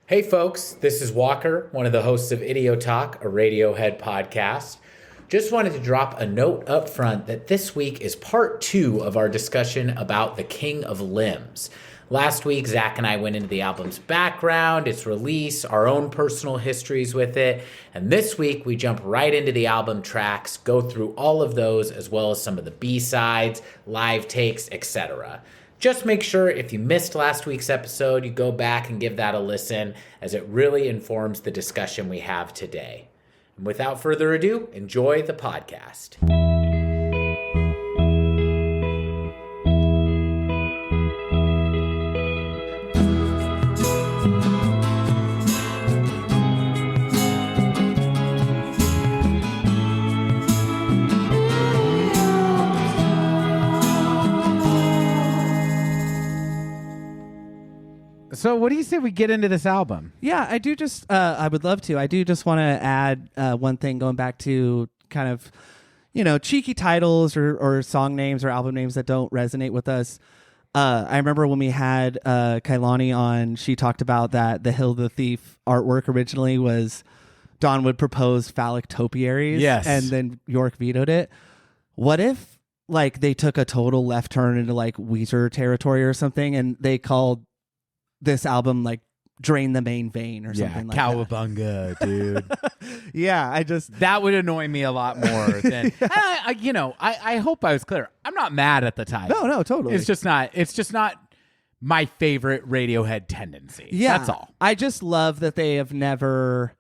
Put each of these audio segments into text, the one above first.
Hey folks, this is Walker, one of the hosts of Idio Talk, a Radiohead podcast. Just wanted to drop a note up front that this week is part 2 of our discussion about the King of Limbs. Last week, Zach and I went into the album's background, its release, our own personal histories with it, and this week we jump right into the album tracks, go through all of those, as well as some of the B-sides, live takes, etc. Just make sure if you missed last week's episode, you go back and give that a listen, as it really informs the discussion we have today. And without further ado, enjoy the podcast. So what do you say we get into this album? Yeah, I do just, I would love to. I do just want to add one thing going back to kind of, cheeky titles or song names or album names that don't resonate with us. I remember when we had Kailani on, she talked about that the Hill of the Thief artwork originally was Don would propose phallic topiaries. Yes. And then York vetoed it. What if, they took a total left turn into, Weezer territory or something, and they called this album Drain the Main Vein or something like Cowabunga, dude. Yeah, that would annoy me a lot more than I hope I was clear. I'm not mad at the title. No, totally. It's just not my favorite Radiohead tendency. Yeah. That's all. I just love that they have never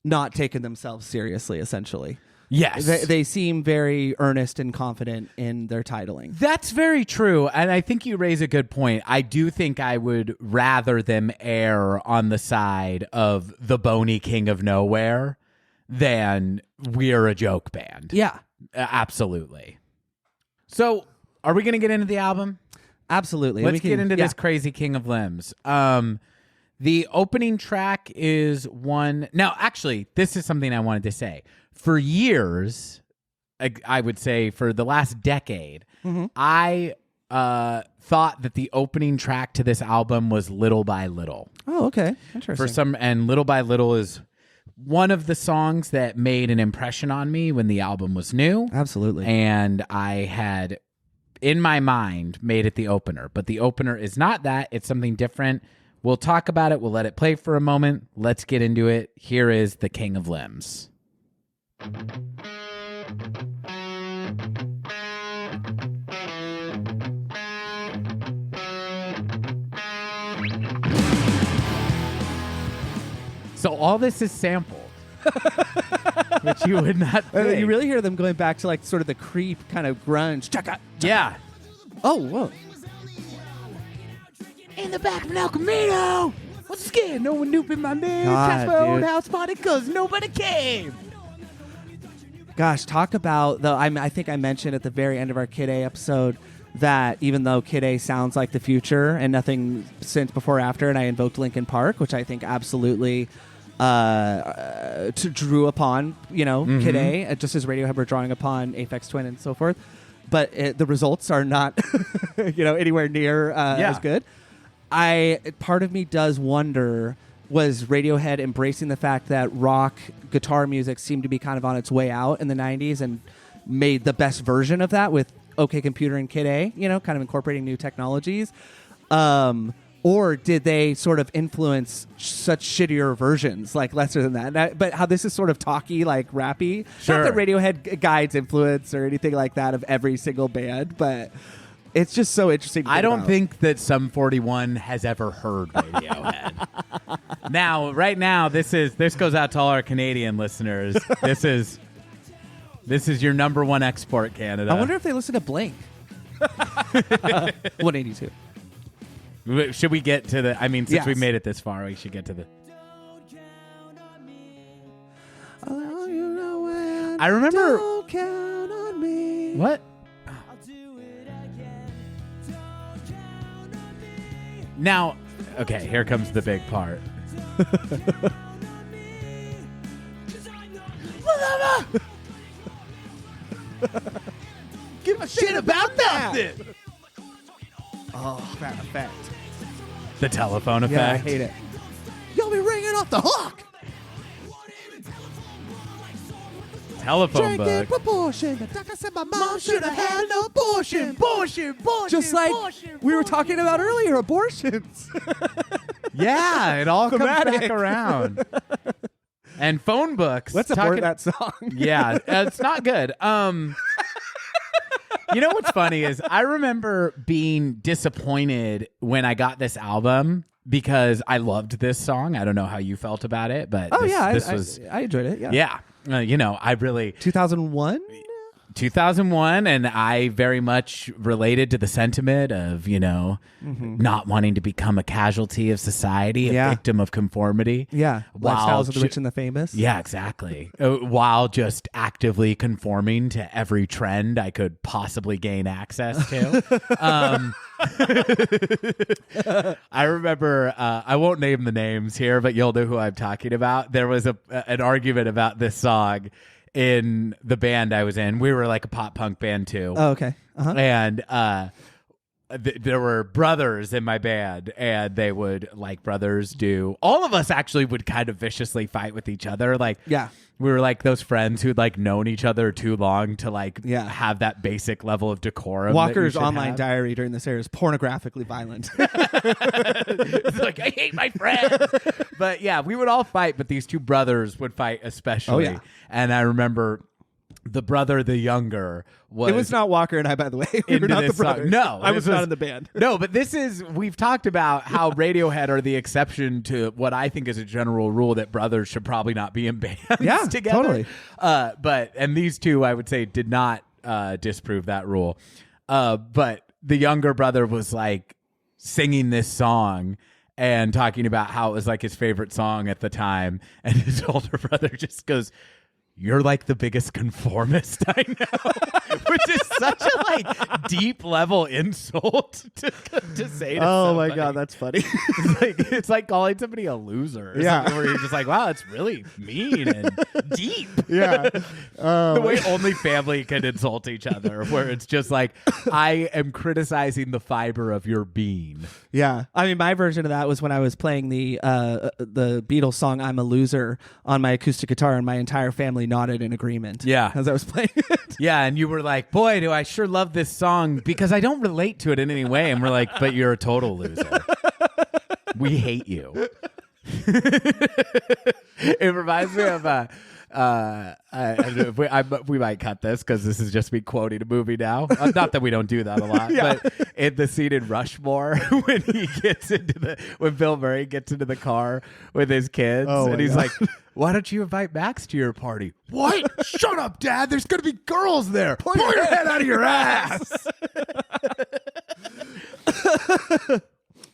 not taken themselves seriously, essentially. Yes. They seem very earnest and confident in their titling. That's very true. And I think you raise a good point. I do think I would rather them err on the side of the bony king of nowhere than we're a joke band. Yeah. Absolutely. So are we going to get into the album? Absolutely. Let's get into this crazy King of Limbs. The opening track is one. Now, actually, this is something I wanted to say. For years, I would say for the last decade, I thought that the opening track to this album was Little by Little. Oh, okay. Interesting. And Little by Little is one of the songs that made an impression on me when the album was new. Absolutely. And I had, in my mind, made it the opener. But the opener is not that. It's something different. We'll talk about it. We'll let it play for a moment. Let's get into it. Here is The King of Limbs. So all this is sampled, which you would not think. You really hear them going back to sort of the creep kind of grunge. Chaka. Yeah. Oh, whoa. In the back of an El Camino. Was scared. No one knew in my name. God, That's my old dude. house party because nobody came. Gosh, talk about I think I mentioned at the very end of our Kid A episode that even though Kid A sounds like the future and nothing since before or after, and I invoked Linkin Park, which I think absolutely drew upon Kid A, just as Radiohead were drawing upon Aphex Twin and so forth. But the results are not anywhere near as good. Part of me does wonder, was Radiohead embracing the fact that rock guitar music seemed to be kind of on its way out in the 90s and made the best version of that with OK Computer and Kid A, kind of incorporating new technologies? Or did they sort of influence such shittier versions, lesser than that? But how this is sort of talky, rappy. Sure. Not that Radiohead guides influence or anything like that of every single band, but it's just so interesting to think I don't about. think that Sum 41 has ever heard Radiohead. Right now, this goes out to all our Canadian listeners. This is your number one export, Canada. I wonder if they listen to Blink. 182. Should we get to the? I mean, since Yes. we made it this far, we should get to the. I remember. Don't count on me. What? Now, okay, here comes the big part. Give a shit about that. Oh, that effect. The telephone Yeah, I effect. hate it. Yo, off the hook. Telephone book. Proportion. The doctor said my mom should have had an abortion. Just like we were talking about earlier, abortions. Yeah, it all comes Thematic. back around. And phone books. Let's abort that song. Yeah, it's not good. You know what's funny is I remember being disappointed when I got this album because I loved this song. I don't know how you felt about it, but I enjoyed it. Yeah. Yeah. I really 2001. 2001, and I very much related to the sentiment of, not wanting to become a casualty of society, a victim of conformity. Yeah. Lifestyles of the rich and the famous. Yeah, exactly. While just actively conforming to every trend I could possibly gain access to. I remember, I won't name the names here, but you'll know who I'm talking about. There was an argument about this song in the band I was in. We were like a pop punk band too. Oh, okay. Uh-huh. And there were brothers in my band, and they would, like brothers do. All of us actually would kind of viciously fight with each other. Like, yeah. We were like those friends who'd like known each other too long to like have that basic level of decorum. Walker's online diary during this era is pornographically violent. It's like, I hate my friends. But yeah, we would all fight, but these two brothers would fight especially. Oh, yeah. And I remember the brother, the younger, was... It was not Walker and I, by the way. We were not the brothers. No. I was not in the band. No, but we've talked about how Radiohead are the exception to what I think is a general rule that brothers should probably not be in bands together. Totally. And these two, I would say, did not disprove that rule. But the younger brother was like singing this song and talking about how it was like his favorite song at the time. And his older brother just goes, "You're like the biggest conformist I know," which is such a like deep level insult to say to somebody. My God, that's funny. It's like calling somebody a loser. Or something where you're just like, wow, it's really mean and deep. Yeah. The way only family can insult each other, where it's just like, I am criticizing the fiber of your being. Yeah. I mean, my version of that was when I was playing the Beatles song "I'm a Loser" on my acoustic guitar, and my entire family nodded in agreement. Yeah. As I was playing it. Yeah, and you were like, boy, do I sure love this song because I don't relate to it in any way. And we're like, but you're a total loser. We hate you. It reminds me of we might cut this because this is just me quoting a movie now. Not that we don't do that a lot, but in the scene in Rushmore when Bill Murray gets into the car with his kids, and he's like, "Why don't you invite Max to your party?" "What? Shut up, Dad. There's going to be girls there. Pull your head out of your ass."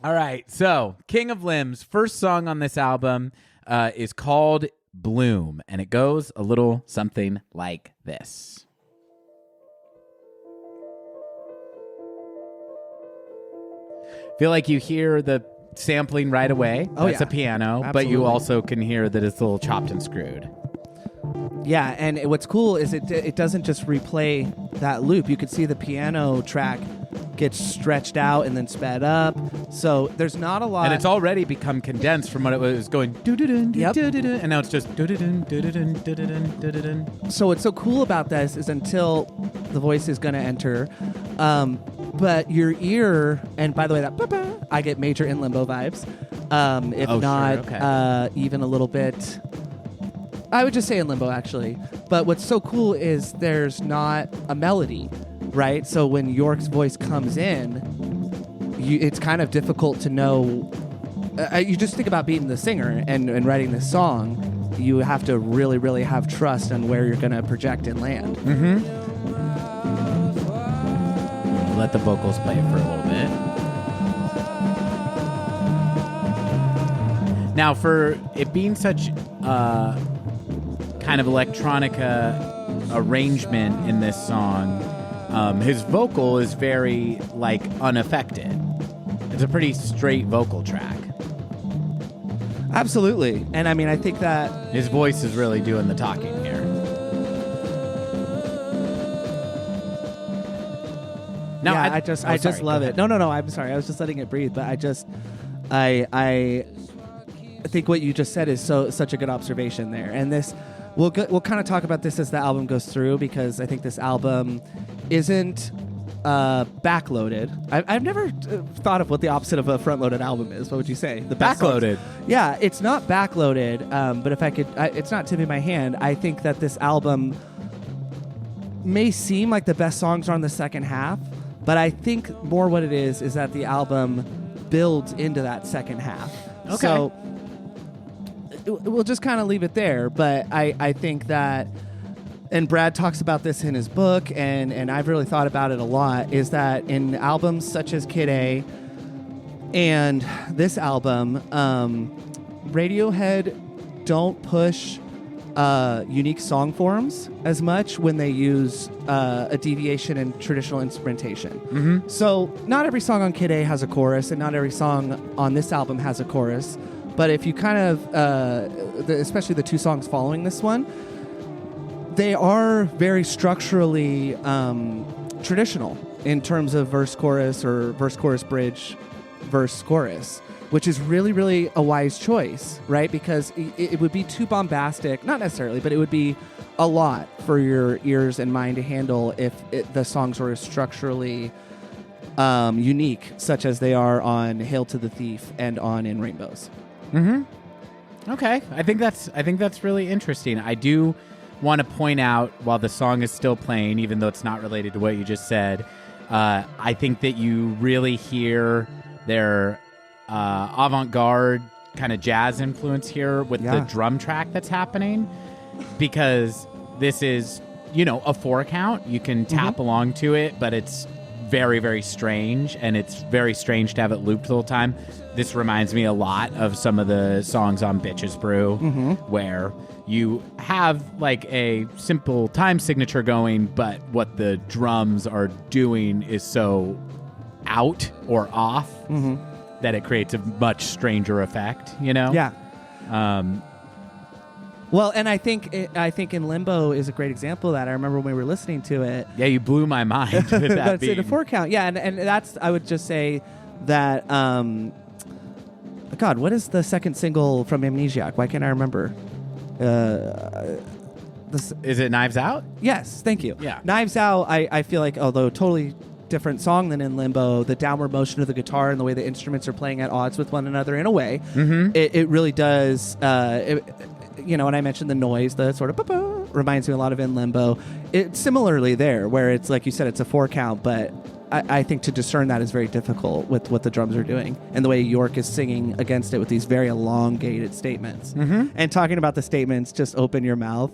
All right. So, King of Limbs, first song on this album is called Bloom, and it goes a little something like this. Feel like you hear the sampling right away. That's a piano, Absolutely. but you also can hear that it's a little chopped and screwed. Yeah, and what's cool is it doesn't just replay that loop. You could see the piano track gets stretched out and then sped up. So there's not a lot. And it's already become condensed from what it was going do-do-dun, Yep. do-do-dun, and now it's just do-do-dun, do-do-dun, do-do-dun, do-do-dun. So what's so cool about this is until the voice is going to enter, but your ear, and by the way, that ba-ba, I get major In Limbo vibes. If not, sure, okay. Even a little bit. I would just say In Limbo, actually. But what's so cool is there's not a melody, right? So when York's voice comes in, it's kind of difficult to know. You just think about being the singer and writing this song. You have to really, really have trust on where you're going to project and land. Mm-hmm. Let the vocals play for a little bit. Now, for it being such kind of electronica arrangement in this song, his vocal is very like unaffected. It's a pretty straight vocal track. Absolutely. And I mean, I think that his voice is really doing the talking here. No, yeah, I just love it. No, I'm sorry. I was just letting it breathe, but I think what you just said is such a good observation there. And this, we'll kind of talk about this as the album goes through, because I think this album isn't backloaded. I've never thought of what the opposite of a front-loaded album is. What would you say? The backloaded. Yeah, it's not backloaded. But if I could, it's not tipping my hand. I think that this album may seem like the best songs are on the second half, but I think more what it is that the album builds into that second half. Okay. So we'll just kind of leave it there. But I think that, and Brad talks about this in his book, and I've really thought about it a lot, is that in albums such as Kid A and this album, Radiohead don't push unique song forms as much when they use a deviation in traditional instrumentation. Mm-hmm. So not every song on Kid A has a chorus, and not every song on this album has a chorus. But if you kind of, especially the two songs following this one, they are very structurally traditional in terms of verse-chorus or verse-chorus-bridge, verse-chorus, which is really, really a wise choice, right? Because it would be too bombastic, not necessarily, but it would be a lot for your ears and mind to handle if the songs were structurally unique, such as they are on Hail to the Thief and on In Rainbows. Mm-hmm. Okay, I think that's really interesting. I do want to point out, while the song is still playing, even though it's not related to what you just said, I think that you really hear their avant-garde kind of jazz influence here with the drum track that's happening, because this is, a 4-count. You can tap along to it, but it's very, very strange, and it's very strange to have it looped the whole time. This reminds me a lot of some of the songs on Bitches Brew, where you have like a simple time signature going, but what the drums are doing is so out or off that it creates a much stranger effect, Yeah. Well, and I think In Limbo is a great example of that. I remember when we were listening to it. Yeah, you blew my mind with that That's beat. in a 4-count. Yeah, and that's, I would just say that, God, what is the second single from Amnesiac? Why can't I remember? Is it Knives Out? Yes, thank you. Yeah. Knives Out, I feel like, although totally different song than In Limbo, the downward motion of the guitar and the way the instruments are playing at odds with one another in a way, it really does, and I mentioned the noise, the sort of reminds me a lot of In Limbo. It's similarly there, where it's, like you said, it's a 4-count, but I think to discern that is very difficult with what the drums are doing and the way York is singing against it with these very elongated statements. And talking about the statements, just open your mouth.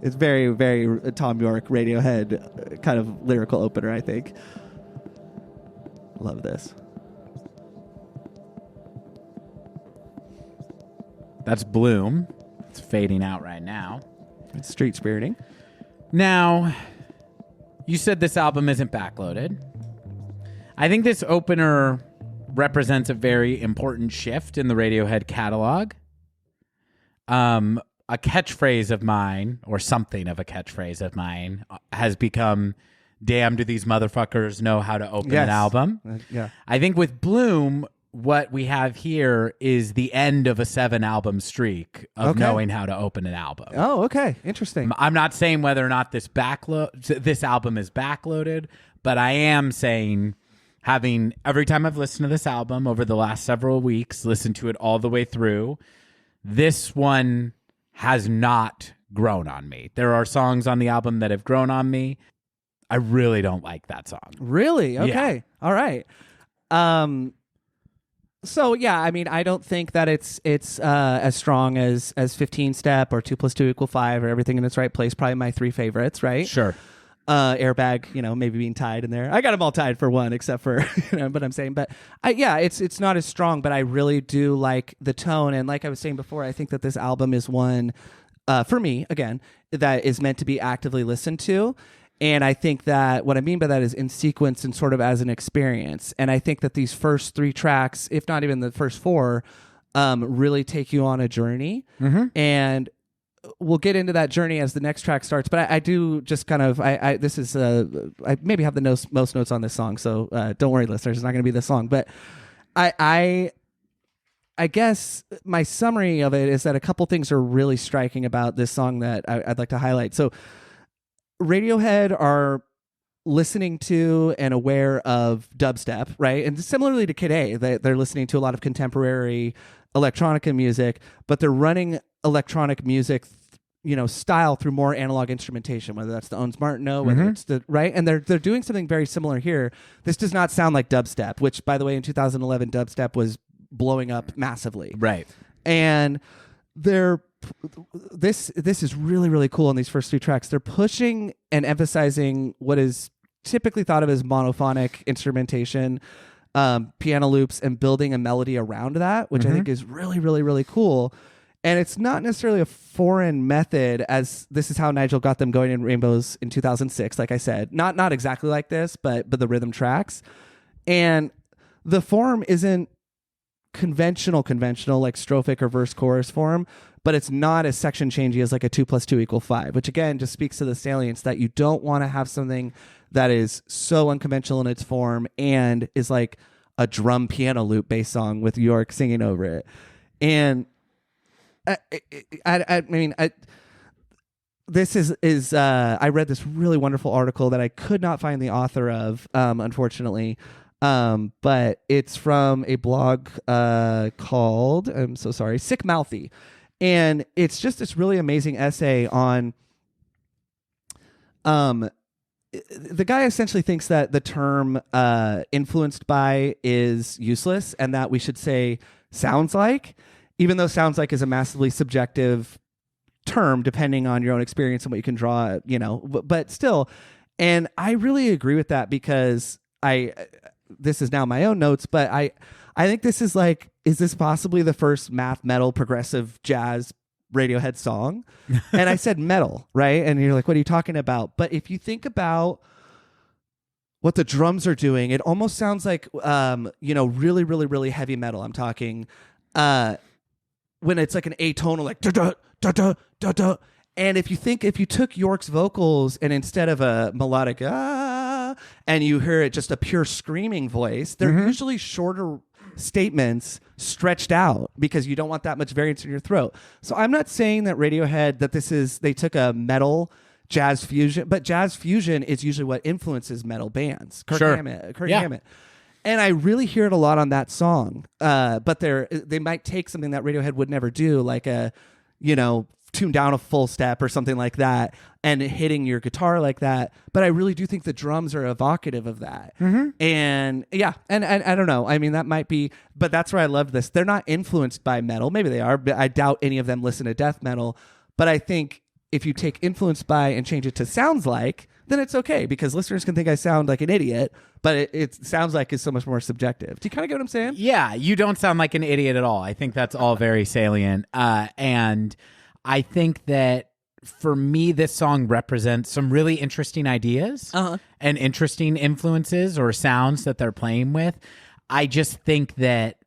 It's very, very Tom York, Radiohead kind of lyrical opener, I think. Love this. That's Bloom. It's fading out right now. It's street spiriting. Now, you said this album isn't backloaded. I think this opener represents a very important shift in the Radiohead catalog. A catchphrase of mine, or something of a catchphrase of mine, has become, damn, do these motherfuckers know how to open an album? Yeah. I think with Bloom, what we have here is the end of a 7-album streak of knowing how to open an album. Oh, okay. Interesting. I'm not saying whether or not this album is backloaded, but I am saying, having every time I've listened to this album over the last several weeks, listened to it all the way through, this one has not grown on me. There are songs on the album that have grown on me. I really don't like that song. Really? Okay. Yeah. All right. So yeah, I mean, I don't think that it's as strong as 15 Step or 2 + 2 = 5 or Everything in Its Right Place. Probably my 3 favorites, right? Sure. Airbag, maybe being tied in there. I got them all tied for one, except for, but I'm saying, it's not as strong, but I really do like the tone. And like I was saying before, I think that this album is one, for me, again, that is meant to be actively listened to. And I think that what I mean by that is in sequence and sort of as an experience. And I think that these first 3 tracks, if not even the first 4, really take you on a journey. And we'll get into that journey as the next track starts. But I do just kind of, I maybe have the most notes on this song. So don't worry, listeners, it's not going to be this long. But I I guess my summary of it is that a couple things are really striking about this song that I'd like to highlight. So Radiohead are listening to and aware of dubstep, right? And similarly to Kid A, they're listening to a lot of contemporary electronica music, but they're running electronic music style through more analog instrumentation, whether that's the Owens Martineau, whether it's the right, and they're doing something very similar here. This does not sound like dubstep, which, by the way, in 2011, dubstep was blowing up massively, right? And this is really, really cool on these first 3 tracks. They're pushing and emphasizing what is typically thought of as monophonic instrumentation, piano loops, and building a melody around that, which I think is really, really, really cool. And it's not necessarily a foreign method, as this is how Nigel got them going in Rainbows in 2006, like I said. Not exactly like this, but the rhythm tracks. And the form isn't conventional like strophic or verse chorus form, but it's not as section changey as like a 2 + 2 = 5, which again just speaks to the salience that you don't want to have something that is so unconventional in its form and is like a drum piano loop based song with York singing over it. And I mean, this is I read this really wonderful article that I could not find the author of, unfortunately, but it's from a blog called, I'm so sorry, Sick Mouthy, and it's just this really amazing essay on. The guy essentially thinks that the term influenced by is useless and that we should say sounds like, even though sounds like is a massively subjective term depending on your own experience and what you can draw, but still. And I really agree with that because this is now my own notes, but I think this is like, is this possibly the first math metal progressive jazz Radiohead song? And I said metal, right? And you're like, what are you talking about? But if you think about what the drums are doing, it almost sounds like really, really, really heavy metal. I'm talking when it's like an atonal, like da da da da da da. And if you took York's vocals and instead of a melodic and you hear it just a pure screaming voice, they're usually shorter statements stretched out because you don't want that much variance in your throat. So I'm not saying that Radiohead, that they took a metal jazz fusion, but jazz fusion is usually what influences metal bands. Kirk Hammett. And I really hear it a lot on that song. But they might take something that Radiohead would never do, like tune down a full step or something like that and hitting your guitar like that. But I really do think the drums are evocative of that. And yeah, and I don't know. I mean, that might be, but that's where I love this. They're not influenced by metal. Maybe they are, but I doubt any of them listen to death metal. But I think if you take influenced by and change it to sounds like, then it's okay because listeners can think I sound like an idiot, but it sounds like is so much more subjective. Do you kind of get what I'm saying? Yeah, you don't sound like an idiot at all. I think that's all very salient. And I think that for me, this song represents some really interesting ideas and interesting influences or sounds that they're playing with. I just think that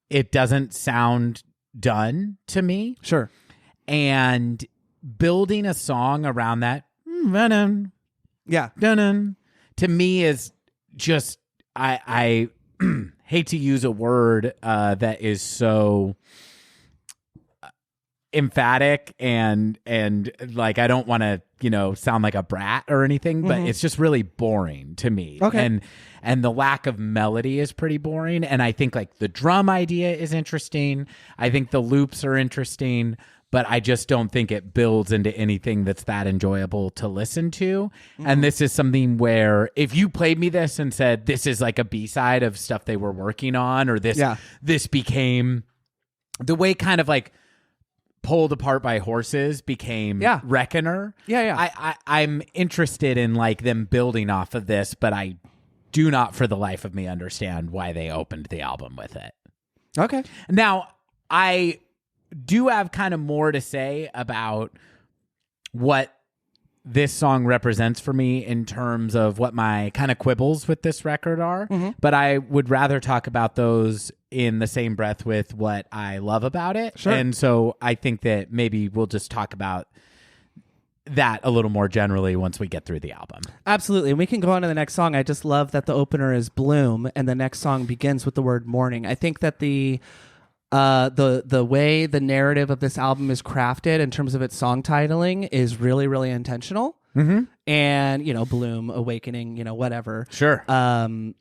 it doesn't sound done to me. Sure. And building a song around that, to me is just, I hate to use a word that is so emphatic and like I don't want to sound like a brat or anything, but it's just really boring to me. Okay. And the lack of melody is pretty boring. And I think like the drum idea is interesting. I think the loops are interesting, but I just don't think it builds into anything that's that enjoyable to listen to. And this is something where if you played me this and said this is like a B-side of stuff they were working on, or this became the way kind of like Pulled Apart by Horses became Reckoner. I'm interested in like them building off of this, but I do not for the life of me understand why they opened the album with it. Okay. Now, I do have kind of more to say about what this song represents for me in terms of what my kind of quibbles with this record are, but I would rather talk about those in the same breath with what I love about it. Sure. And so I think that maybe we'll just talk about that a little more generally once we get through the album. Absolutely. And we can go on to the next song. I just love that the opener is Bloom and the next song begins with the word morning. I think that the The way the narrative of this album is crafted in terms of its song titling is really, really intentional. Mm-hmm. And, Bloom, Awakening, whatever. Sure. And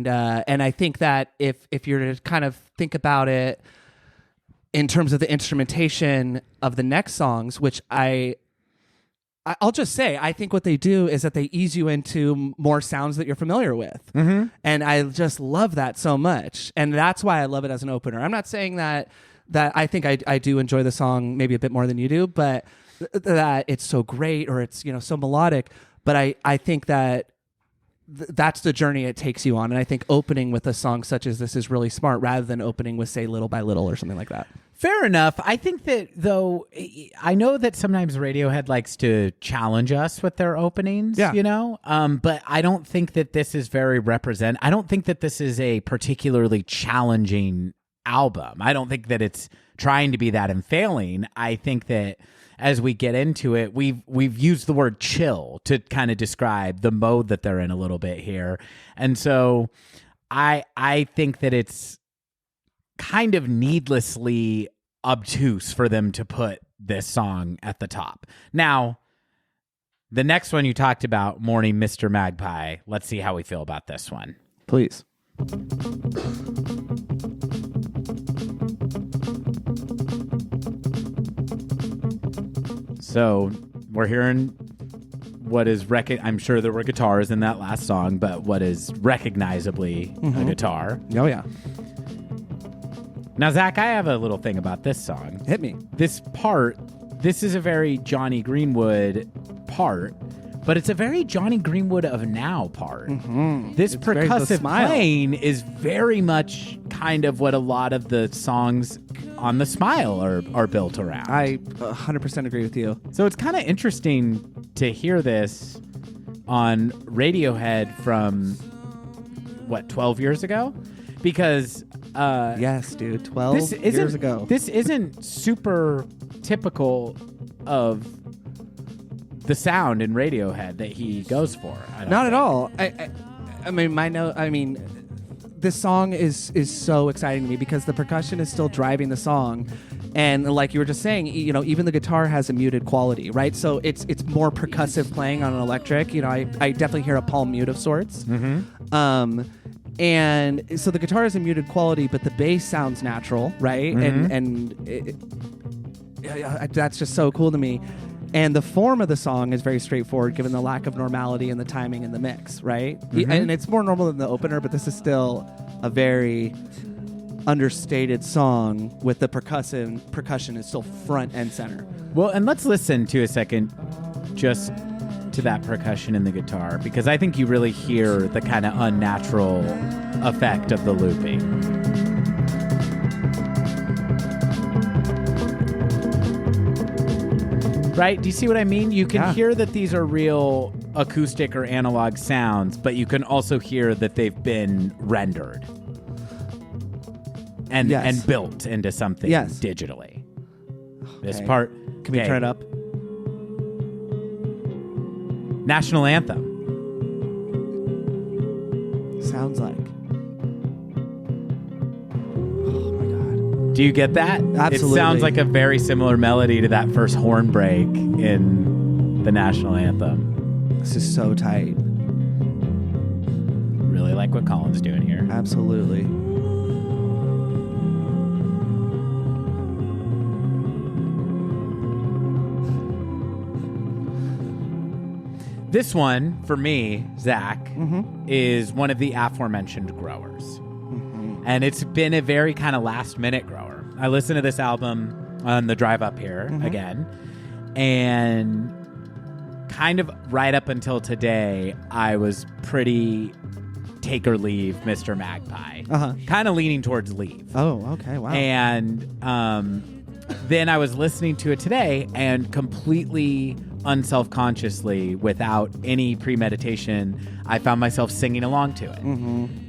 I think that if you're to kind of think about it in terms of the instrumentation of the next songs, which I'll just say, I think what they do is that they ease you into more sounds that you're familiar with. Mm-hmm. And I just love that so much. And that's why I love it as an opener. I'm not saying that I think I do enjoy the song maybe a bit more than you do, but that it's so great or it's, so melodic. But I think that that's the journey it takes you on. And I think opening with a song such as this is really smart rather than opening with, say, Little by Little or something like that. Fair enough. I think that, though, I know that sometimes Radiohead likes to challenge us with their openings, but I don't think that this is I don't think that this is a particularly challenging album. I don't think that it's trying to be that and failing. I think that as we get into it, we've used the word chill to kind of describe the mode that they're in a little bit here. And so I think that it's kind of needlessly obtuse for them to put this song at the top. Now, the next one you talked about, Morning Mr. Magpie, let's see how we feel about this one. Please. So we're hearing what is I'm sure there were guitars in that last song, but what is recognizably a guitar. Oh, yeah. Now, Zach, I have a little thing about this song. Hit me. This is a very Johnny Greenwood part, but it's a very Johnny Greenwood of now part. Mm-hmm. This percussive playing is very much kind of what a lot of the songs on The Smile are built around. I 100% agree with you. So it's kind of interesting to hear this on Radiohead from, 12 years ago? Because... yes, dude, 12 years ago. This isn't super typical of the sound in Radiohead that he goes for. Not at all. I mean, this song is so exciting to me because the percussion is still driving the song. And like you were just saying, even the guitar has a muted quality, right? So it's more percussive playing on an electric. I definitely hear a palm mute of sorts. Mm-hmm. And so the guitar is a muted quality, but the bass sounds natural, right? Mm-hmm. That's just so cool to me. And the form of the song is very straightforward, given the lack of normality in the timing and the mix, right? Mm-hmm. And it's more normal than the opener, but this is still a very understated song with the percussion is still front and center. Well, and let's listen to a second just to that percussion in the guitar, because I think you really hear the kind of unnatural effect of the looping. Right? Do you see what I mean? You can hear that these are real acoustic or analog sounds, but you can also hear that they've been rendered and built into something digitally. This part... Can we turn it up? National anthem. Sounds like. Oh my God. Do you get that? Absolutely. It sounds like a very similar melody to that first horn break in the national anthem. This is so tight. Really like what Colin's doing here. Absolutely. This one, for me, Zach, is one of the aforementioned growers. Mm-hmm. And it's been a very kind of last-minute grower. I listened to this album on the drive up here again, and kind of right up until today, I was pretty take or leave Mr. Magpie. Kind of leaning towards leave. Oh, okay, wow. And then I was listening to it today and completely unselfconsciously, without any premeditation, I found myself singing along to it.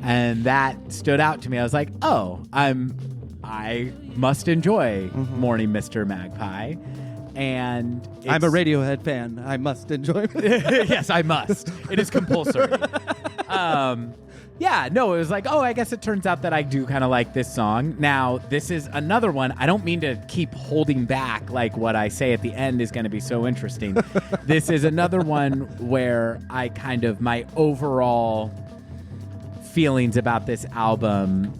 And that stood out to me. I was like, oh, I must enjoy Morning Mr. Magpie. And I'm a Radiohead fan. I must enjoy it. Yes, I must. It is compulsory. Yeah, no, it was like, oh, I guess it turns out that I do kind of like this song. Now, this is another one. I don't mean to keep holding back, like what I say at the end is going to be so interesting. This is another one where I kind of, my overall feelings about this album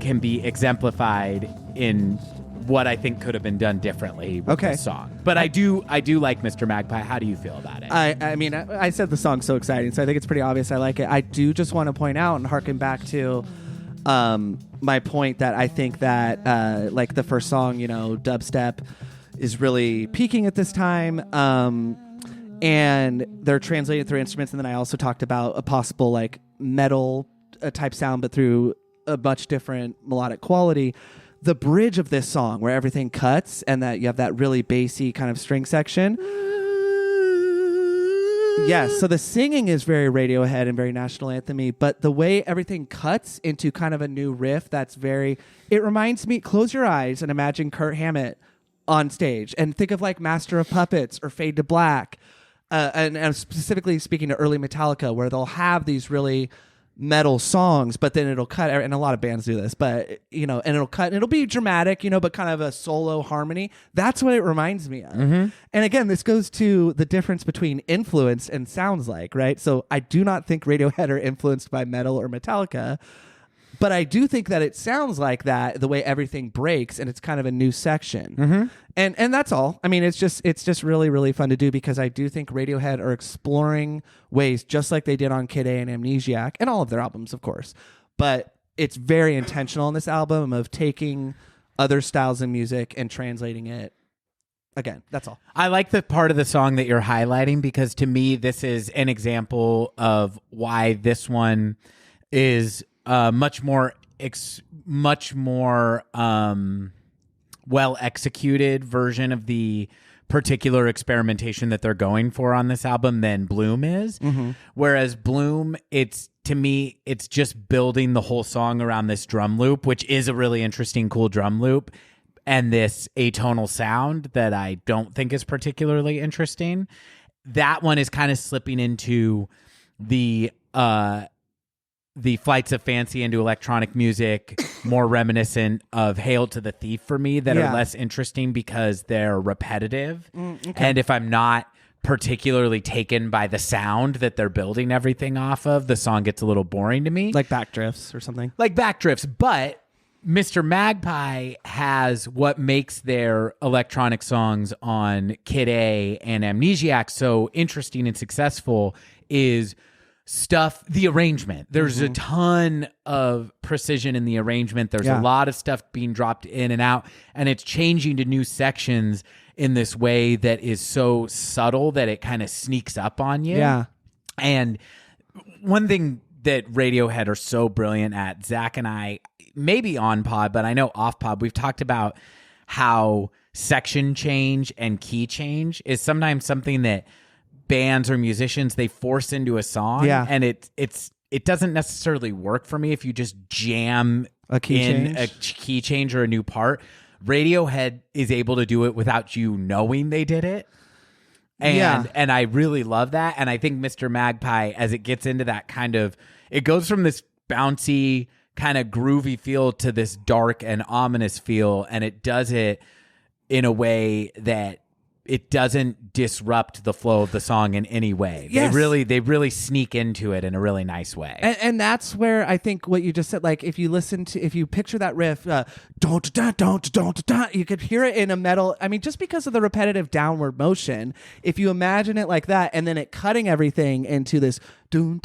can be exemplified in what I think could have been done differently with this song. But I do like Mr. Magpie. How do you feel about it? I mean, I said the song's so exciting, so I think it's pretty obvious I like it. I do just want to point out and harken back to my point that I think that like the first song, dubstep is really peaking at this time. And they're translated through instruments. And then I also talked about a possible like metal type sound, but through a much different melodic quality. The bridge of this song where everything cuts and that you have that really bassy kind of string section. Yes, so the singing is very Radiohead and very national anthem-y, but the way everything cuts into kind of a new riff that's very... It reminds me, close your eyes and imagine Kurt Hammett on stage and think of like Master of Puppets or Fade to Black, and specifically speaking to early Metallica, where they'll have these really metal songs, but then it'll cut, and a lot of bands do this, but and it'll cut and it'll be dramatic, but kind of a solo harmony. That's what it reminds me of. And again, this goes to the difference between influence and sounds like, right? So I do not think Radiohead are influenced by metal or Metallica, but I do think that it sounds like that, the way everything breaks and it's kind of a new section. And that's all. I mean, it's just really, really fun to do because I do think Radiohead are exploring ways, just like they did on Kid A and Amnesiac, and all of their albums, of course. But it's very intentional in this album of taking other styles of music and translating it. Again, that's all. I like the part of the song that you're highlighting because to me, this is an example of why this one is much more well executed version of the particular experimentation that they're going for on this album than Bloom is. Whereas Bloom, to me, it's just building the whole song around this drum loop, which is a really interesting, cool drum loop, and this atonal sound that I don't think is particularly interesting. That one is kind of slipping into the flights of fancy into electronic music, more reminiscent of Hail to the Thief for me, that are less interesting because they're repetitive. And if I'm not particularly taken by the sound that they're building everything off of, the song gets a little boring to me. Like Backdrifts or something. Like Backdrifts, but Mr. Magpie has what makes their electronic songs on Kid A and Amnesiac so interesting and successful is the arrangement. There's a ton of precision in the arrangement. There's a lot of stuff being dropped in and out, and it's changing to new sections in this way that is so subtle that it kind of sneaks up on you. Yeah. And one thing that Radiohead are so brilliant at, Zach and I, maybe on pod, but I know off pod, we've talked about how section change and key change is sometimes something that bands or musicians, they force into a song, and it doesn't necessarily work for me if you just jam a key change or a new part. Radiohead is able to do it without you knowing they did it. And I really love that. And I think Mr. Magpie, as it gets into that kind of, it goes from this bouncy kind of groovy feel to this dark and ominous feel, and it does it in a way that it doesn't disrupt the flow of the song in any way. Yes. They really sneak into it in a really nice way. And that's where I think what you just said, like if you picture that riff, you could hear it in a metal. I mean, just because of the repetitive downward motion, if you imagine it like that, and then it cutting everything into this I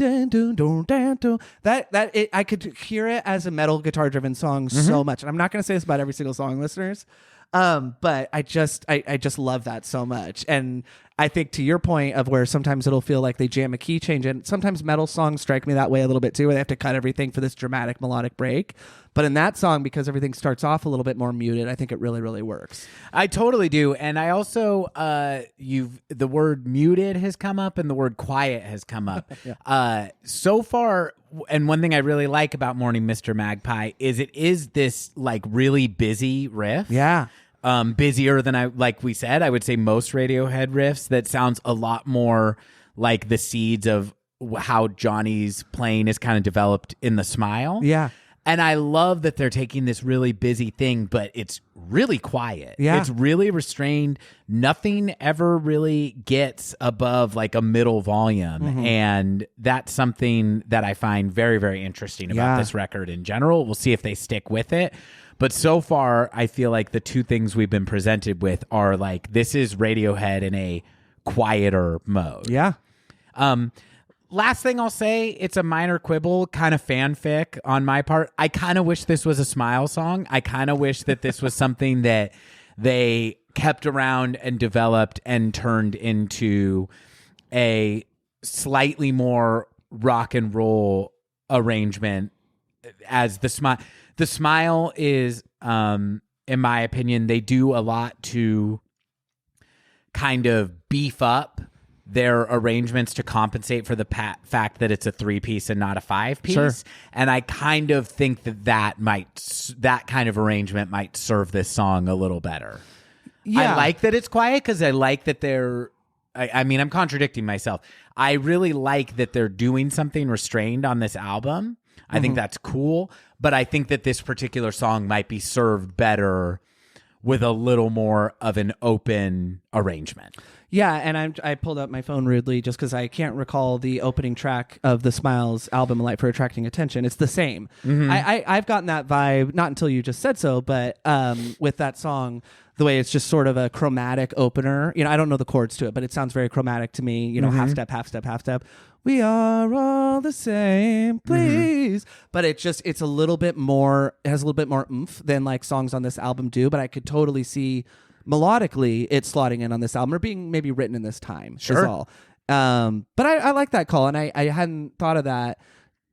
could hear it as a metal guitar driven song so much. And I'm not going to say this about every single song, listeners. But I just love that so much. And I think to your point of where sometimes it'll feel like they jam a key change, and sometimes metal songs strike me that way a little bit too, where they have to cut everything for this dramatic melodic break. But in that song, because everything starts off a little bit more muted, I think it really, really works. I totally do. And I also, the word muted has come up and the word quiet has come up. So far, and one thing I really like about Morning Mr. Magpie is it is this like really busy riff. Yeah. Busier than like we said, I would say most Radiohead riffs that sounds a lot more like the seeds of how Johnny's playing is kind of developed in The Smile. Yeah. And I love that they're taking this really busy thing, but it's really quiet. Yeah. It's really restrained. Nothing ever really gets above like a middle volume. Mm-hmm. And that's something that I find very, very interesting about this record in general. We'll see if they stick with it. But so far, I feel like the two things we've been presented with are like, this is Radiohead in a quieter mode. Yeah. Last thing I'll say, it's a minor quibble, kind of fanfic on my part. I kind of wish this was a Smile song. I kind of wish that this was something that they kept around and developed and turned into a slightly more rock and roll arrangement as The Smile. The Smile is, in my opinion, they do a lot to kind of beef up their arrangements to compensate for the fact that it's a 3-piece and not a 5-piece. Sure. And I kind of think that kind of arrangement might serve this song a little better. Yeah. I like that it's quiet because I like that I mean, I'm contradicting myself. I really like that they're doing something restrained on this album. I think that's cool, but I think that this particular song might be served better with a little more of an open arrangement. Yeah, and I pulled up my phone rudely just because I can't recall the opening track of the Smiles album, Light for Attracting Attention. It's the same. Mm-hmm. I've gotten that vibe, not until you just said so, but with that song, the way it's just sort of a chromatic opener. You know, I don't know the chords to it, but it sounds very chromatic to me. You know, half step, half step, half step. We are all the same, please. But it's a little bit more, it has a little bit more oomph than like songs on this album do, but I could totally see melodically it's slotting in on this album or being maybe written in this time. Sure. Is all. But I like that call, and I hadn't thought of that,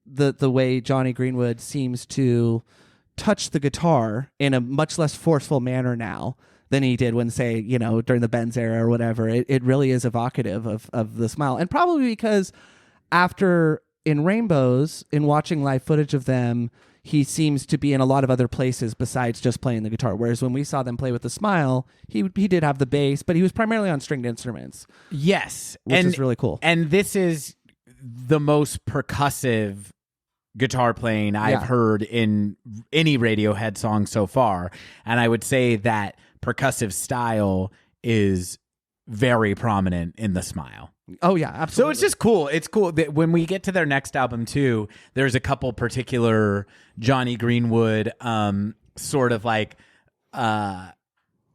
the way Johnny Greenwood seems to touch the guitar in a much less forceful manner now than he did when, say, you know, during the Benz era or whatever. It really is evocative of The Smile. And probably because after in Rainbows, in watching live footage of them, he seems to be in a lot of other places besides just playing the guitar. Whereas when we saw them play with The Smile, he did have the bass, but he was primarily on stringed instruments. Yes. Which is really cool. And this is the most percussive guitar playing I've heard in any Radiohead song so far. And I would say that percussive style is very prominent in The Smile. Oh, yeah, absolutely. So it's just cool. It's cool that when we get to their next album, too, there's a couple particular Johnny Greenwood sort of like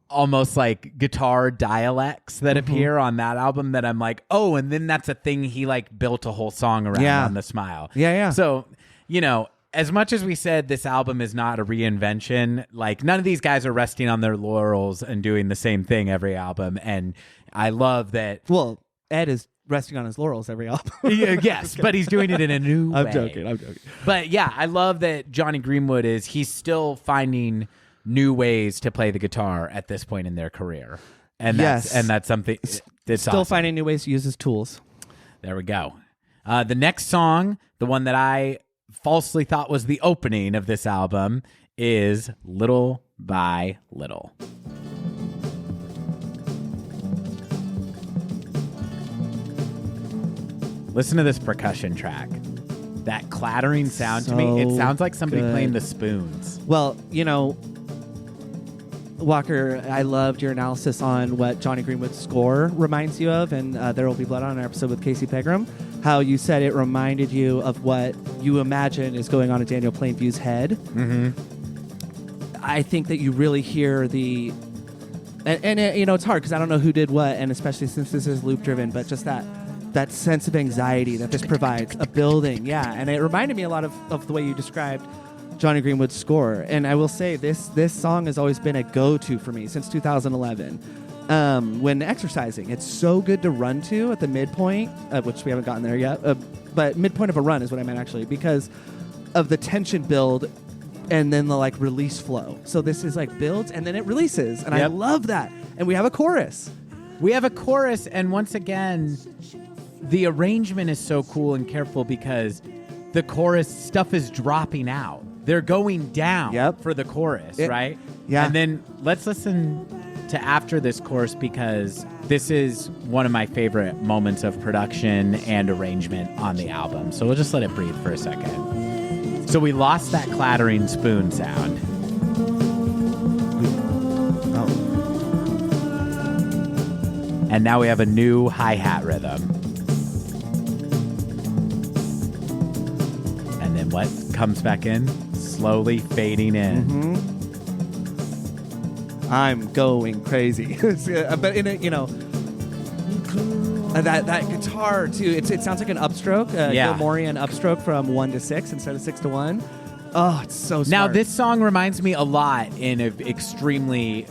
almost like guitar dialects that appear on that album that I'm like, oh, and then that's a thing he like built a whole song around on The Smile. Yeah. So, you know, as much as we said this album is not a reinvention, like none of these guys are resting on their laurels and doing the same thing every album. And I love that. Well, Ed is resting on his laurels every album. Yes, but he's doing it in a new way. I'm joking. But yeah, I love that Johnny Greenwood he's still finding new ways to play the guitar at this point in their career. And that's something that's still awesome. finding new ways to use his tools. There we go. The next song, the one that I falsely thought was the opening of this album, is Little by Little. Listen to this percussion track. That clattering sound to me, it sounds like somebody playing the spoons. Well, you know, Walker, I loved your analysis on what Johnny Greenwood's score reminds you of, and There Will Be Blood on our episode with Casey Pegram, how you said it reminded you of what you imagine is going on in Daniel Plainview's head. Mm-hmm. I think that you really hear the... And you know, it's hard because I don't know who did what, and especially since this is loop-driven, but just that sense of anxiety that this provides, a building, and it reminded me a lot of the way you described Johnny Greenwood's score. And I will say this song has always been a go-to for me since 2011 when exercising. It's so good to run to at the midpoint, which we haven't gotten there yet, but midpoint of a run is what I meant actually, because of the tension build and then the like release flow. So this is like builds and then it releases, and I love that. And we have a chorus. And once again, the arrangement is so cool and careful because the chorus stuff is dropping out. They're going down for the chorus, right? Yeah. And then let's listen to After This Chorus, because this is one of my favorite moments of production and arrangement on the album. So we'll just let it breathe for a second. So we lost that clattering spoon sound. Oh. And now we have a new hi-hat rhythm. And then what comes back in? Slowly fading in. Mm-hmm. I'm going crazy. But in a, that guitar too. It sounds like an upstroke, Gilmorian upstroke from 1 to 6 instead of 6 to 1. Oh, it's so smart. Now this song reminds me a lot in an extremely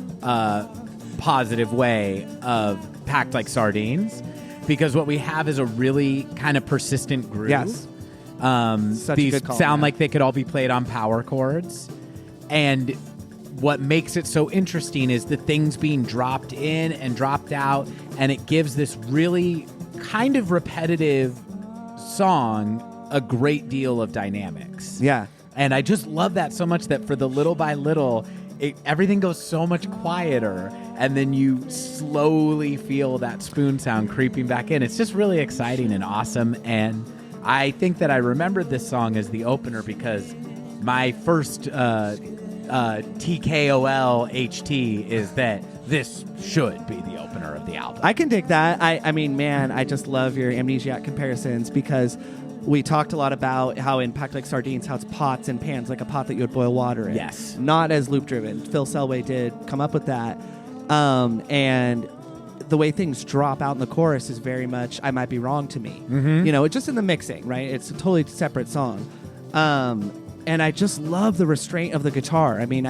positive way of Packed Like Sardines, because what we have is a really kind of persistent groove. Yes. Such These a good call, sound like they could all be played on power chords, and what makes it so interesting is the things being dropped in and dropped out, and it gives this really kind of repetitive song a great deal of dynamics. Yeah. And I just love that so much, that for the little by little, everything goes so much quieter, and then you slowly feel that spoon sound creeping back in. It's just really exciting and awesome, and I think that I remembered this song as the opener because my first TKOLHT is that this should be the opener of the album. I can dig that. I mean, man, I just love your Amnesiac comparisons, because we talked a lot about how in Packed Like Sardines, how it's pots and pans, like a pot that you would boil water in. Yes. Not as loop-driven. Phil Selway did come up with that. And the way things drop out in the chorus is very much I Might Be Wrong to me. Mm-hmm. It's just in the mixing, right? It's a totally separate song. And I just love the restraint of the guitar. I mean,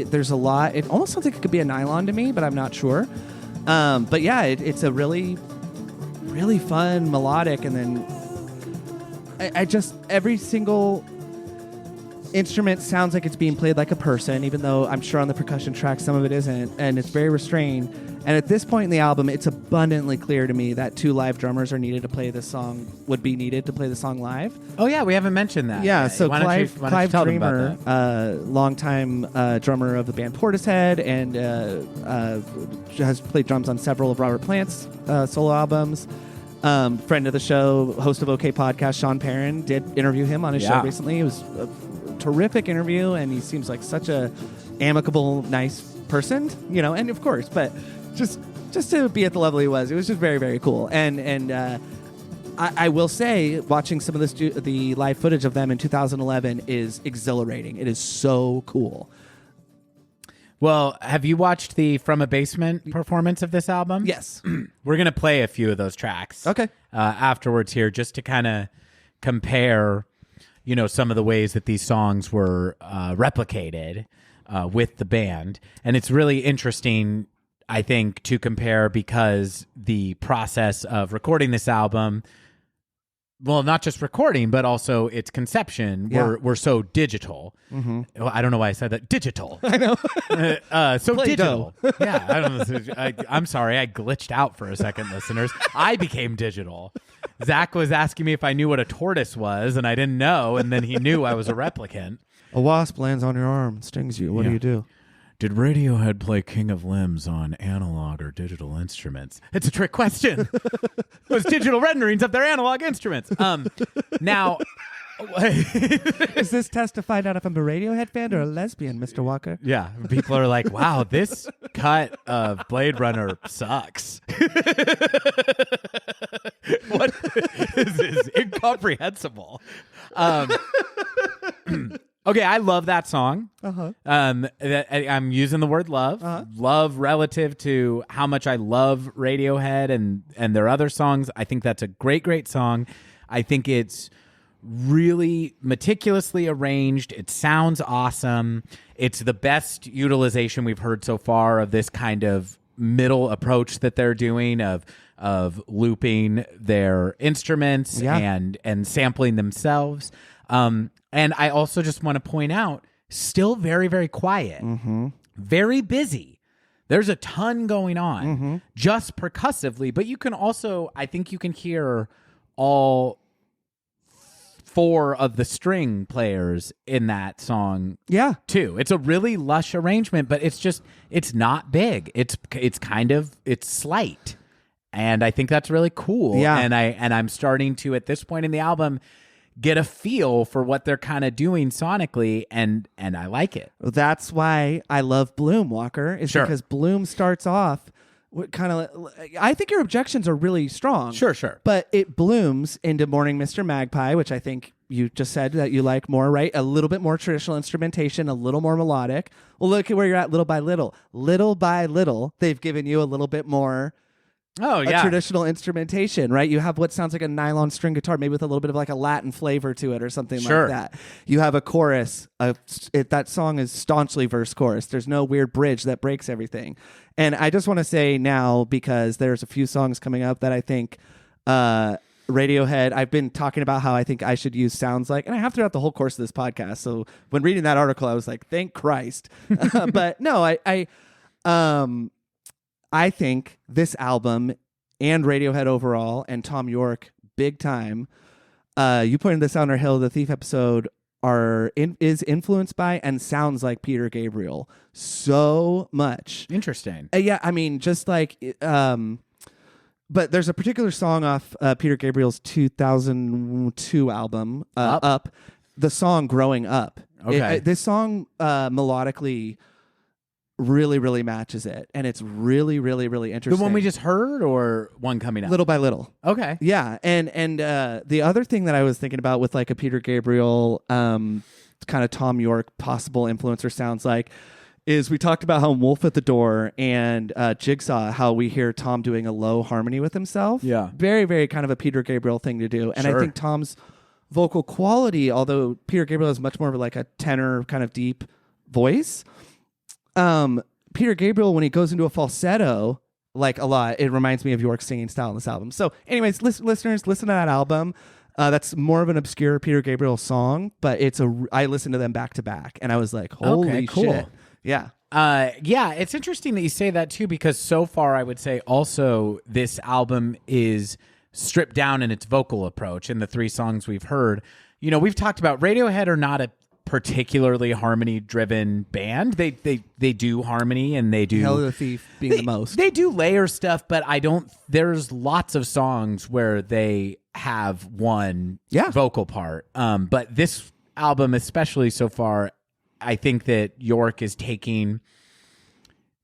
there's a lot. It almost sounds like it could be a nylon to me, but I'm not sure. But yeah, it's a really, really fun melodic. And then I just, every single instrument sounds like it's being played like a person, even though I'm sure on the percussion track some of it isn't. And it's very restrained. And at this point in the album, it's abundantly clear to me that 2 live drummers are needed to play this song, would be needed to play the song live. Oh, yeah, we haven't mentioned that. Yeah, so why don't you Clive tell them about Dreamer, longtime drummer of the band Portishead, and has played drums on several of Robert Plant's solo albums. Friend of the show, host of OK Podcast, Sean Perrin, did interview him on his show recently. It was a terrific interview, and he seems like such a amicable, nice person, and of course, but just to be at the level he was, it was just very, very cool. And I will say, watching some of the live footage of them in 2011 is exhilarating. It is so cool. Well, have you watched the From a Basement performance of this album? Yes. We're going to play a few of those tracks. Okay. Afterwards here, just to kind of compare, some of the ways that these songs were replicated with the band. And it's really interesting, I think, to compare, because the process of recording this album, well, not just recording, but also its conception were so digital. Mm-hmm. Well, I don't know why I said that. Digital. I know. So digital. Yeah. I don't know. I'm sorry. I glitched out for a second, listeners. I became digital. Zach was asking me if I knew what a tortoise was, and I didn't know. And then he knew I was a replicant. A wasp lands on your arm and stings you. What do you do? Did Radiohead play King of Limbs on analog or digital instruments? It's a trick question. Was digital renderings of their analog instruments? Now, is this test to find out if I'm a Radiohead fan or a lesbian, Mr. Walker? Yeah, people are like, "Wow, this cut of Blade Runner sucks." What? This is incomprehensible. Okay, I love that song. Uh-huh. I'm using the word love. Uh-huh. Love relative to how much I love Radiohead and their other songs. I think that's a great, great song. I think it's really meticulously arranged. It sounds awesome. It's the best utilization we've heard so far of this kind of middle approach that they're doing of looping their instruments and sampling themselves. And I also just want to point out, still very, very quiet, very busy. There's a ton going on, just percussively, but you can also, I think you can hear all 4 of the string players in that song. Yeah. Too. It's a really lush arrangement, but it's not big. It's slight. And I think that's really cool. Yeah. And I'm starting to, at this point in the album, get a feel for what they're kind of doing sonically, and I like it. That's why I love Bloom, Walker, is because Bloom starts off kind of. I think your objections are really strong. Sure. But it blooms into Morning Mr. Magpie, which I think you just said that you like more, right? A little bit more traditional instrumentation, a little more melodic. Well, look at where you're at little by little. Little by little, they've given you a little bit more traditional instrumentation, right? You have what sounds like a nylon string guitar, maybe with a little bit of like a Latin flavor to it or something like that. You have a chorus. That song is staunchly verse chorus. There's no weird bridge that breaks everything. And I just want to say now, because there's a few songs coming up that I think Radiohead, I've been talking about how I think I should use sounds like, and I have throughout the whole course of this podcast. So when reading that article, I was like, thank Christ. But no, I think this album and Radiohead overall and Tom York big time. You pointed this out in our Hail the Thief episode. Is influenced by and sounds like Peter Gabriel so much. Interesting. Yeah, I mean, just like, but there's a particular song off Peter Gabriel's 2002 album, Up. The song "Growing Up." Okay, this song melodically really, really matches it, and it's really, really, really interesting. The one we just heard, or one coming up? Little by little. Okay. Yeah, and the other thing that I was thinking about with like a Peter Gabriel, kind of Tom York possible influencer sounds like, is we talked about how Wolf at the Door and Jigsaw, how we hear Tom doing a low harmony with himself. Yeah. Very, very kind of a Peter Gabriel thing to do. And I think Tom's vocal quality, although Peter Gabriel has much more of like a tenor kind of deep voice, Peter Gabriel, when he goes into a falsetto, like a lot, it reminds me of York's singing style in this album. So anyways, listeners, listen to that album. That's more of an obscure Peter Gabriel song, but I listened to them back to back, and I was like, holy shit. Yeah. Yeah, it's interesting that you say that too, because so far I would say also this album is stripped down in its vocal approach in the 3 songs we've heard. You know, we've talked about Radiohead are not a particularly harmony-driven band. They do harmony, and they do Hail the Thief being the most. They do layer stuff, but there's lots of songs where they have one vocal part. But this album, especially so far, I think that York is taking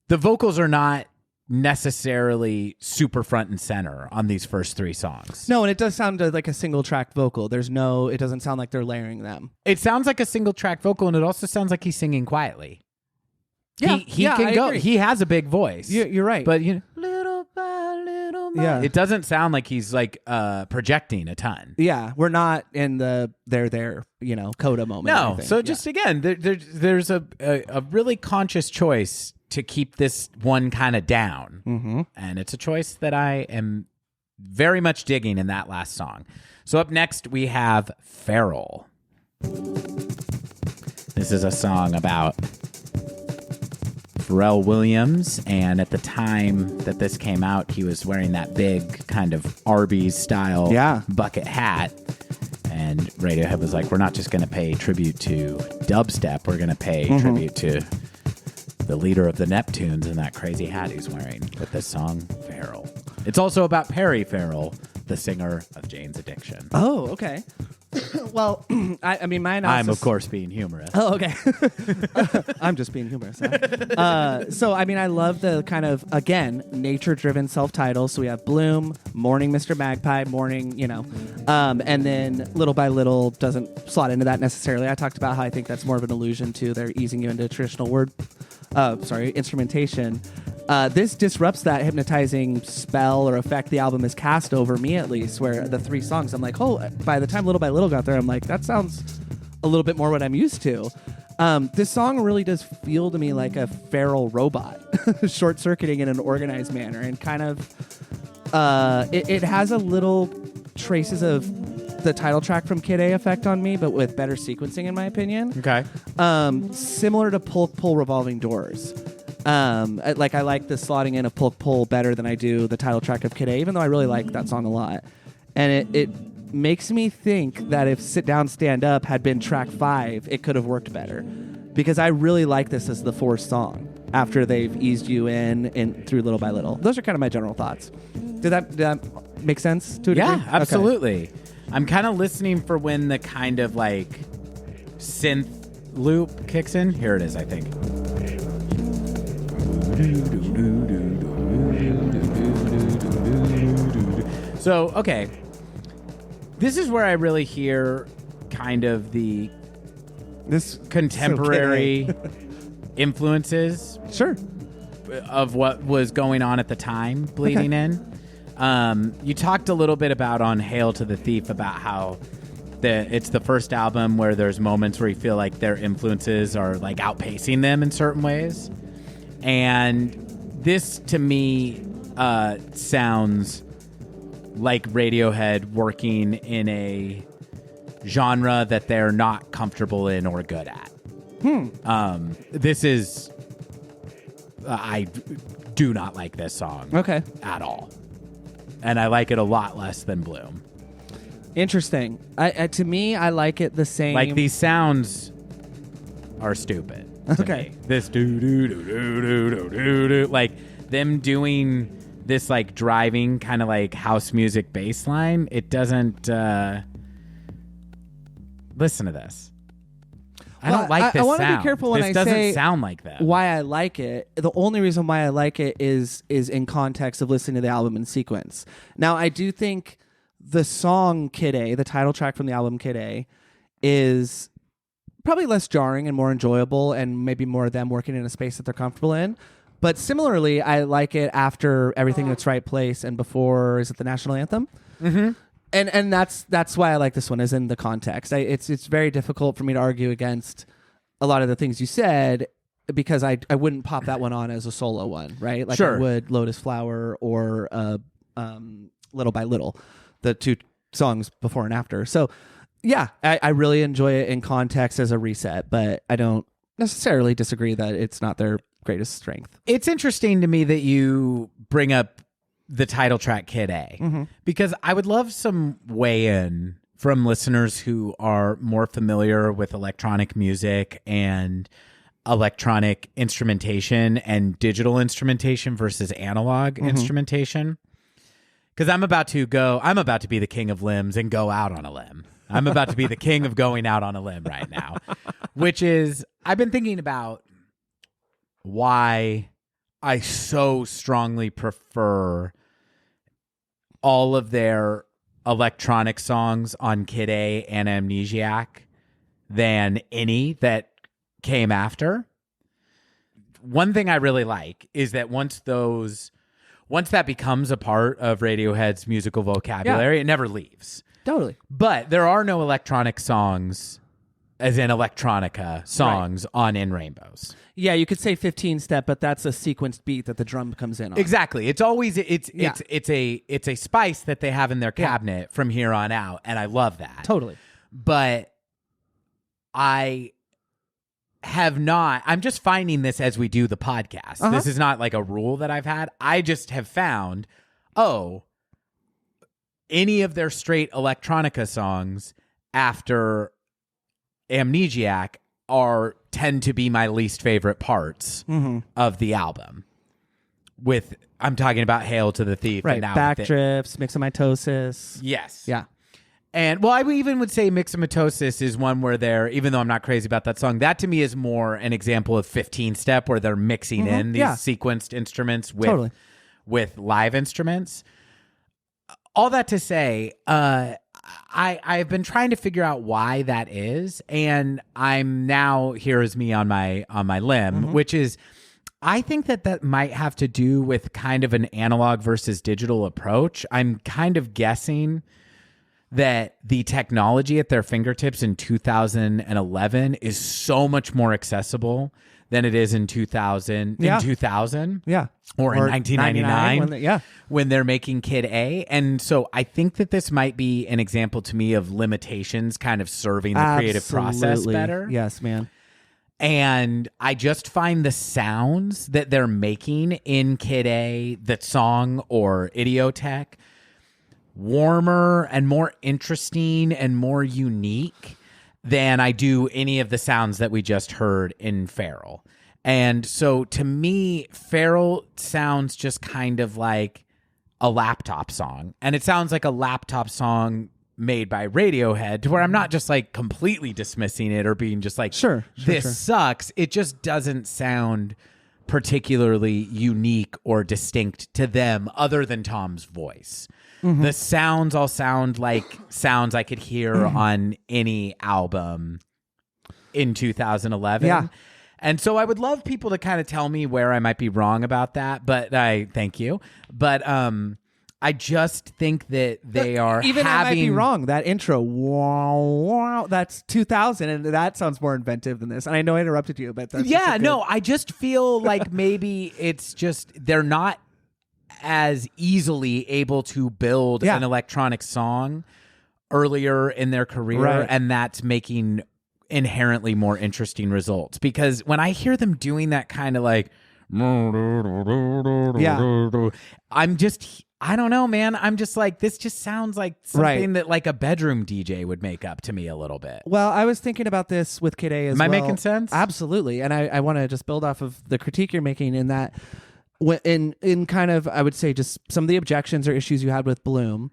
the vocals are not necessarily super front and center on these first 3 songs. No, and it does sound like a single track vocal. It doesn't sound like they're layering them. It sounds like a single track vocal, and it also sounds like he's singing quietly. Yeah, he can I go. agree. He has a big voice. You're right. But little by little, yeah, it doesn't sound like he's like projecting a ton. Yeah, we're not in the there coda moment. No, so just again, there's a really conscious choice to keep this one kind of down, and it's a choice that I am very much digging in that last song. So up next we have Feral. This is a song about Pharrell Williams, and at the time that this came out, he was wearing that big kind of Arby's style bucket hat. And Radiohead was like, we're not just going to pay tribute to dubstep, we're going to pay tribute to the leader of the Neptunes in that crazy hat he's wearing with this song, Feral. It's also about Perry Farrell, the singer of Jane's Addiction. Oh, okay. Well, I mean, my analysis... I'm, of course, being humorous. Oh, okay. I'm just being humorous. So, I mean, I love the kind of, again, nature-driven self-title. So we have Bloom, Morning Mr. Magpie, Morning, and then Little by Little doesn't slot into that necessarily. I talked about how I think that's more of an allusion to they're easing you into traditional instrumentation. This disrupts that hypnotizing spell or effect the album has cast over me, at least, where the 3 songs, I'm like, oh, by the time Little by Little got there, I'm like, that sounds a little bit more what I'm used to. This song really does feel to me like a feral robot, short-circuiting in an organized manner, and kind of, it has a little traces of the title track from Kid A effect on me, but with better sequencing, in my opinion. Okay. Similar to Pull Revolving Doors. I like the slotting in of Pull better than I do the title track of Kid A, even though I really like that song a lot. And it makes me think that if Sit Down, Stand Up had been track 5, it could have worked better. Because I really like this as the 4th song after they've eased you in through Little by Little. Those are kind of my general thoughts. Did that make sense to a degree? Yeah, absolutely. Okay. I'm kind of listening for when the kind of like synth loop kicks in. Here it is, I think. So, okay. This is where I really hear kind of this contemporary influences. Sure. Of what was going on at the time bleeding in. You talked a little bit about on Hail to the Thief about how it's the first album where there's moments where you feel like their influences are like outpacing them in certain ways. And this to me sounds like Radiohead working in a genre that they're not comfortable in or good at. This is... I do not like this song at all. And I like it a lot less than Bloom. Interesting. To me, I like it the same. Like, these sounds are stupid. Okay. Me. This do-do-do-do-do-do-do. Like, them doing this, like, driving kind of like house music bass line, it doesn't... Listen to this. I don't like this sound. I want to be careful when I say... This doesn't sound like that. Why I like it. The only reason why I like it is in context of listening to the album in sequence. Now, I do think the song Kid A, the title track from the album Kid A, is probably less jarring and more enjoyable, and maybe more of them working in a space that they're comfortable in. But similarly, I like it after Everything in Its Right Place and before, is it the National Anthem? Mm-hmm. And that's why I like this one, is in the context. It's very difficult for me to argue against a lot of the things you said, because I wouldn't pop that one on as a solo one, right? Like I would Lotus Flower or Little by Little, the 2 songs before and after. So yeah, I really enjoy it in context as a reset, but I don't necessarily disagree that it's not their greatest strength. It's interesting to me that you bring up the title track Kid A, because I would love some weigh-in from listeners who are more familiar with electronic music and electronic instrumentation and digital instrumentation versus analog instrumentation. Because I'm about to be the king of limbs and go out on a limb. I'm about to be the king of going out on a limb right now, which is, I've been thinking about why I so strongly prefer all of their electronic songs on Kid A and Amnesiac than any that came after. One thing I really like is that once that becomes a part of Radiohead's musical vocabulary, it never leaves. Totally. But there are no electronic songs, as in electronica songs, on In Rainbows. Yeah, you could say 15-step, but that's a sequenced beat that the drum comes in on. Exactly. It's always it's a spice that they have in their cabinet from here on out, and I love that. Totally. But I'm just finding this as we do the podcast. This is not like a rule that I've had. I just have found, any of their straight electronica songs after Amnesiac tend to be my least favorite parts of the album. I'm talking about Hail to the Thief. Right, and now Backdrifts, Mixomatosis. Yes. Yeah. And, I even would say Mixomatosis is one where even though I'm not crazy about that song, that to me is more an example of 15-step where they're mixing in these sequenced instruments with live instruments. All that to say, I've been trying to figure out why that is, and I'm now, here is me on my limb, which is, I think that might have to do with kind of an analog versus digital approach. I'm kind of guessing that the technology at their fingertips in 2011 is so much more accessible than it is in 2000. Yeah. In 2000, or in 1999, when they're making Kid A. And so I think that this might be an example to me of limitations kind of serving the creative process better. Yes, man. And I just find the sounds that they're making in Kid A, that song or Idiotech, warmer and more interesting and more unique than I do any of the sounds that we just heard in Feral. And so to me, Feral sounds just kind of like a laptop song. And it sounds like a laptop song made by Radiohead, to where I'm not just like completely dismissing it or being just like, sure, sucks. It just doesn't sound particularly unique or distinct to them other than Tom's voice. Mm-hmm. The sounds all sound like sounds I could hear on any album in 2011. Yeah. And so I would love people to kind of tell me where I might be wrong about that, but I thank you. But I just think that they are even having... I might be wrong. That intro, wow, that's 2000, and that sounds more inventive than this. And I know I interrupted you, but that's I just feel like maybe it's just they're not as easily able to build an electronic song earlier in their career, right. And that's making inherently more interesting results. Because when I hear them doing that kind of like, I don't know, man. I'm just like, this just sounds like something that like a bedroom DJ would make up to me a little bit. Well, I was thinking about this with Kid A as well. Am I making sense? Absolutely. And I want to just build off of the critique you're making in that, in kind of, I would say, just some of the objections or issues you had with Bloom.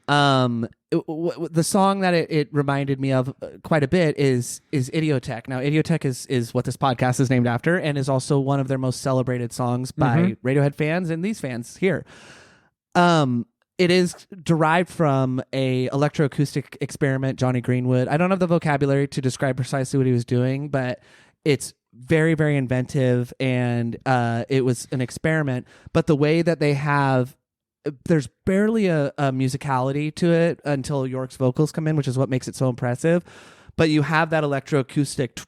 The song that it reminded me of quite a bit is Idiotech. Now, Idiotech is what this podcast is named after, and is also one of their most celebrated songs by Radiohead fans and these fans here. It is derived from a electroacoustic experiment, Johnny Greenwood. I don't have the vocabulary to describe precisely what he was doing, but it's very, very inventive, and it was an experiment. But the way that they have, there's barely a musicality to it until York's vocals come in, which is what makes it so impressive. But you have that electroacoustic,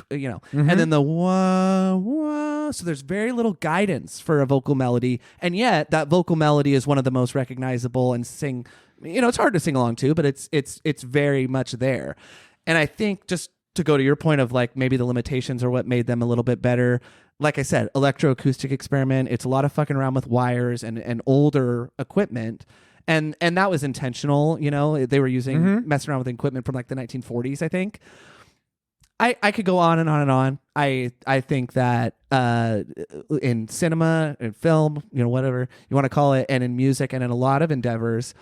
and then the wah, wah. So there's very little guidance for a vocal melody. And yet that vocal melody is one of the most recognizable and sing, it's hard to sing along to, but it's very much there. And I think, just to go to your point of like maybe the limitations are what made them a little bit better. Like I said, electroacoustic experiment. It's a lot of fucking around with wires and older equipment. And that was intentional. They were using messing around with equipment from like the 1940s, I think. I could go on and on and on. I think that in cinema, in film, whatever you want to call it, and in music, and in a lot of endeavors,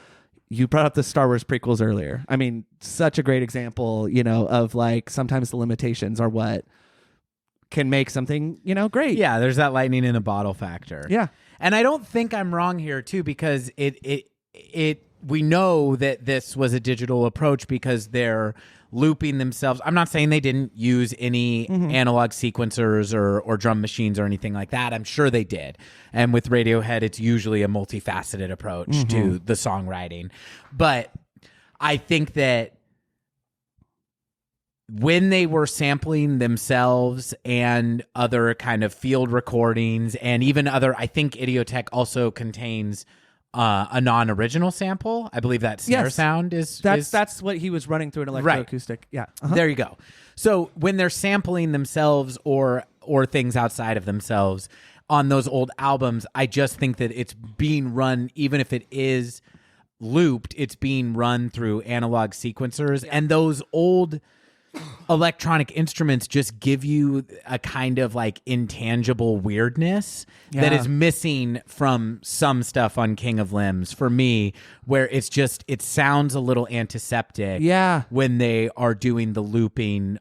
you brought up the Star Wars prequels earlier. I mean, such a great example, of like sometimes the limitations are what can make something, great. Yeah, there's that lightning in a bottle factor. Yeah. And I don't think I'm wrong here too, because we know that this was a digital approach because they're looping themselves. I'm not saying they didn't use any analog sequencers or drum machines or anything like that. I'm sure they did. And with Radiohead, it's usually a multifaceted approach to the songwriting. But I think that when they were sampling themselves and other kind of field recordings and even other, I think Idiotech also contains a non-original sample. I believe that snare sound is that's what he was running through an electroacoustic. Right. Yeah. There you go. So when they're sampling themselves or things outside of themselves on those old albums, I just think that it's being run, even if it is looped, it's being run through analog sequencers, and those old electronic instruments just give you a kind of like intangible weirdness that is missing from some stuff on King of Limbs for me, where it sounds a little antiseptic when they are doing the looping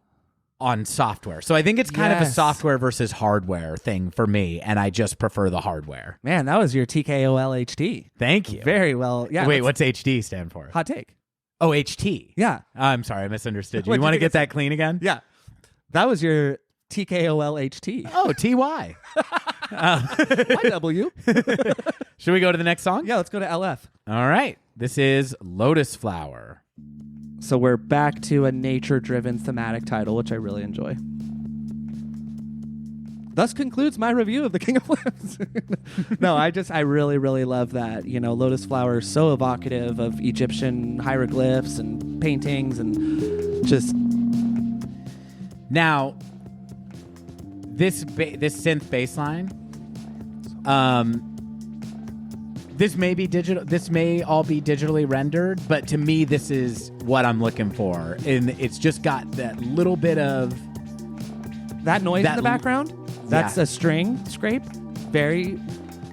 on software. So I think it's kind of a software versus hardware thing for me, and I just prefer the hardware. Man, that was your TKOLHT. Thank you. Very well. Yeah. Wait, what's HD stand for? Hot take. Oh, HT. Yeah. I'm sorry, I misunderstood you. You want to get that clean again? Yeah. That was your TKOLHT. Oh, TY. YW. Should we go to the next song? Yeah, let's go to LF. All right. This is Lotus Flower. So we're back to a nature-driven thematic title, which I really enjoy. Thus concludes my review of the King of Limbs. No, I really, really love that. Lotus Flower is so evocative of Egyptian hieroglyphs and paintings and just... Now, this synth bass line, This may be digital. This may all be digitally rendered, but to me, this is what I'm looking for, and it's just got that little bit of that noise in the background. That's a string scrape. Very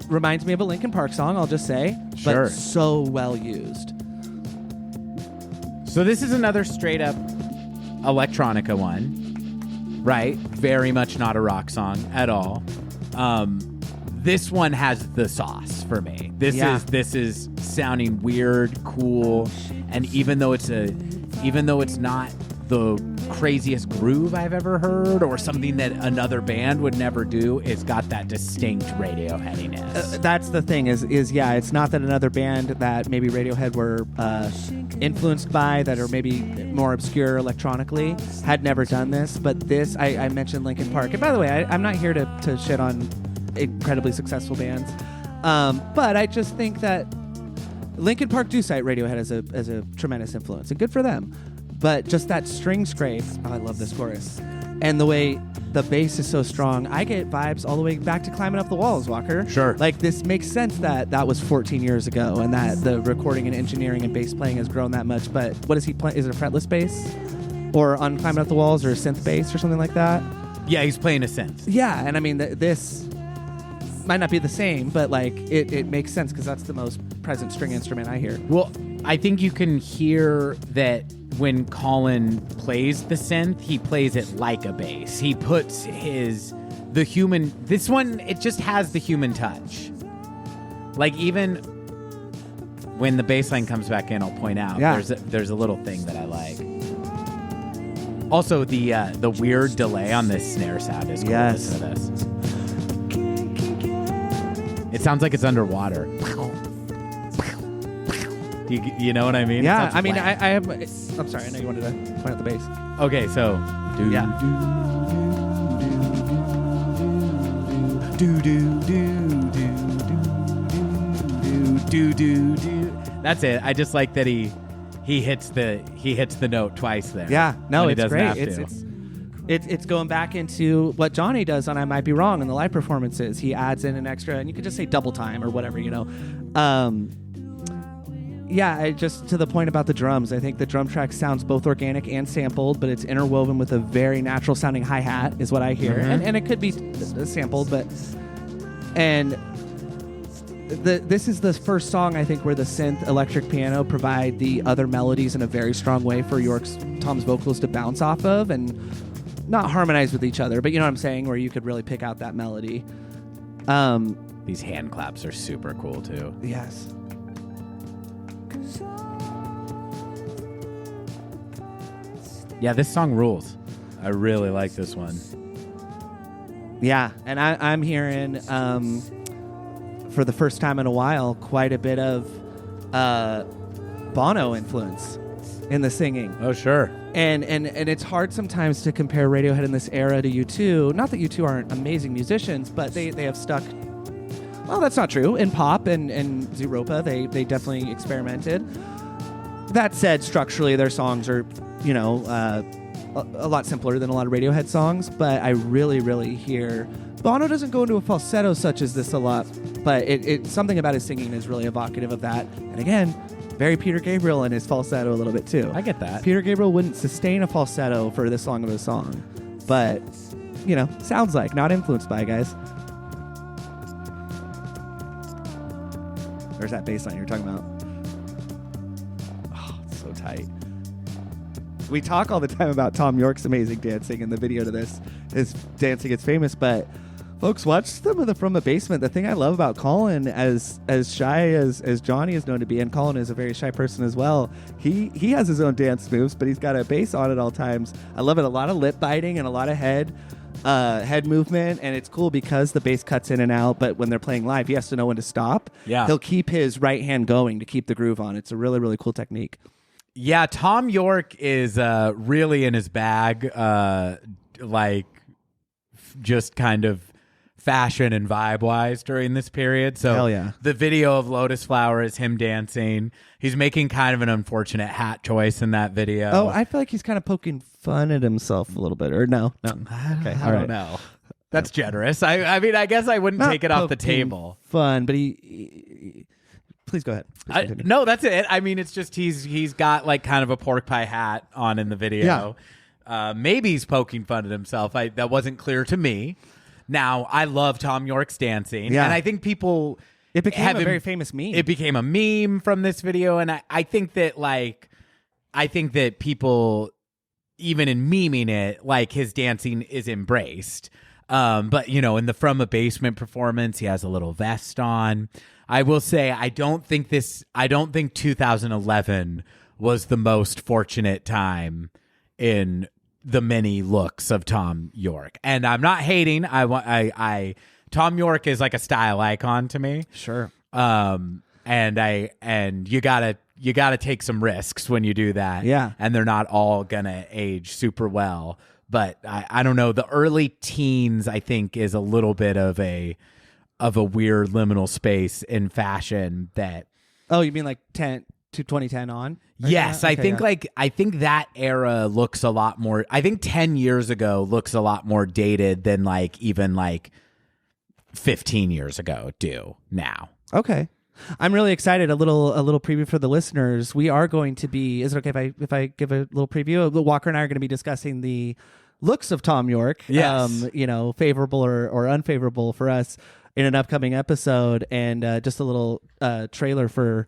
reminds me of a Linkin Park song. I'll just say, sure. But so well used. So this is another straight up electronica one, right? Very much not a rock song at all. This one has the sauce for me. This is sounding weird, cool, and even though it's not the craziest groove I've ever heard or something that another band would never do, it's got that distinct Radioheadiness. That's the thing is it's not that another band that maybe Radiohead were influenced by, that are maybe more obscure electronically, had never done this, but this, I mentioned Linkin Park. And by the way, I'm not here to shit on incredibly successful bands, but I just think that Linkin Park do cite Radiohead as a tremendous influence, and good for them. But just that string scrape, I love this chorus. And the way the bass is so strong, I get vibes all the way back to Climbing Up the Walls, Walker. Sure. Like, this makes sense that was 14 years ago and that the recording and engineering and bass playing has grown that much. But what is he playing? Is it a fretless bass? Or on Climbing Up the Walls, or a synth bass or something like that? Yeah, he's playing a synth. Yeah, and I mean, this might not be the same, but like it makes sense because that's the most present string instrument I hear. Well, I think you can hear that when Colin plays the synth, he plays it like a bass. He puts this one, it just has the human touch. Like, even when the bass line comes back in, I'll point out, there's a little thing that I like. Also, the weird delay on this snare sound is cool. Yes. Listen to this. It sounds like it's underwater. You know what I mean? Yeah, I mean, I have. I'm sorry, I know you wanted to point out the bass. Okay, so That's it. I just like that he hits the note twice there. Yeah, no, it's great. It's It's going back into what Johnny does on I Might Be Wrong in the live performances. He adds in an extra, and you could just say double time or whatever, just to the point about the drums, I think the drum track sounds both organic and sampled, but it's interwoven with a very natural sounding hi-hat is what I hear. Mm-hmm. And it could be sampled, but... And this is the first song, I think, where the synth electric piano provide the other melodies in a very strong way for Tom's vocals to bounce off of and not harmonize with each other, but you know what I'm saying, where you could really pick out that melody. These hand claps are super cool too. Yes. Yeah, this song rules. I really like this one. Yeah, and I'm hearing, for the first time in a while, quite a bit of Bono influence in the singing. Oh, sure. And it's hard sometimes to compare Radiohead in this era to U2. Not that U2 aren't amazing musicians, but they have stuck... Well, that's not true. In pop and Zeropa, they definitely experimented. That said, structurally, their songs are, a lot simpler than a lot of Radiohead songs, but I really, really hear... Bono doesn't go into a falsetto such as this a lot, but it something about his singing is really evocative of that. And again, very Peter Gabriel in his falsetto a little bit too. I get that. Peter Gabriel wouldn't sustain a falsetto for this long of a song, but, sounds like, not influenced by, guys. There's that bass line you're talking about. Oh, it's so tight. We talk all the time about Tom York's amazing dancing, and the video to this is Dancing It's Famous, but folks, watch some of the From the Basement. The thing I love about Colin, as shy as Johnny is known to be, and Colin is a very shy person as well, he has his own dance moves, but he's got a bass on at all times. I love it. A lot of lip biting and a lot of head movement, and it's cool because the bass cuts in and out, but when they're playing live, he has to know when to stop. Yeah. He'll keep his right hand going to keep the groove on. It's a really, really cool technique. Yeah, Tom York is really in his bag, just kind of fashion and vibe-wise during this period. So hell yeah. The video of Lotus Flower is him dancing. He's making kind of an unfortunate hat choice in that video. Oh, I feel like he's kind of poking fun at himself a little bit. Or no. Okay, I don't know. That's generous. I mean, I guess I wouldn't take it off the table. Fun, but he Please go ahead. No, that's it. I mean, it's just he's got like kind of a pork pie hat on in the video. Yeah. Maybe he's poking fun at himself. That wasn't clear to me. Now, I love Tom York's dancing, and I think people. It became a very famous meme. It became a meme from this video, and I think that people, even in memeing it, like his dancing is embraced. But in the From a Basement performance, he has a little vest on. I will say, I don't think 2011 was the most fortunate time in the many looks of Tom York. And I'm not hating. Tom York is like a style icon to me. Sure. And you gotta take some risks when you do that. Yeah. And they're not all gonna age super well. But I don't know. The early teens, I think, is a little bit of a weird liminal space in fashion that. Oh, you mean like 2010 on? Yes, I think that era looks a lot more. I think 10 years ago looks a lot more dated than like even like 15 years ago do now. Okay. I'm really excited. A little preview for the listeners. We are going to be. Is it okay if I give a little preview? Walker and I are going to be discussing the looks of Tom York. Yes. Favorable or unfavorable for us in an upcoming episode, and just a little trailer for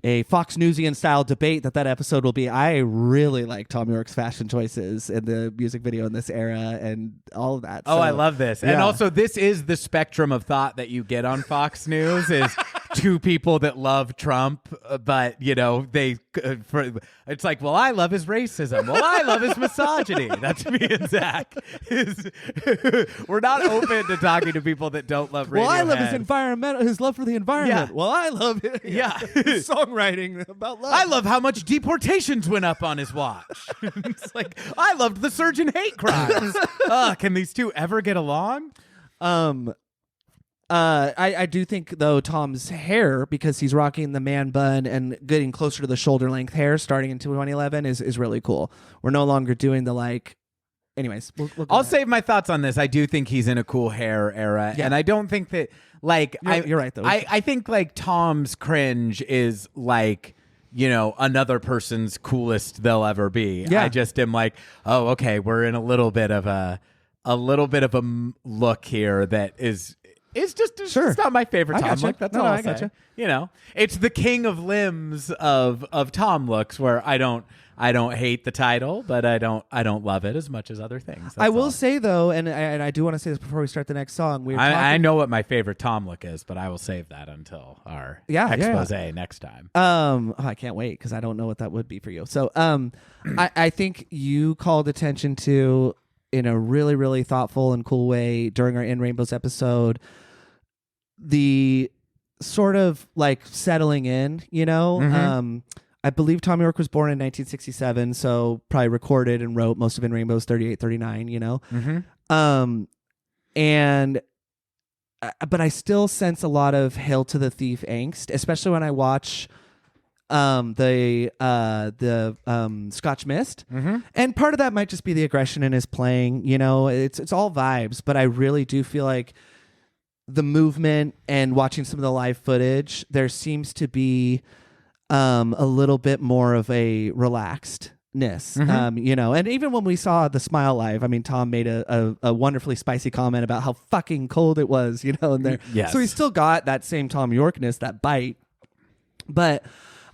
a Fox Newsian style debate that episode will be. I really like Tom York's fashion choices in the music video in this era and all of that. Oh, I love this. Yeah. And also, this is the spectrum of thought that you get on Fox News is two people that love Trump, but it's like, well, I love his racism. Well, I love his misogyny. That's me and Zach. We're not open to talking to people that don't love Radiohead. Well, I love his love for the environment. Yeah. Well, I love it. Yeah. His songwriting about love. I love how much deportations went up on his watch. It's like, I loved the surge in hate crimes. Can these two ever get along? I do think though Tom's hair, because he's rocking the man bun and getting closer to the shoulder length hair starting in 2011 is really cool. We're no longer doing the like. Anyways, I'll save my thoughts on this. I do think he's in a cool hair era, and I don't think that like you're right though. I think like Tom's cringe is like another person's coolest they'll ever be. Yeah. I just am like, oh, okay, we're in a little bit of a look here that is. It's just it's not my favorite Tom look. That's all I'll say. Gotcha. It's the king of limbs of Tom looks, where I don't hate the title, but I don't love it as much as other things. I will say though, and I do want to say this before we start the next song. I know what my favorite Tom look is, but I will save that until our expose next time. I can't wait because I don't know what that would be for you. So I think you called attention to, in a really, really thoughtful and cool way during our In Rainbows episode, the sort of like settling in, Mm-hmm. I believe Tom York was born in 1967, so probably recorded and wrote most of In Rainbows 38, 39, Mm-hmm. But I still sense a lot of Hail to the Thief angst, especially when I watch the Scotch Mist. Mm-hmm. And part of that might just be the aggression in his playing, it's all vibes, but I really do feel like the movement and watching some of the live footage, there seems to be a little bit more of a relaxedness, Mm-hmm. and even when we saw the Smile live, I mean, Tom made a wonderfully spicy comment about how fucking cold it was, in there. Yes. So he's still got that same Tom Yorkness, that bite, but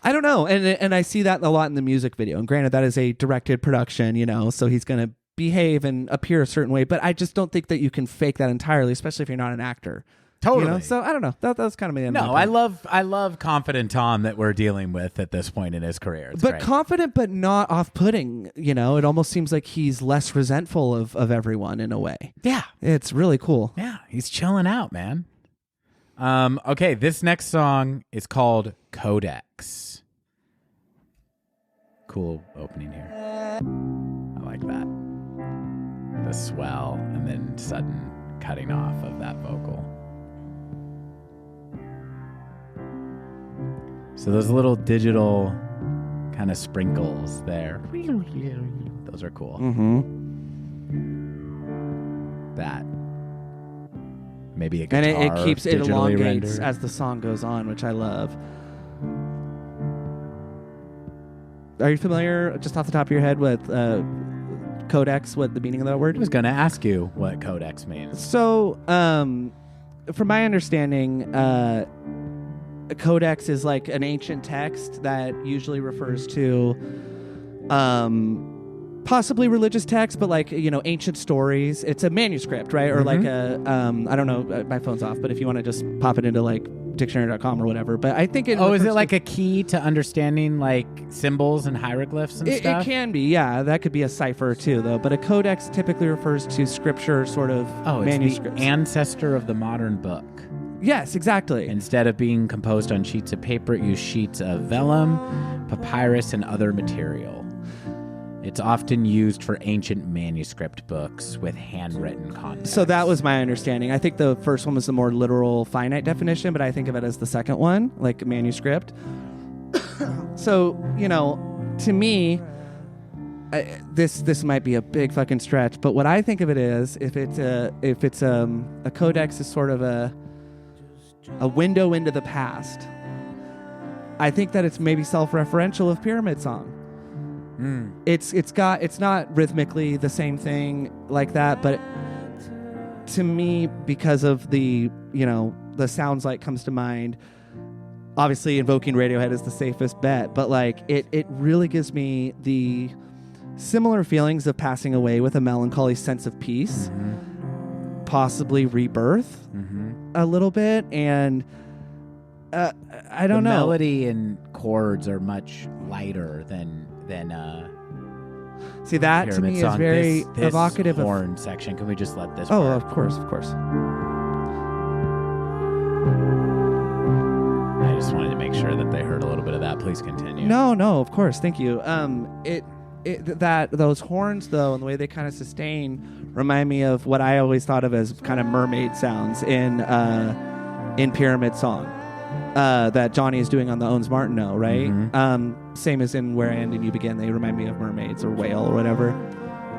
I don't know. And I see that a lot in the music video. And granted, that is a directed production, so he's going to behave and appear a certain way. But I just don't think that you can fake that entirely, especially if you're not an actor. Totally. So I don't know. That's kind of my No, I love confident Tom that we're dealing with at this point in his career. It's but great. confident, but not off-putting. It almost seems like he's less resentful of everyone in a way. Yeah. It's really cool. Yeah. He's chilling out, man. Okay. This next song is called Codex. Cool opening here. I like that. The swell and then sudden cutting off of that vocal. So those little digital kind of sprinkles there. Those are cool. Mm-hmm. That. Maybe a guitar. And it keeps it digitally elongates rendered. as the song goes on, which I love. Are you familiar, just off the top of your head, with codex? What the meaning of that word? I was going to ask you what codex means. So, from my understanding, a codex is like an ancient text that usually refers to possibly religious text, but like, ancient stories. It's a manuscript, right? Or like a, I don't know, my phone's off, but if you want to just pop it into like dictionary.com or whatever. But I think is it like a key to understanding like symbols and hieroglyphs and stuff? It can be, yeah. That could be a cipher too, though. But a codex typically refers to scripture sort of manuscripts. It's the ancestor of the modern book. Yes, exactly. Instead of being composed on sheets of paper, it used sheets of vellum, papyrus, and other material. It's often used for ancient manuscript books with handwritten context. So that was my understanding. I think the first one was the more literal, finite definition, but I think of it as the second one, like manuscript. So, to me, this might be a big fucking stretch, but what I think of it is, if it's a codex is sort of a window into the past, I think that it's maybe self-referential of Pyramid Song. It's not rhythmically the same thing like that, but to me, because of the sounds like comes to mind, obviously invoking Radiohead is the safest bet, but like it really gives me the similar feelings of passing away with a melancholy sense of peace, possibly rebirth a little bit, and I don't know. The melody and chords are much lighter than see, that to me is very this evocative horn section. Can we just let this work? work? Of course. I just wanted to make sure that they heard a little bit of that. Please continue. No, of course, thank you. Those horns though, and the way they kind of sustain, remind me of what I always thought of as kind of mermaid sounds in Pyramid Song. That Johnny is doing on the Owens Martineau, right? Same as in Where I End and You Begin. They remind me of mermaids or whale or whatever.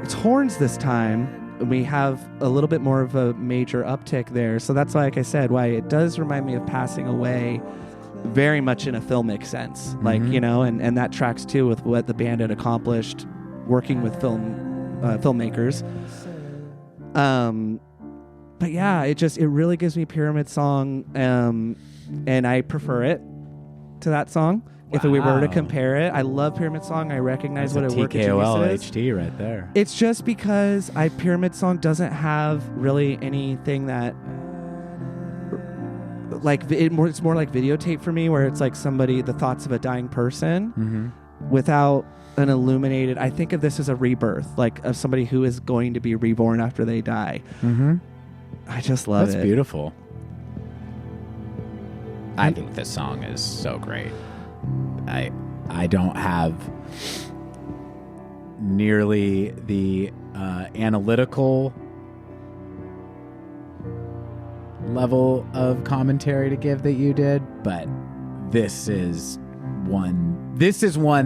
It's horns this time. We have a little bit more of a major uptick there. So that's why, like I said, why it does remind me of Passing Away very much in a filmic sense. Like, and that tracks too with what the band had accomplished working with filmmakers. But yeah, it really gives me Pyramid Song, and I prefer it to that song. Wow. If we were to compare it, I love Pyramid Song. I recognize what a work TKOLHT right there. It's just because Pyramid Song doesn't have really anything that it's more like videotape for me, where it's like the thoughts of a dying person without an illuminated. I think of this as a rebirth, like of somebody who is going to be reborn after they die. I just love it. That's beautiful. I think this song is so great. I don't have nearly the analytical level of commentary to give that you did, but this is one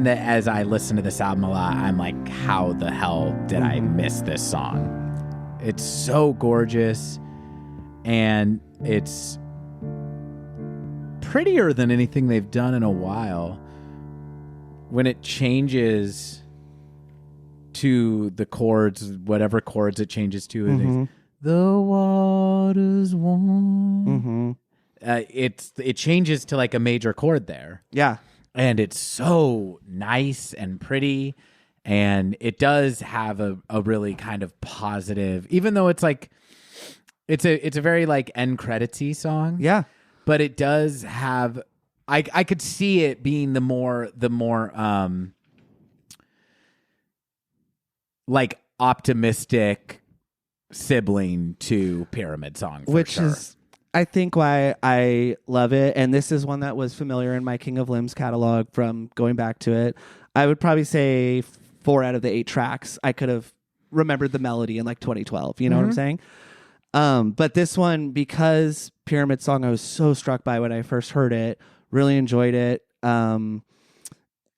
that as I listen to this album a lot, I'm like, how the hell did I miss this song? It's so gorgeous, and it's prettier than anything they've done in a while. When it changes to the chords, whatever chords it changes to, it's the water's warm. It changes to like a major chord there. Yeah. And it's so nice and pretty. And it does have a really kind of positive, even though it's like, it's a very like end creditsy song. Yeah. But it does have, I could see it being the more like optimistic sibling to Pyramid Song, which is, I think, why I love it. And this is one that was familiar in my King of Limbs catalog from going back to it. I would probably say 4 out of the 8 tracks I could have remembered the melody in like 2012. You know what I'm saying? But this one, because Pyramid Song, I was so struck by when I first heard it, really enjoyed it.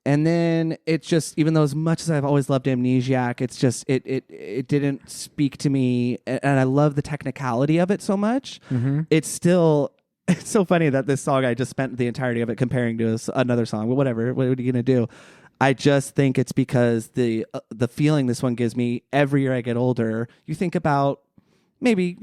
And then it's just, even though as much as I've always loved Amnesiac, it's just, it didn't speak to me. And I love the technicality of it so much. It's still, it's so funny that this song, I just spent the entirety of it comparing to another song, but whatever, what are you going to do? I just think it's because the feeling this one gives me every year I get older. You think about maybe,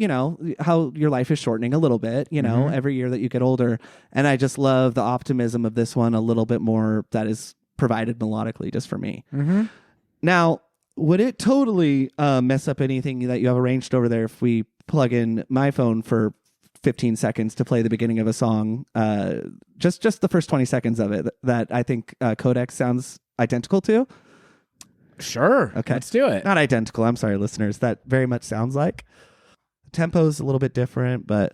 how your life is shortening a little bit, every year that you get older. And I just love the optimism of this one a little bit more that is provided melodically just for me. Mm-hmm. Now, would it totally mess up anything that you have arranged over there if we plug in my phone for 15 seconds to play the beginning of a song? Just the first 20 seconds of it that I think Codex sounds identical to? Sure. Okay. Let's do it. Not identical. I'm sorry, listeners. That very much sounds like. Tempo's a little bit different, but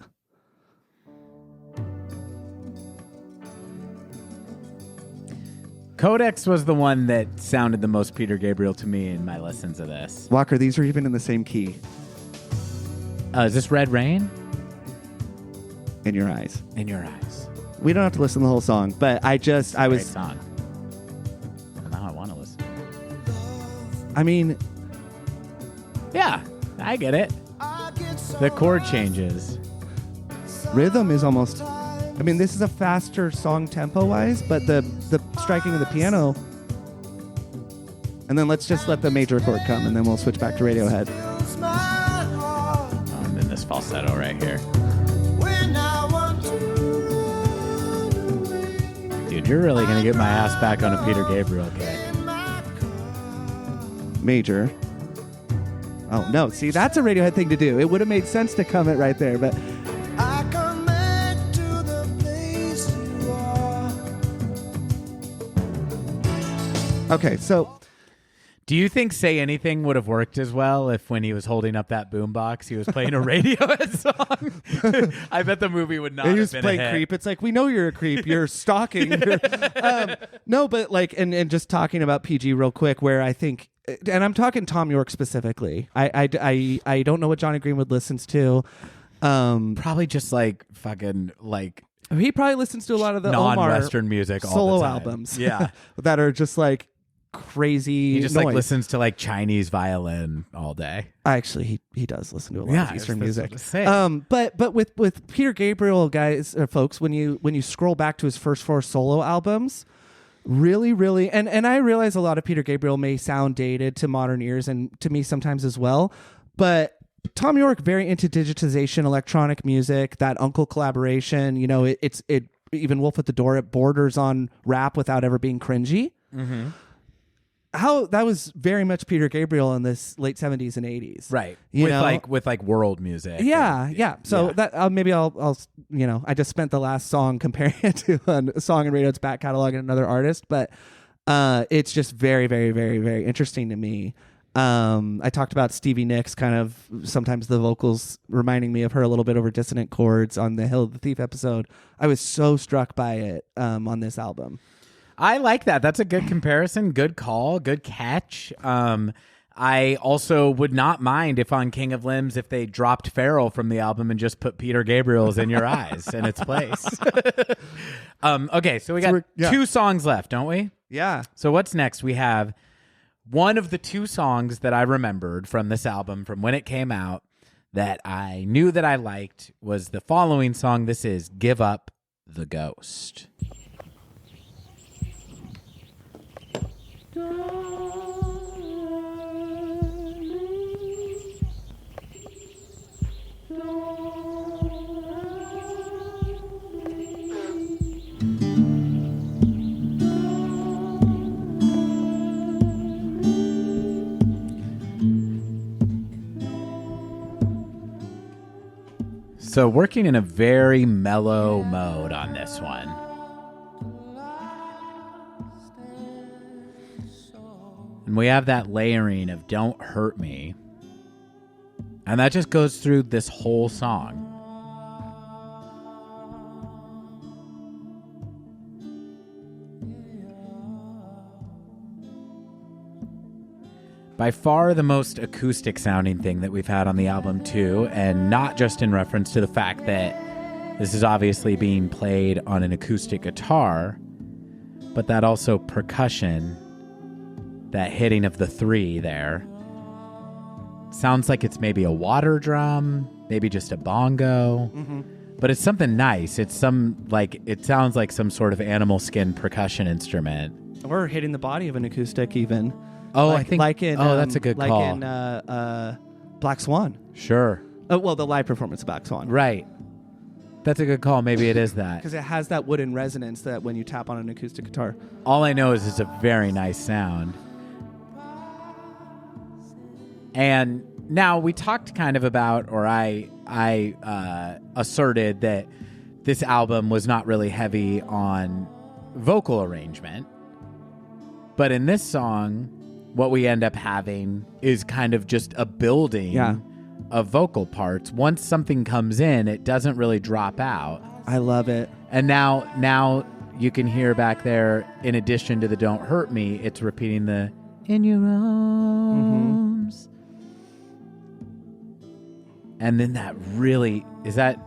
Codex was the one that sounded the most Peter Gabriel to me in my listens of this. Walker, these are even in the same key. Is this Red Rain? In Your Eyes. In Your Eyes. We don't have to listen to the whole song, but I Great was song. Well, now I want to listen. I mean, Yeah, I get it. The chord changes. rhythm is almost, this is a faster song tempo-wise, but the striking of the piano, and then let's just let the major chord come, and then we'll switch back to Radiohead. Oh, and then this falsetto right here. Dude, you're really going to get my ass back on a Peter Gabriel kick. Major. Oh, no. See, that's a Radiohead thing to do. It would have made sense to come it right there, but... Okay, so... Do you think Say Anything would have worked as well if when he was holding up that boombox, he was playing a Radiohead song? I bet the movie would not he have was been playing a hit. creep. It's like, we know you're a creep. You're stalking. No, but like, and just talking about PG real quick, where I think, and I'm talking Tom York specifically. I don't know what Johnny Greenwood listens to. Probably just like fucking like He probably listens to a lot of the non-Western music all solo the time. albums. Yeah. that are just like crazy He just noise. like listens to like Chinese violin all day. Actually, he does listen to a lot of Eastern music. But with Peter Gabriel, guys, folks, when you scroll back to his first 4 solo albums, really, and I realize a lot of Peter Gabriel may sound dated to modern ears, and to me sometimes as well, but Tom York very into digitization, electronic music, that Uncle collaboration. It even Wolf at the Door. It borders on rap without ever being cringy. Mm-hmm. How that was very much Peter Gabriel in this late 70s and 80s, Right. You with know? like world music. Yeah. So that maybe I'll I just spent the last song comparing it to a song in Radiohead's back catalog and another artist, but it's just very, very, very, very interesting to me. I talked about Stevie Nicks, kind of sometimes the vocals reminding me of her a little bit over dissonant chords on the Hill of the Thief episode. I was so struck by it on this album. I like that. That's a good comparison. Good call. Good catch. I also would not mind if on King of Limbs, if they dropped Farrell from the album and just put Peter Gabriel's In Your Eyes in its place. Okay, so we got 2 songs left, don't we? Yeah. So what's next? We have one of the 2 songs that I remembered from this album from when it came out that I knew that I liked was the following song. This is Give Up the Ghost. So working in a very mellow mode on this one. And we have that layering of Don't Hurt Me. And that just goes through this whole song. By far the most acoustic sounding thing that we've had on the album too, and not just in reference to the fact that this is obviously being played on an acoustic guitar, but that also percussion, that hitting of the 3 there, sounds like it's maybe a water drum, maybe just a bongo, but it's something nice. It's it sounds like some sort of animal skin percussion instrument. Or hitting the body of an acoustic even. Oh, like, I think. Like in, that's a good like call. in Black Swan. Sure. Oh, well, the live performance of Black Swan. Right. That's a good call. Maybe it is that. Because it has that wooden resonance that when you tap on an acoustic guitar. All I know is it's a very nice sound. And now we talked kind of about, or I asserted that this album was not really heavy on vocal arrangement. But in this song, what we end up having is kind of just a building of vocal parts. Once something comes in, it doesn't really drop out. I love it. And now you can hear back there, in addition to the "Don't Hurt Me," it's repeating the "In Your Arms." And then that really, is that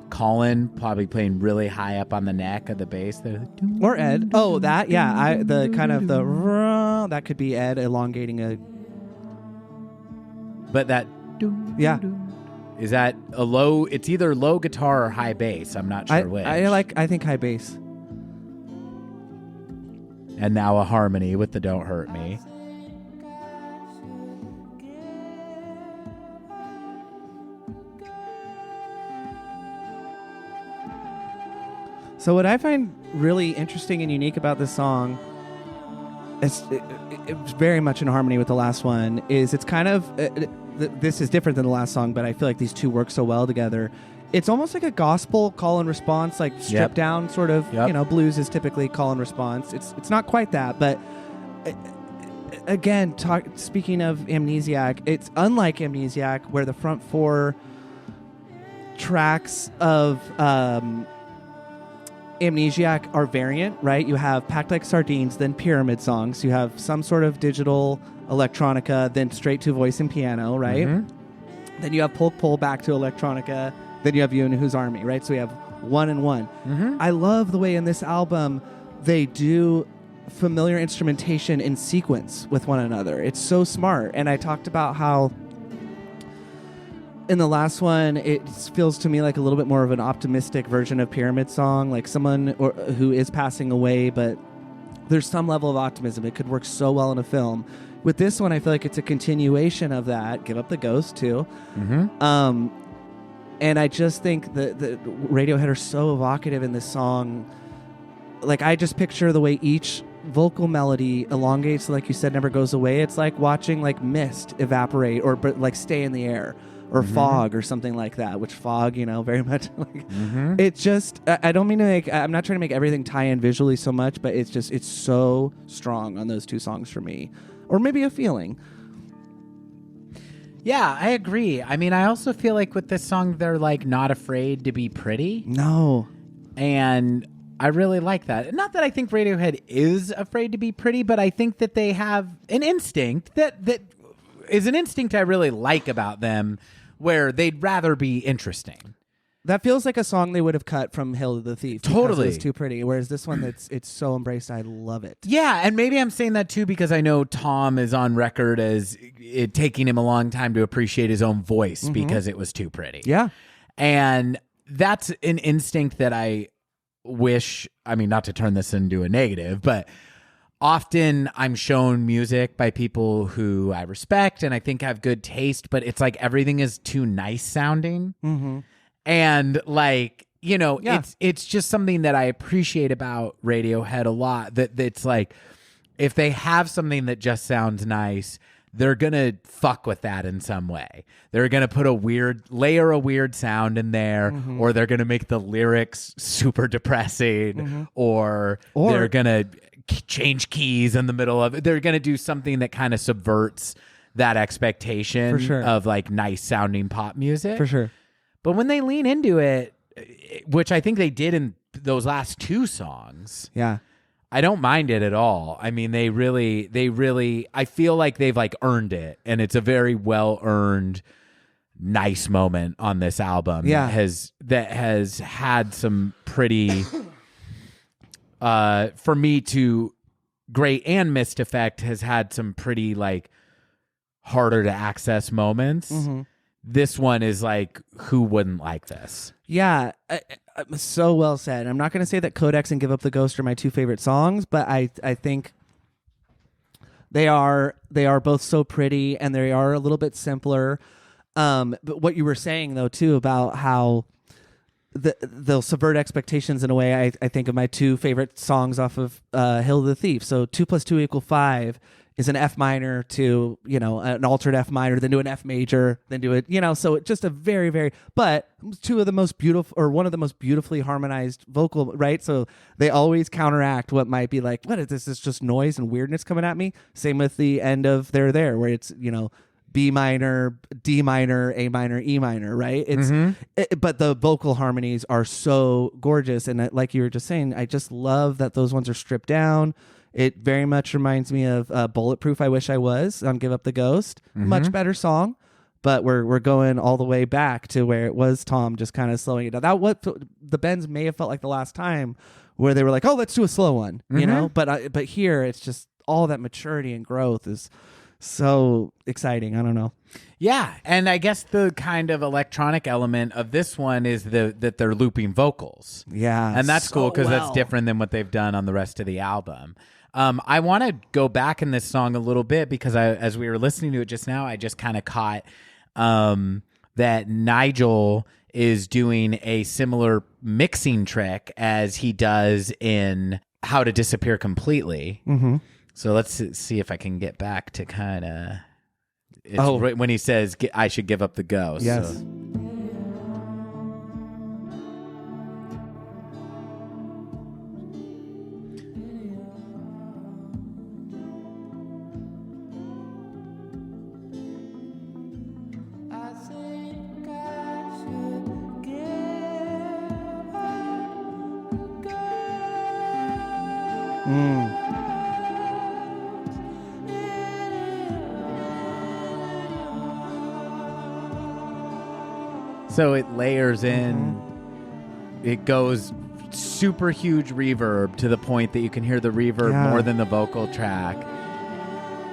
Colin probably playing really high up on the neck of the bass there? Or Ed. Oh, that, yeah. The kind of the, that could be Ed elongating a. But that, yeah. Is that a low, it's either low guitar or high bass. I'm not sure which. I think high bass. And now a harmony with the "Don't Hurt Me." So what I find really interesting and unique about this song, it's very much in harmony with the last one, is it's kind of, this is different than the last song, but I feel like these two work so well together. It's almost like a gospel call and response, like stripped down sort of, blues is typically call and response. It's not quite that, but again, speaking of Amnesiac, it's unlike Amnesiac, where the front four tracks of Amnesiac are variant, right? You have Packed Like Sardines, then Pyramid Songs. You have some sort of digital electronica, then straight to voice and piano, right? Mm-hmm. Then you have Pull back to electronica. Then you have You and Whose Army, right? So we have one and one. Mm-hmm. I love the way in this album they do familiar instrumentation in sequence with one another. It's so smart. And I talked about how in the last one, it feels to me like a little bit more of an optimistic version of Pyramid Song, like someone who is passing away, but there's some level of optimism. It could work so well in a film. With this one, I feel like it's a continuation of that. Give Up the Ghost, too. Mm-hmm. And I just think that the Radiohead are so evocative in this song. Like, I just picture the way each vocal melody elongates, like you said, never goes away. It's like watching like mist evaporate or like stay in the air. Or fog or something like that, which fog, very much like it just, I don't mean to I'm not trying to make everything tie in visually so much, but it's so strong on those two songs for me. Or maybe a feeling. Yeah, I agree. I mean, I also feel like with this song, they're like not afraid to be pretty. No. And I really like that. Not that I think Radiohead is afraid to be pretty, but I think that they have an instinct that is an instinct I really like about them, where they'd rather be interesting. That feels like a song they would have cut from Hail to the Thief. Totally. It's too pretty. Whereas this one, it's so embraced. I love it. Yeah, and maybe I'm saying that too because I know Tom is on record as it taking him a long time to appreciate his own voice because it was too pretty. Yeah. And that's an instinct that I wish, I mean, not to turn this into a negative, but often I'm shown music by people who I respect and I think have good taste, but it's like everything is too nice sounding. Mm-hmm. And like, it's just something that I appreciate about Radiohead a lot, that it's like, if they have something that just sounds nice, they're going to fuck with that in some way. They're going to put a weird sound in there, or they're going to make the lyrics super depressing, or they're going to change keys in the middle of it. They're going to do something that kind of subverts that expectation of like nice sounding pop music. For sure. But when they lean into it, which I think they did in those last two songs, I don't mind it at all. I mean, they really, I feel like they've like earned it, and it's a very well earned, nice moment on this album. That has had some pretty, for me to Great and Missed Effect has had some pretty like harder to access moments. This one is like, who wouldn't like this? Yeah. So well said. I'm not going to say that Codex and Give Up the Ghost are my two favorite songs, but I think they are both so pretty, and they are a little bit simpler. But what you were saying though too about how they'll subvert expectations in a way. I think of my two favorite songs off of Hill of the Thief. So 2 + 2 = 5 is an F minor to, an altered F minor, then do an F major, then do it, so it's just a very, very, but one of the most beautifully harmonized vocal, right? So they always counteract what might be like, what is this? Is just noise and weirdness coming at me. Same with the end of There, where it's, B minor, D minor, A minor, E minor, right? But the vocal harmonies are so gorgeous. And like you were just saying, I just love that those ones are stripped down. It very much reminds me of Bulletproof I Wish I Was on Give Up the Ghost. Much better song, but we're going all the way back to where it was Tom just kind of slowing it down. That what the Bends may have felt like the last time where they were like, oh, let's do a slow one, But here it's just all that maturity and growth is so exciting. I don't know. Yeah, and I guess the kind of electronic element of this one is that they're looping vocals. Yeah, and that's cool because that's different than what they've done on the rest of the album. I want to go back in this song a little bit because as we were listening to it just now, I just kind of caught that Nigel is doing a similar mixing trick as he does in How to Disappear Completely. Mm-hmm. So let's see if I can get back to kind of right when he says I should give up the ghost. Yes. So. So it layers in, it goes super huge reverb to the point that you can hear the reverb more than the vocal track.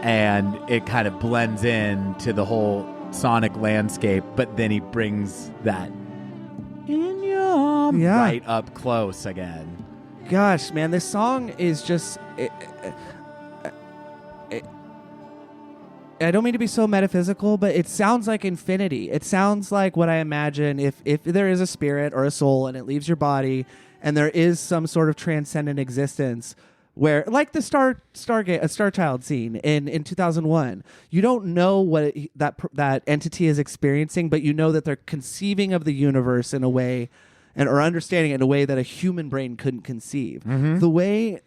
And it kind of blends in to the whole sonic landscape, but then he brings that in your right up close again. Gosh, man, this song is just... I don't mean to be so metaphysical, but it sounds like infinity. It sounds like what I imagine if there is a spirit or a soul and it leaves your body and there is some sort of transcendent existence where, like the Star Child scene in 2001, you don't know what that entity is experiencing, but you know that they're conceiving of the universe in a way or understanding it in a way that a human brain couldn't conceive. Mm-hmm. The way,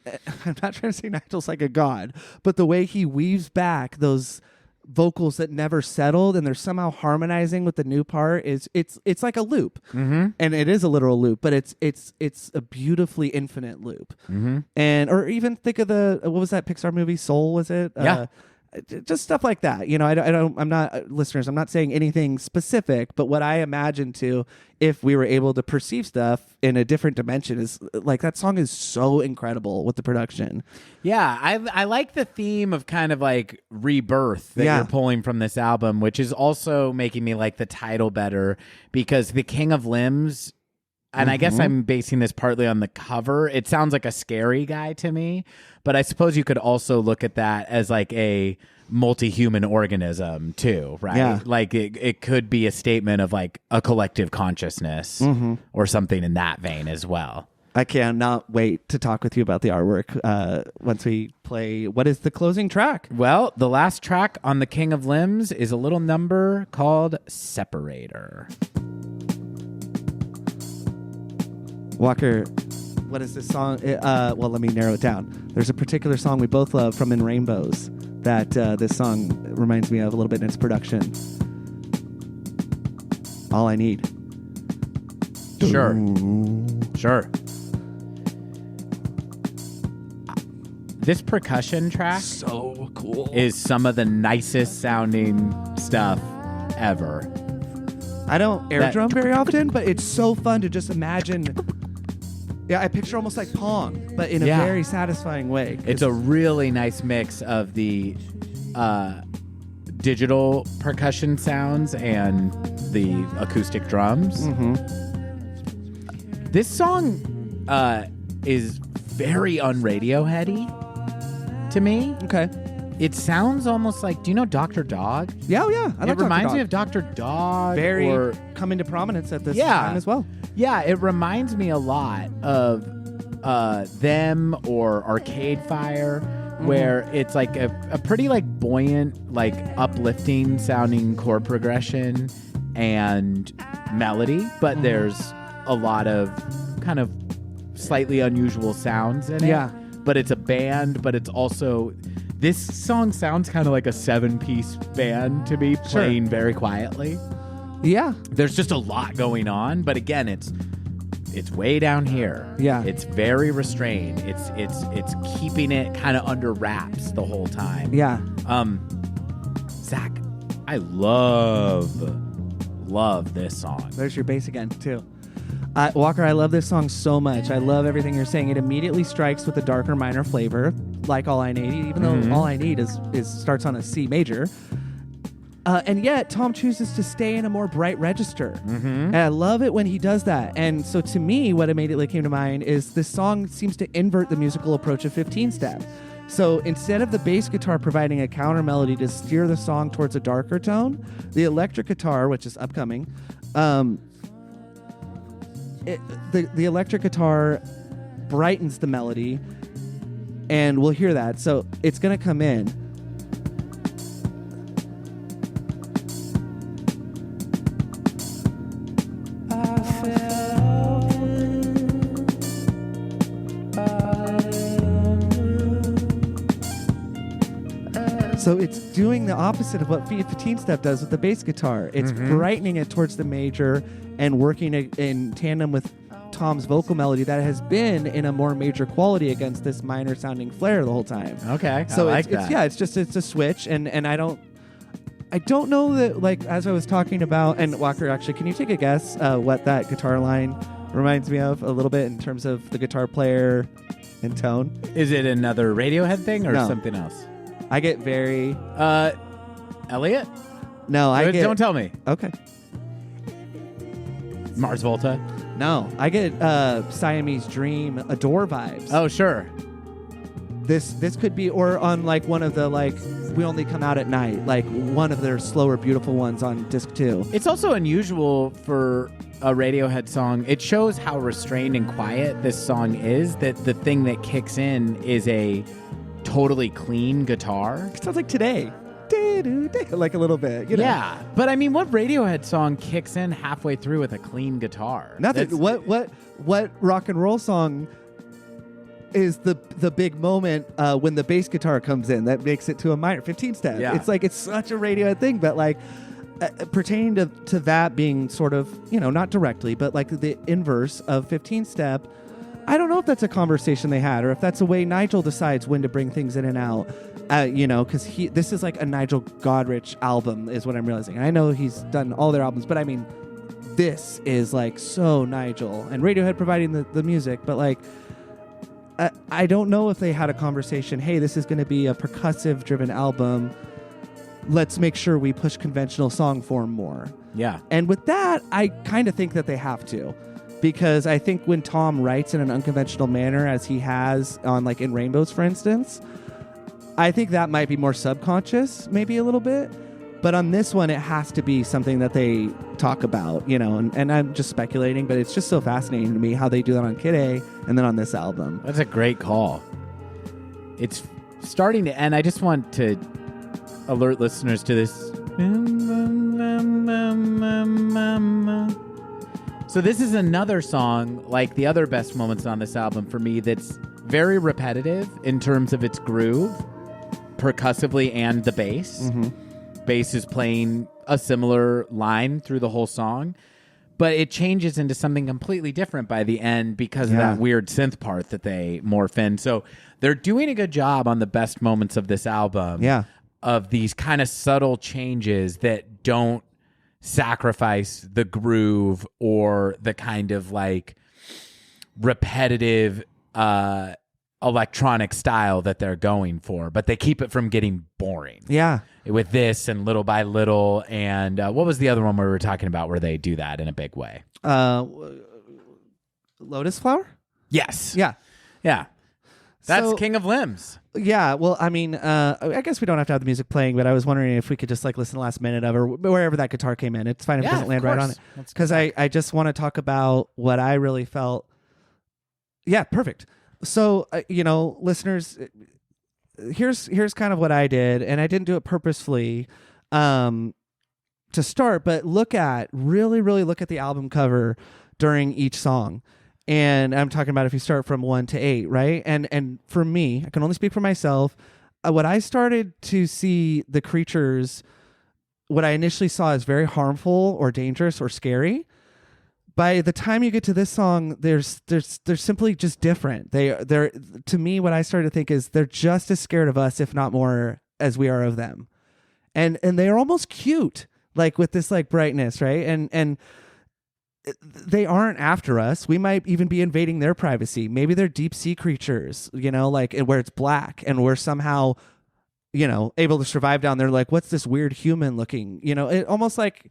I'm not trying to say Nigel's like a god, but the way he weaves back those vocals that never settled and they're somehow harmonizing with the new part is it's like a loop. Mm-hmm. And it is a literal loop, but it's a beautifully infinite loop. Mm-hmm. And or even think of what was that Pixar movie, Soul, was it? Yeah. Just stuff like that. I'm not listeners, I'm not saying anything specific, but what I imagine if we were able to perceive stuff in a different dimension is like that song is so incredible with the production. Yeah, I like the theme of kind of like rebirth that you're pulling from this album, which is also making me like the title better because The King of Limbs, and I guess I'm basing this partly on the cover. It sounds like a scary guy to me, but I suppose you could also look at that as like a multi-human organism too, right? Yeah. Like it could be a statement of like a collective consciousness or something in that vein as well. I cannot wait to talk with you about the artwork once we play. What is the closing track? Well, the last track on The King of Limbs is a little number called Separator. Walker, what is this song? Well, let me narrow it down. There's a particular song we both love from In Rainbows that this song reminds me of a little bit in its production. All I Need. Sure. This percussion track so cool is some of the nicest sounding stuff ever. I don't air drum very often, but it's so fun to just imagine. Yeah, I picture almost like Pong, but in a very satisfying way. It's a really nice mix of the digital percussion sounds and the acoustic drums. Mm-hmm. This song is very un-Radiohead-y to me. Okay. It sounds almost like, do you know Dr. Dog? Yeah, I like It reminds me of Dr. Dog. Very coming to prominence at this time as well. Yeah, it reminds me a lot of them or Arcade Fire, where it's like a pretty like buoyant, like uplifting sounding chord progression and melody, but there's a lot of kind of slightly unusual sounds in it. Yeah. But it's a band, but it's also... This song sounds kind of like a 7-piece band to me, playing very quietly. Yeah. There's just a lot going on, but again, it's way down here. Yeah. It's very restrained. It's keeping it kind of under wraps the whole time. Yeah. Zach, I love this song. There's your bass again, too. Walker, I love this song so much. I love everything you're saying. It immediately strikes with a darker minor flavor, like All I Need, even though All I Need is starts on a C major. And yet, Tom chooses to stay in a more bright register. And I love it when he does that. And so to me, what immediately came to mind is this song seems to invert the musical approach of 15-step. So instead of the bass guitar providing a counter melody to steer the song towards a darker tone, the electric guitar, which is upcoming, the electric guitar brightens the melody, and we'll hear that. So it's going to come in. So it's doing the opposite of what 15-step does with the bass guitar. It's brightening it towards the major and working in tandem with Tom's vocal melody that has been in a more major quality against this minor sounding flare the whole time. Okay, so I like that. It's a switch, and I don't know that, like, as I was talking about, and Walker, actually, can you take a guess what that guitar line reminds me of a little bit in terms of the guitar player and tone? Is it another Radiohead thing or No. something else? I get very... Elliot? No, I get... Don't tell me. Okay. Mars Volta? No, I get Siamese Dream, Adore vibes. Oh, sure. This could be, or on like one of the like We Only Come Out at Night, like one of their slower, beautiful ones on disc 2. It's also unusual for a Radiohead song. It shows how restrained and quiet this song is, that the thing that kicks in is a totally clean guitar. It sounds like Today. Like a little bit, you know? Yeah, but I mean, what Radiohead song kicks in halfway through with a clean guitar? Nothing. What rock and roll song is the big moment when the bass guitar comes in that makes it to a minor 15-step? Yeah. It's like, it's such a Radiohead thing, but like pertaining to that being sort of, you know, not directly, but like the inverse of 15-step, I don't know if that's a conversation they had or if that's a way Nigel decides when to bring things in and out. You know, because this is like a Nigel Godrich album is what I'm realizing. I know he's done all their albums, but I mean, this is like so Nigel and Radiohead providing the music. But like, I don't know if they had a conversation. Hey, this is going to be a percussive driven album. Let's make sure we push conventional song form more. Yeah. And with that, I kind of think that they have to. Because I think when Tom writes in an unconventional manner, as he has on like in Rainbows, for instance, I think that might be more subconscious, maybe a little bit. But on this one, it has to be something that they talk about, you know, and I'm just speculating, but it's just so fascinating to me how they do that on Kid A and then on this album. That's a great call. It's starting to end. I just want to alert listeners to this. So this is another song, like the other best moments on this album for me, that's very repetitive in terms of its groove, percussively and the bass. Bass is playing a similar line through the whole song, but it changes into something completely different by the end because of that weird synth part that they morph in. So they're doing a good job on the best moments of this album of these kind of subtle changes that don't sacrifice the groove or the kind of like repetitive electronic style that they're going for, but they keep it from getting boring. Yeah. With this and Little by Little, and what was the other one we were talking about where they do that in a big way? Lotus Flower? Yes. Yeah. Yeah. That's So- King of Limbs. Yeah, well, I mean, I guess we don't have to have the music playing, but I was wondering if we could just like listen to the last minute of, or wherever that guitar came in. It's fine if it Yeah, doesn't of land right on course. it. Let's go Because I just want to talk about what I really felt. Yeah, perfect. So, listeners, here's kind of what I did, and I didn't do it purposefully to start, but really look at the album cover during each song. And I'm talking about if you start from 1 to 8, right? And for me, I can only speak for myself. What I started to see the creatures, what I initially saw as very harmful or dangerous or scary. By the time you get to this song, they're simply just different. They're to me, what I started to think is they're just as scared of us, if not more, as we are of them. And they are almost cute, like with this like brightness, right? And they aren't after us. We might even be invading their privacy. Maybe they're deep sea creatures, like where it's black and we're somehow, able to survive down there. Like, what's this weird human looking, it almost like,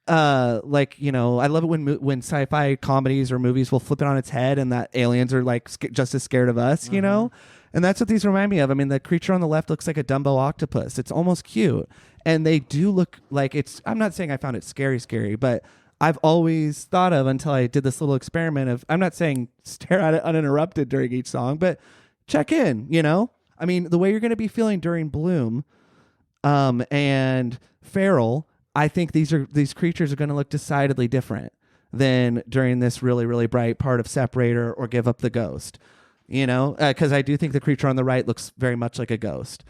I love it when sci-fi comedies or movies will flip it on its head and that aliens are like just as scared of us, and that's what these remind me of. I mean, the creature on the left looks like a Dumbo octopus. It's almost cute. And they do look like I'm not saying I found it scary, but I've always thought of, until I did this little experiment of, I'm not saying stare at it uninterrupted during each song, but check in, I mean, the way you're going to be feeling during Bloom, and Feral, I think these creatures are going to look decidedly different than during this really, really bright part of Separator or Give Up the Ghost, because I do think the creature on the right looks very much like a ghost.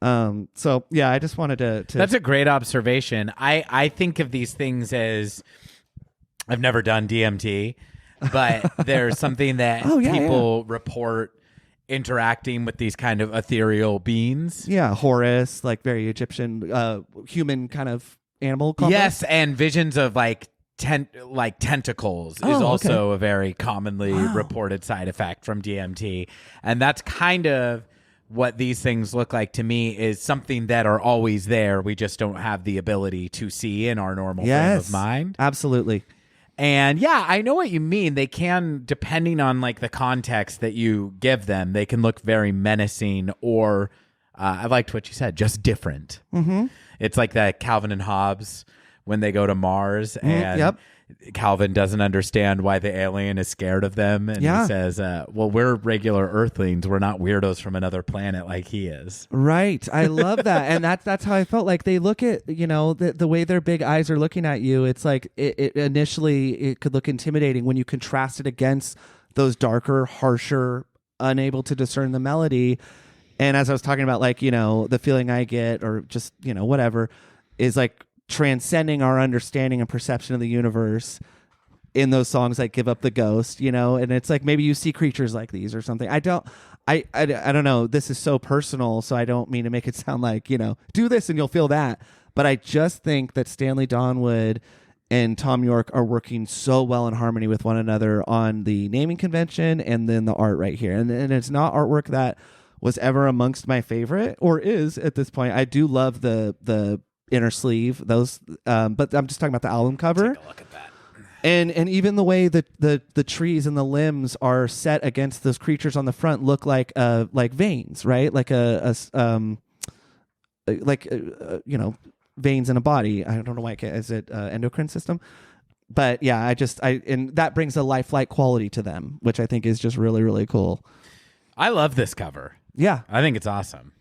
So yeah, I just wanted to That's a great observation. I think of these things as, I've never done DMT, but there's something that people report interacting with these kind of ethereal beings. Yeah, Horus, like very Egyptian, human kind of animal combo. Yes, and visions of like tentacles is also a very commonly reported side effect from DMT. And that's kind of what these things look like to me, is something that are always there. We just don't have the ability to see in our normal frame of mind. Absolutely. And yeah, I know what you mean. They can, depending on like the context that you give them, they can look very menacing, or I liked what you said, just different. Mm-hmm. It's like that Calvin and Hobbes when they go to Mars, and Calvin doesn't understand why the alien is scared of them. And he says, well, we're regular Earthlings. We're not weirdos from another planet like he is. Right. I love that. And that's how I felt. Like they look at, the way their big eyes are looking at you. It's like it initially it could look intimidating when you contrast it against those darker, harsher, unable to discern the melody. And as I was talking about, like, the feeling I get, or just, whatever, is like transcending our understanding and perception of the universe in those songs like Give Up the Ghost, and it's like maybe you see creatures like these or something. I don't know. This is so personal, so I don't mean to make it sound like, do this and you'll feel that. But I just think that Stanley Donwood and Tom York are working so well in harmony with one another on the naming convention and then the art right here. And it's not artwork that was ever amongst my favorite, or is at this point. I do love the inner sleeve, those, but I'm just talking about the album cover. Take a look at that. And even the way that the trees and the limbs are set against those creatures on the front look like veins, right? Like veins in a body. I don't know why is it endocrine system? But yeah, and that brings a lifelike quality to them, which I think is just really, really cool. I love this cover. Yeah, I think it's awesome.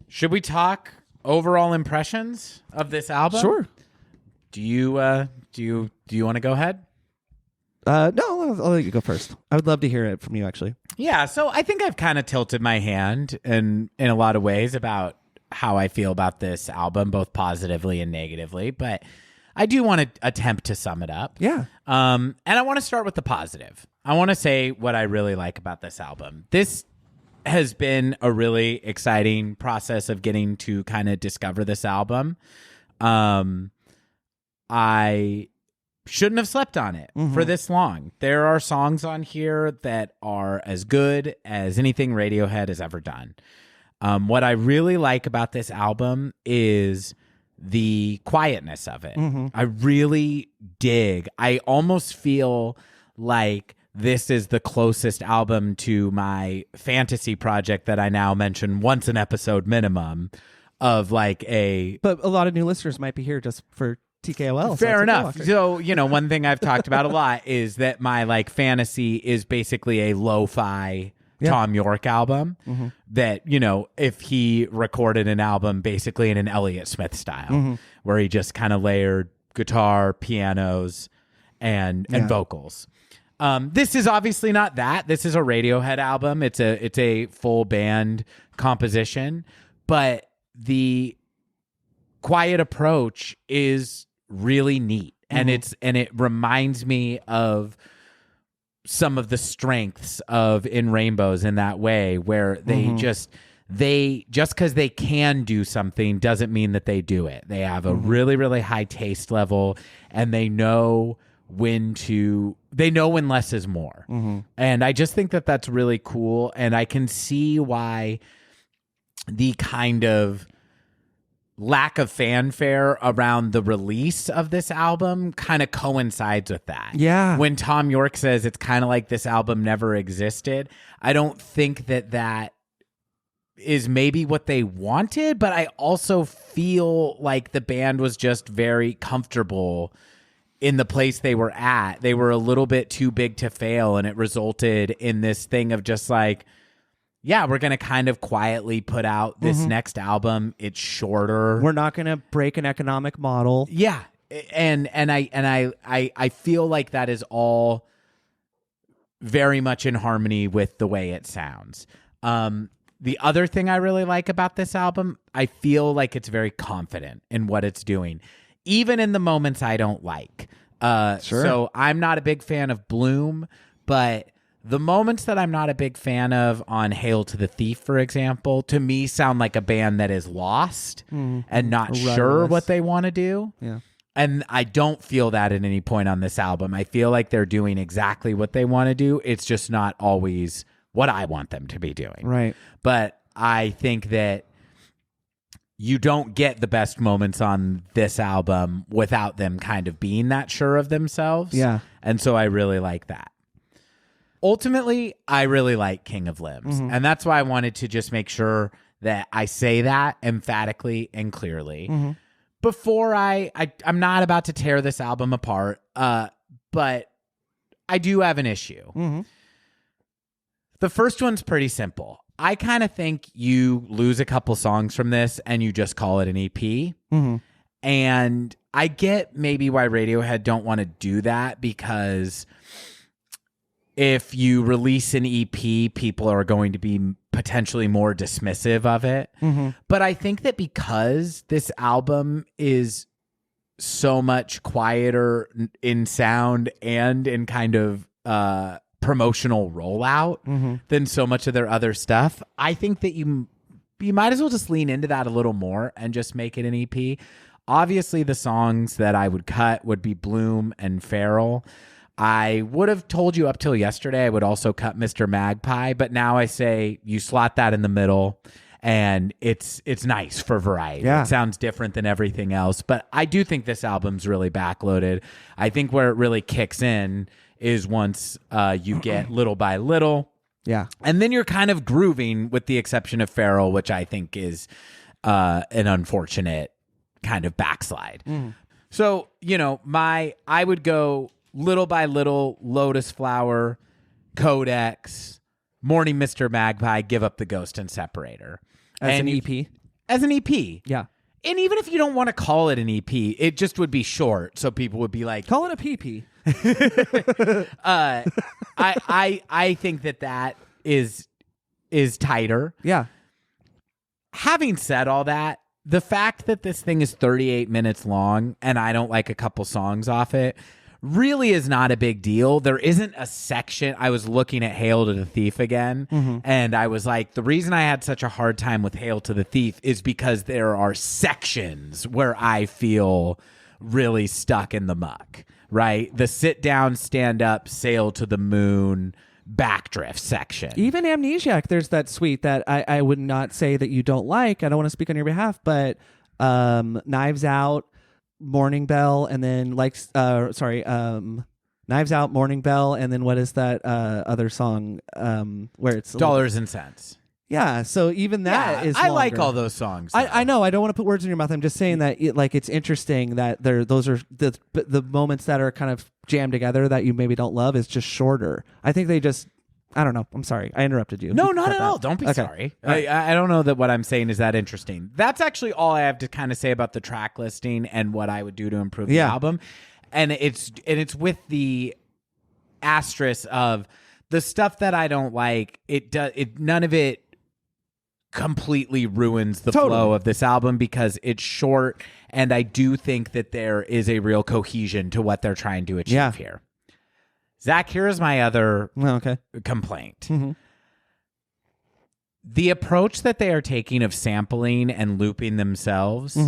Should we talk overall impressions of this album? Sure. Do you want to go ahead? No, I'll let you go first. I would love to hear it from you, actually. Yeah, so I think I've kind of tilted my hand in a lot of ways about how I feel about this album, both positively and negatively, but I do want to attempt to sum it up. Yeah. And I want to start with the positive. I want to say what I really like about this album. This has been a really exciting process of getting to kind of discover this album. I shouldn't have slept on it for this long. There are songs on here that are as good as anything Radiohead has ever done. What I really like about this album is the quietness of it. I really dig. I almost feel like this is the closest album to my fantasy project that I now mention once an episode minimum of like a... But a lot of new listeners might be here just for TKOL. Fair enough. So, one thing I've talked about a lot is that my like fantasy is basically a lo-fi Tom York album that, if he recorded an album basically in an Elliott Smith style where he just kind of layered guitar, pianos, and vocals. This is obviously not that. This is a Radiohead album. It's a full band composition, but the quiet approach is really neat. And it reminds me of some of the strengths of In Rainbows in that way, where they just because they can do something doesn't mean that they do it. They have a really, really high taste level, and they know when less is more. And I just think that that's really cool. And I can see why the kind of lack of fanfare around the release of this album kind of coincides with that. Yeah. When Tom York says it's kind of like this album never existed, I don't think that is maybe what they wanted, but I also feel like the band was just very comfortable in the place they were at. They were a little bit too big to fail, and it resulted in this thing of just like, yeah, we're going to kind of quietly put out this next album. It's shorter. We're not going to break an economic model. Yeah. And I feel like that is all very much in harmony with the way it sounds. The other thing I really like about this album, I feel like it's very confident in what it's doing, even in the moments I don't like. Sure. So I'm not a big fan of Bloom, but the moments that I'm not a big fan of on Hail to the Thief, for example, to me sound like a band that is lost and not sure what they want to do. Yeah. And I don't feel that at any point on this album. I feel like they're doing exactly what they want to do. It's just not always what I want them to be doing. Right. But I think that you don't get the best moments on this album without them kind of being that sure of themselves. Yeah. And so I really like that. Ultimately, I really like King of Limbs. And that's why I wanted to just make sure that I say that emphatically and clearly. Before I'm not about to tear this album apart, but I do have an issue. The first one's pretty simple. I kind of think you lose a couple songs from this and you just call it an EP. And I get maybe why Radiohead don't want to do that, because if you release an EP, people are going to be potentially more dismissive of it. But I think that because this album is so much quieter in sound and in kind of promotional rollout than so much of their other stuff, I think that you might as well just lean into that a little more and just make it an EP. Obviously, the songs that I would cut would be Bloom and Feral. I would have told you up till yesterday I would also cut Mr. Magpie, but now I say you slot that in the middle, and it's nice for variety. Yeah. It sounds different than everything else, but I do think this album's really backloaded. I think where it really kicks in is once you get Little by Little. Yeah. And then you're kind of grooving, with the exception of Feral, which I think is an unfortunate kind of backslide. So, I would go Little by Little, Lotus Flower, Codex, Morning Mr. Magpie, Give Up the Ghost, and Separator. As an EP? As an EP. Yeah. And even if you don't want to call it an EP, it just would be short. So people would be like, call it a PP. I think that is tighter. Yeah. Having said all that, the fact that this thing is 38 minutes long and I don't like a couple songs off it really is not a big deal. There isn't a section. I was looking at Hail to the Thief again, and I was like, the reason I had such a hard time with Hail to the Thief is because there are sections where I feel really stuck in the muck, right? The sit down, stand up, sail to the moon, backdrift section. Even Amnesiac, there's that suite that I would not say that you don't like. I don't want to speak on your behalf, but Knives Out, Morning Bell, and then Knives Out, Morning Bell, and then what is that other song where it's Dollars and Cents. Yeah, so even that is I longer. like all those songs. I know. I don't want to put words in your mouth. I'm just saying that it's interesting that those are the moments that are kind of jammed together that you maybe don't love is just shorter. I think they just. I don't know. I'm sorry. I interrupted you. No, not at all. Don't be sorry. I don't know that what I'm saying is that interesting. That's actually all I have to kind of say about the track listing and what I would do to improve the album. And it's with the asterisk of the stuff that I don't like. None of it completely ruins the flow of this album because it's short, and I do think that there is a real cohesion to what they're trying to achieve here. Zach, here's my other complaint. Mm-hmm. The approach that they are taking of sampling and looping themselves,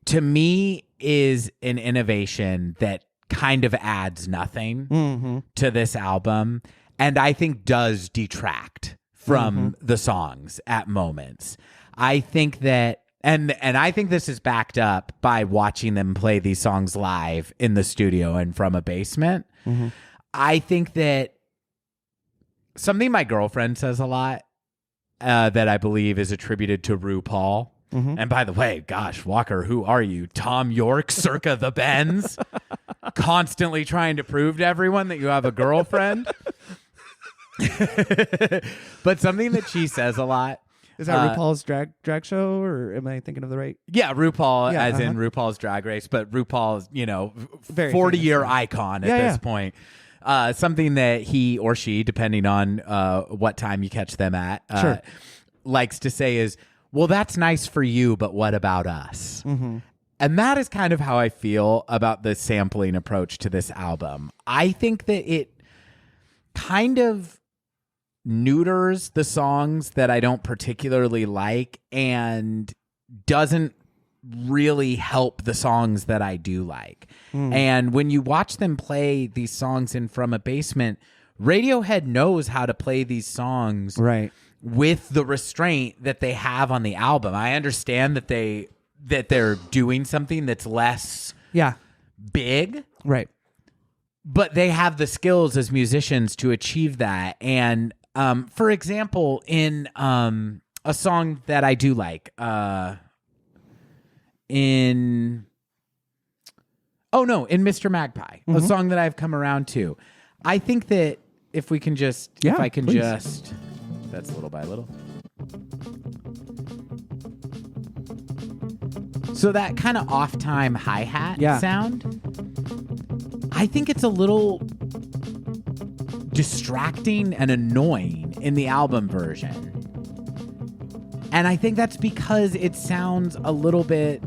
to me, is an innovation that kind of adds nothing to this album, and I think does detract from the songs at moments. I think that, and I think this is backed up by watching them play these songs live in the studio and from a basement. I think that something my girlfriend says a lot that I believe is attributed to RuPaul. And by the way, gosh, Walker, who are you? Tom York, circa the Benz, constantly trying to prove to everyone that you have a girlfriend. But something that she says a lot. Is that RuPaul's drag show, or am I thinking of the right? Yeah, RuPaul, as in RuPaul's Drag Race, but RuPaul's, 40-year icon at this point. Something that he or she, depending on what time you catch them at, likes to say is, well, that's nice for you, but what about us? And that is kind of how I feel about the sampling approach to this album. I think that it kind of neuters the songs that I don't particularly like and doesn't really help the songs that I do like. And when you watch them play these songs in From a Basement, Radiohead knows how to play these songs with the restraint that they have on the album. I understand that they're doing something that's less big. Right. But they have the skills as musicians to achieve that. And for example, in a song that I do like, in Mr. Magpie, a song that I've come around to. I think that if we can just, that's little by little. So that kind of off-time hi-hat sound, I think it's a little distracting and annoying in the album version. And I think that's because it sounds a little bit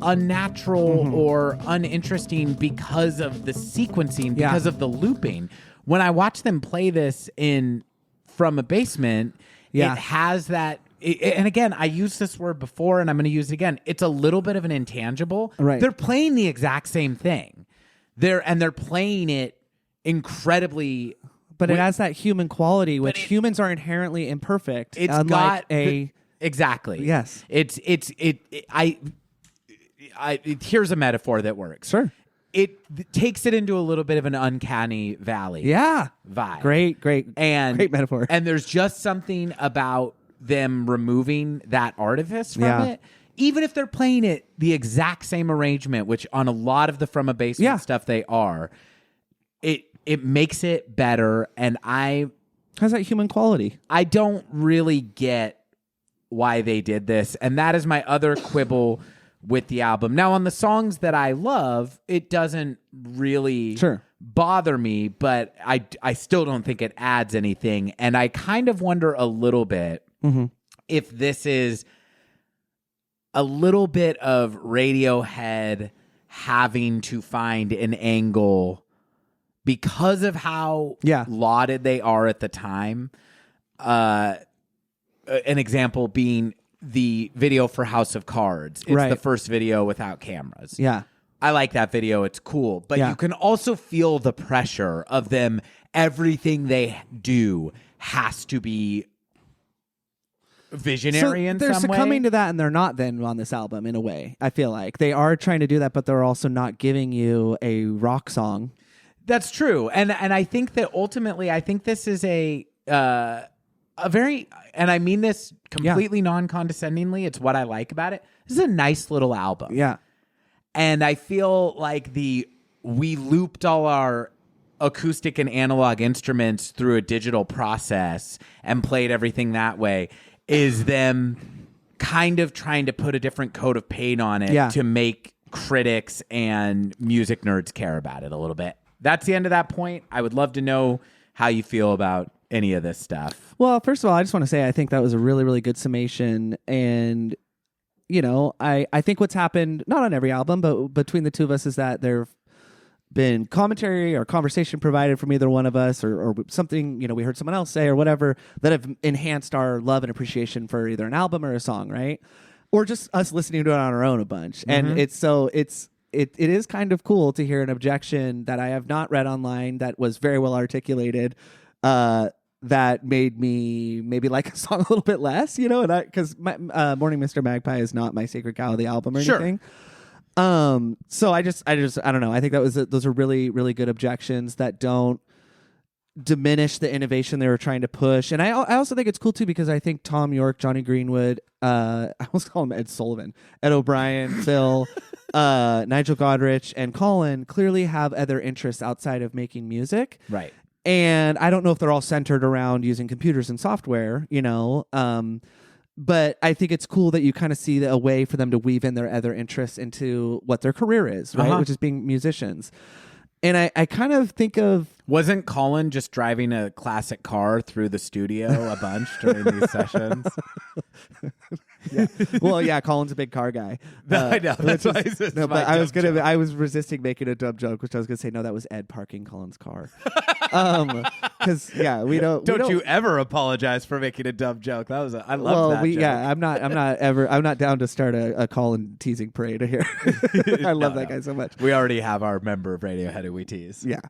unnatural or uninteresting because of the sequencing, because of the looping. When I watch them play this From a Basement, it has that. And again, I used this word before and I'm going to use it again. It's a little bit of an intangible. Right. They're playing the exact same thing. They're playing it incredibly. But it has that human quality, which humans are inherently imperfect. It's got exactly. Yes. Here's a metaphor that works. Sure. It takes it into a little bit of an uncanny valley. Vibe. Great metaphor. And there's just something about them removing that artifice from it. Even if they're playing it the exact same arrangement, which on a lot of the From a Basement stuff they are, it makes it better. And has that human quality. I don't really get why they did this. And that is my other quibble with the album. Now, on the songs that I love, it doesn't really bother me, but I still don't think it adds anything. And I kind of wonder a little bit if this is a little bit of Radiohead having to find an angle because of how lauded they are at the time. An example being the video for House of Cards. It's the first video without cameras. Yeah. I like that video. It's cool. But you can also feel the pressure of them. Everything they do has to be visionary in some way. They're succumbing to that, and they're not then on this album in a way. I feel like they are trying to do that, but they're also not giving you a rock song. That's true, and I think that ultimately, I think this is a very, and I mean this completely non-condescendingly. It's what I like about it. This is a nice little album. Yeah, and I feel like we looped all our acoustic and analog instruments through a digital process and played everything that way is them kind of trying to put a different coat of paint on it to make critics and music nerds care about it a little bit. That's the end of that point. I would love to know how you feel about any of this stuff. Well, first of all, I just want to say I think that was a really, really good summation. And, you know, I think what's happened, not on every album, but between the two of us, is that there have been commentary or conversation provided from either one of us or something, you know, we heard someone else say or whatever that have enhanced our love and appreciation for either an album or a song, right? Or just us listening to it on our own a bunch. And it is kind of cool to hear an objection that I have not read online that was very well articulated, that made me maybe like a song a little bit less, you know, and because Morning Mr. Magpie is not my sacred cow of the album or anything. So I don't know. I think those are really, really good objections that don't diminish the innovation they were trying to push. And I also think it's cool too, because I think Tom York, Johnny Greenwood, I almost call him Ed Sullivan, Ed O'Brien, Phil, Nigel Godrich, and Colin clearly have other interests outside of making music. Right. And I don't know if they're all centered around using computers and software, you know, but I think it's cool that you kind of see a way for them to weave in their other interests into what their career is, right? Which is being musicians. And I kind of think of... Wasn't Colin just driving a classic car through the studio a bunch during these sessions? Yeah. Well, yeah, Colin's a big car guy. I know. That's why I was resisting making a dumb joke, which I was going to say, no, that was Ed parking Colin's car. Because we don't. Don't you ever apologize for making a dumb joke? I love that joke. Yeah, I'm not down to start a Colin teasing parade here. I love that guy so much. We already have our member of Radiohead who we tease. Yeah.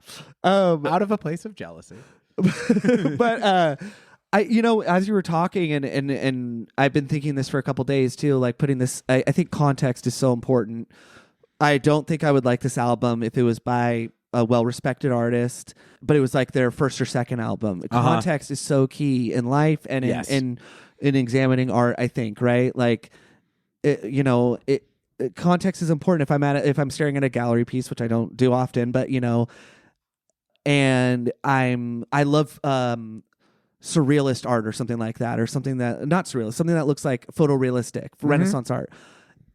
Out of a place of jealousy. But as you were talking, and I've been thinking this for a couple days too, like putting this, I think context is so important. I don't think I would like this album if it was by a well-respected artist, but it was like their first or second album. Context is so key in life and in examining art, I think, right? Like, context is important. If I'm staring at a gallery piece, which I don't do often, but and I love surrealist art or something like that, or something that not surrealist, something that looks like photorealistic, Renaissance art.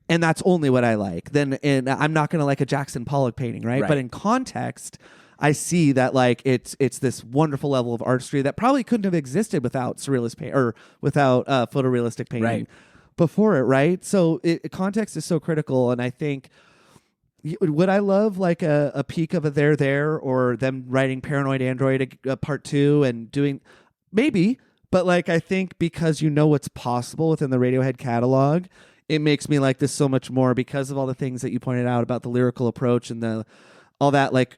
And that's only what I like. Then I'm not going to like a Jackson Pollock painting, right? But in context, I see that like it's this wonderful level of artistry that probably couldn't have existed without surrealist paint or without photorealistic painting before it, right? So context is so critical, and I think would I love like a peek of a There or them writing Paranoid Android part 2 and doing maybe, but like I think because what's possible within the Radiohead catalog, it makes me like this so much more because of all the things that you pointed out about the lyrical approach and all that. Like,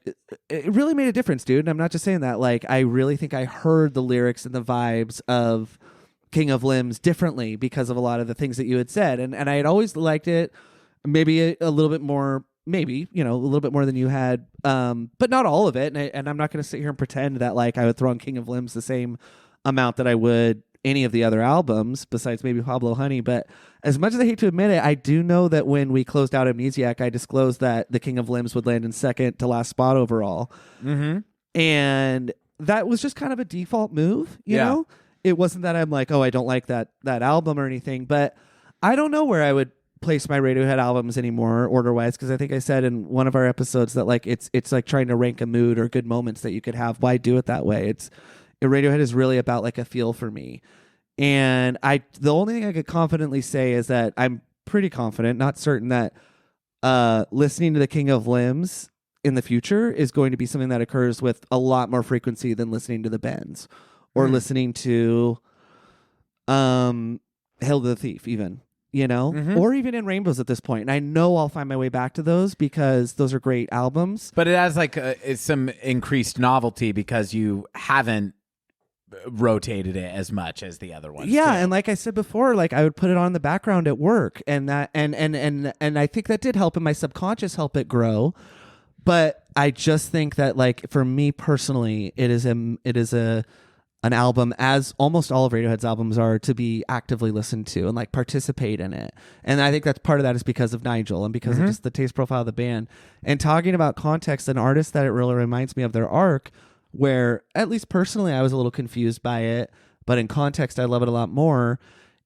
it really made a difference, dude. And I'm not just saying that. Like, I really think I heard the lyrics and the vibes of King of Limbs differently because of a lot of the things that you had said. And I had always liked it, maybe a little bit more, a little bit more than you had, but not all of it. And I'm not going to sit here and pretend that like I would throw on King of Limbs the same amount that I would any of the other albums besides maybe Pablo Honey. But as much as I hate to admit it, I do know that when we closed out Amnesiac, I disclosed that the King of Limbs would land in second to last spot overall. And that was just kind of a default move, you know? It wasn't that I'm like, oh, I don't like that album or anything, but I don't know where I would place my Radiohead albums anymore order-wise, because I think I said in one of our episodes that like it's like trying to rank a mood or good moments that you could have. Why do it that way? Radiohead is really about like a feel for me. And the only thing I could confidently say is that I'm pretty confident, not certain, that listening to the King of Limbs in the future is going to be something that occurs with a lot more frequency than listening to the Bends or listening to Hail to the Thief even, or even in Rainbows at this point. And I know I'll find my way back to those because those are great albums. But it has like some increased novelty because you haven't rotated it as much as the other ones. Yeah, too. and like I said before, like I would put it on the background at work, and that and I think that did help in my subconscious help it grow. But I just think that like for me personally, it is an album, as almost all of Radiohead's albums are, to be actively listened to and like participate in it. And I think that's part of that is because of Nigel and because of just the taste profile of the band. And talking about context, an artist that it really reminds me of their arc, where at least personally I was a little confused by it, but in context I love it a lot more,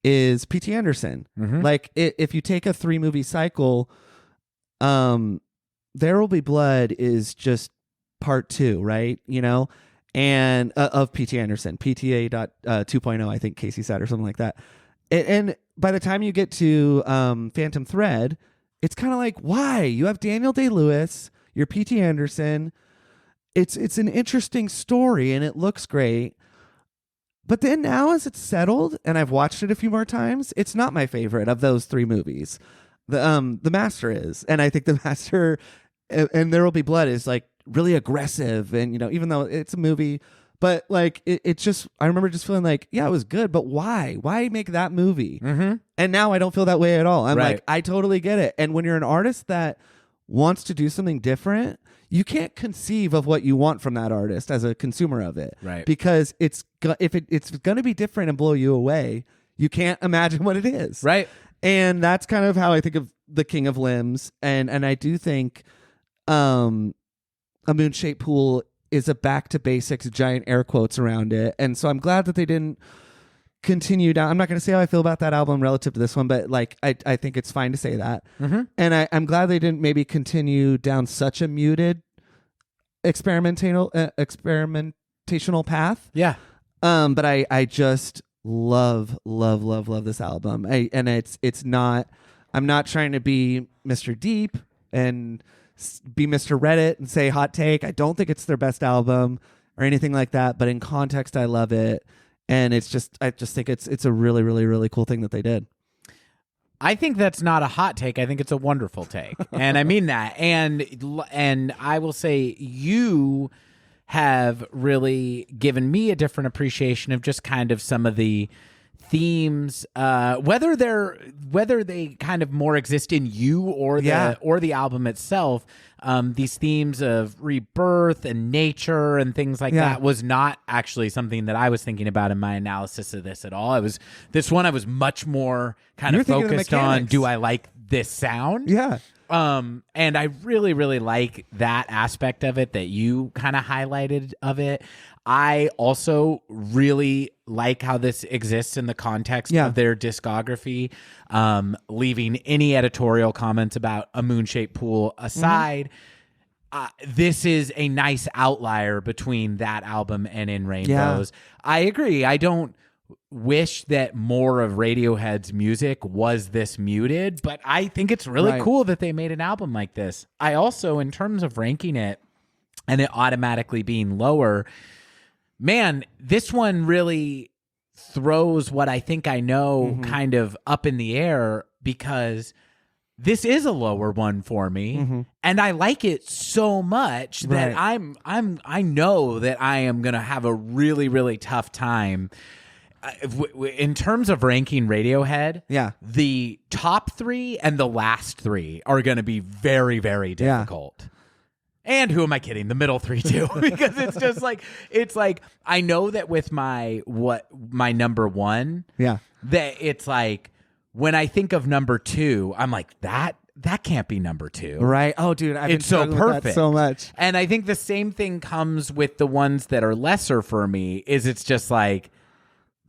is P.T. Anderson. Like if you take a 3-movie cycle, There Will Be Blood is just part 2, right? You know? And of P.T. Anderson, PTA 2.0, I think Casey said, or something like that. And by the time you get to Phantom Thread, it's kind of like, why? You have Daniel Day-Lewis, you're P.T. Anderson. It's an interesting story, and it looks great. But then now as it's settled, and I've watched it a few more times, it's not my favorite of those 3 movies. The Master is. And I think The Master and There Will Be Blood is like really aggressive, and you know, even though it's a movie, but like it just, I remember just feeling like, yeah, it was good, but why make that movie? And now I don't feel that way at all. I'm like, I totally get it. And when you're an artist that wants to do something different, you can't conceive of what you want from that artist as a consumer of it, right? Because if it's going to be different and blow you away, you can't imagine what it is, right? And that's kind of how I think of the King of Limbs, and I do think A Moon-Shaped Pool is a back to basics, giant air quotes around it. And so I'm glad that they didn't continue down. I'm not going to say how I feel about that album relative to this one, but like I think it's fine to say that. And I'm glad they didn't maybe continue down such a muted experimental path. Yeah. But I just love this album. It's not, I'm not trying to be Mr. Deep and be Mr. Reddit and say hot take. I don't think it's their best album or anything like that, but in context I love it, and I just think it's a really, really, really cool thing that they did. I think that's not a hot take. I think it's a wonderful take. And I mean that. And I will say you have really given me a different appreciation of just kind of some of the themes, whether they kind of more exist in you or the album itself. These themes of rebirth and nature and things like that was not actually something that I was thinking about in my analysis of this at all. I was much more kind of focused on, do I like this sound? Yeah. And I really, really like that aspect of it that you kind of highlighted of it. I also really like how this exists in the context of their discography, leaving any editorial comments about A Moon-Shaped Pool aside. This is a nice outlier between that album and In Rainbows. I agree. I don't wish that more of Radiohead's music was this muted, but I think it's really cool that they made an album like this. I also, in terms of ranking it and it automatically being lower, man, this one really throws what I think I know kind of up in the air, because this is a lower one for me, and I like it so much that I know that I am going to have a really, really tough time. In terms of ranking Radiohead, the top 3 and the last 3 are going to be very, very difficult. And who am I kidding? The middle 3 too, because it's just like, I know that with my number 1, that it's like when I think of number 2, I'm like, that can't be number 2. Right. Oh, dude, it's so perfect. That so much. And I think the same thing comes with the ones that are lesser for me, is it's just like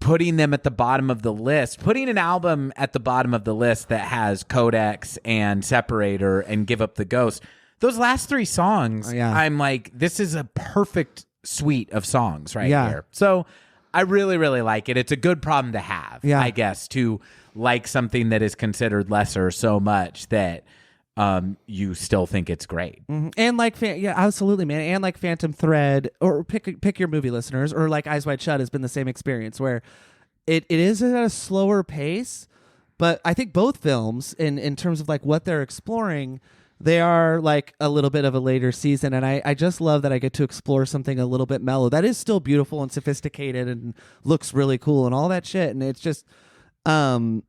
putting them at the bottom of the list, putting an album at the bottom of the list that has Codex and Separator and Give Up the Ghost. Those last 3 songs, I'm like, this is a perfect suite of songs here. So I really, really like it. It's a good problem to have, I guess, to like something that is considered lesser so much that you still think it's great. And like, absolutely, man. And like Phantom Thread, or pick your movie, listeners, or like Eyes Wide Shut has been the same experience, where it is at a slower pace, but I think both films, in terms of like what they're exploring, They are like a little bit of a later season, and I just love that I get to explore something a little bit mellow that is still beautiful and sophisticated and looks really cool and all that shit. And it's just, I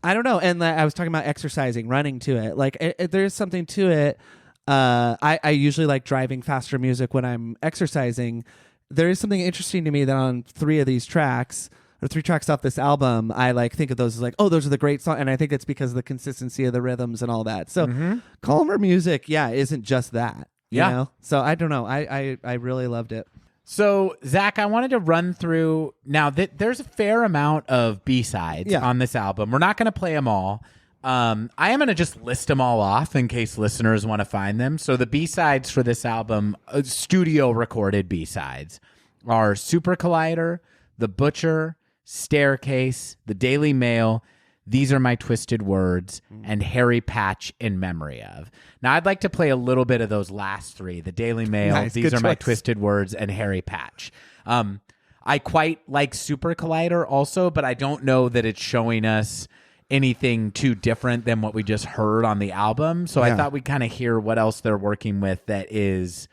don't know. And I was talking about exercising, running to it. Like there's something to it. I usually like driving faster music when I'm exercising. There is something interesting to me that on 3 of these tracks, or 3 tracks off this album, I like think of those as like, oh, those are the great songs. And I think it's because of the consistency of the rhythms and all that. So calmer music, isn't just that. You know? So I don't know. I really loved it. So, Zach, I wanted to run through now that there's a fair amount of B-sides on this album. We're not going to play them all. I am going to just list them all off in case listeners want to find them. So the B-sides for this album, studio recorded B-sides, are Super Collider, The Butcher, Staircase, The Daily Mail, These Are My Twisted Words, and Harry Patch in Memory Of. Now, I'd like to play a little bit of those last 3, The Daily Mail, These Are My Twisted Words, and Harry Patch. I quite like Super Collider also, but I don't know that it's showing us anything too different than what we just heard on the album. So I thought we'd kind of hear what else they're working with that is,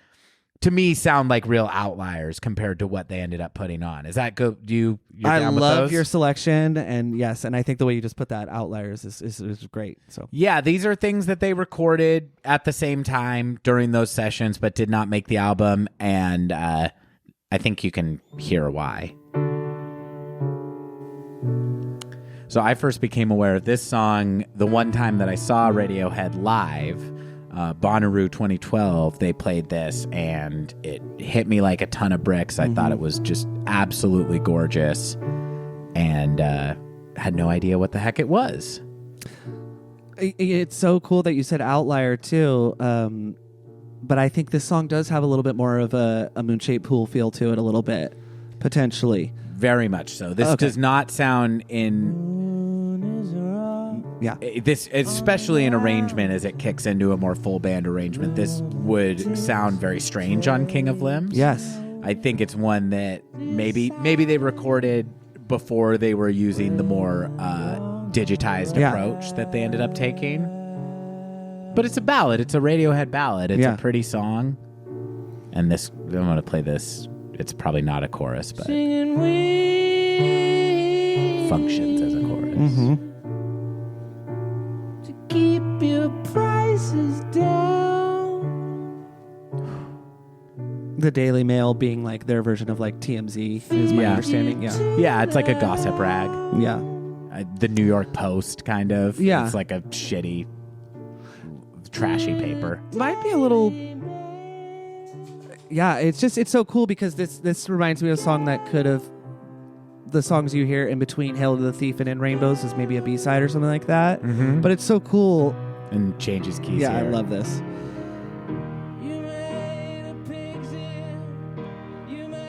to me, sound like real outliers compared to what they ended up putting on. Is that good? You're I down with love those? your selection, and yes, and I think the way you just put that, outliers, is great. So yeah, these are things that they recorded at the same time during those sessions, but did not make the album, and I think you can hear why. So I first became aware of this song the one time that I saw Radiohead live. Bonnaroo 2012, they played this and it hit me like a ton of bricks. I thought it was just absolutely gorgeous and had no idea what the heck it was. It's so cool that you said outlier too, but I think this song does have a little bit more of a Moonshaped Pool feel to it, a little bit, potentially. Very much so. This does not sound in... Yeah. This, especially in arrangement, as it kicks into a more full band arrangement, this would sound very strange on King of Limbs. Yes. I think it's one that maybe they recorded before they were using the more digitized approach that they ended up taking. But it's a ballad. It's a Radiohead ballad. It's a pretty song. And this, I'm going to play this. It's probably not a chorus, but functions as a chorus. Mm-hmm. Keep your prices down. The Daily Mail being like their version of like TMZ is my understanding. Yeah, it's like a gossip rag. Yeah. The New York Post, kind of. Yeah. It's like a shitty, trashy paper. Might be a little... Yeah, it's so cool because this reminds me of a song that could have... The songs you hear in between Hail to the Thief and In Rainbows is maybe a B-side or something like that. Mm-hmm. But it's so cool. And changes keys Yeah, here. I love this.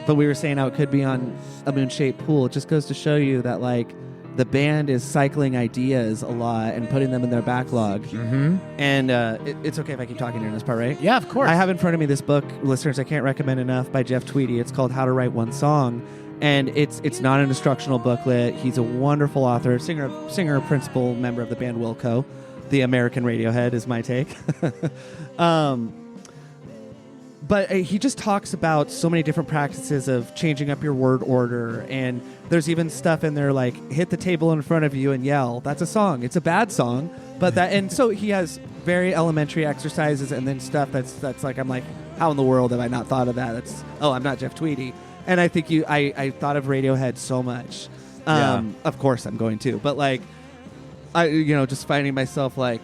But we were saying how it could be on a Moonshaped Pool. It just goes to show you that like the band is cycling ideas a lot and putting them in their backlog. Mm-hmm. And it's okay if I keep talking during this part, right? Yeah, of course. I have in front of me this book, listeners, I can't recommend enough, by Jeff Tweedy. It's called How to Write One Song. And it's not an instructional booklet. He's a wonderful author, singer, principal member of the band Wilco. The American Radiohead is my take. But he just talks about so many different practices of changing up your word order. And there's even stuff in there like hit the table in front of you and yell. That's a song. It's a bad song. But that, and so he has very elementary exercises and then stuff that's like, I'm like, how in the world have I not thought of that? I'm not Jeff Tweedy. And I think I thought of Radiohead so much. Of course I'm going to, but like, just finding myself like,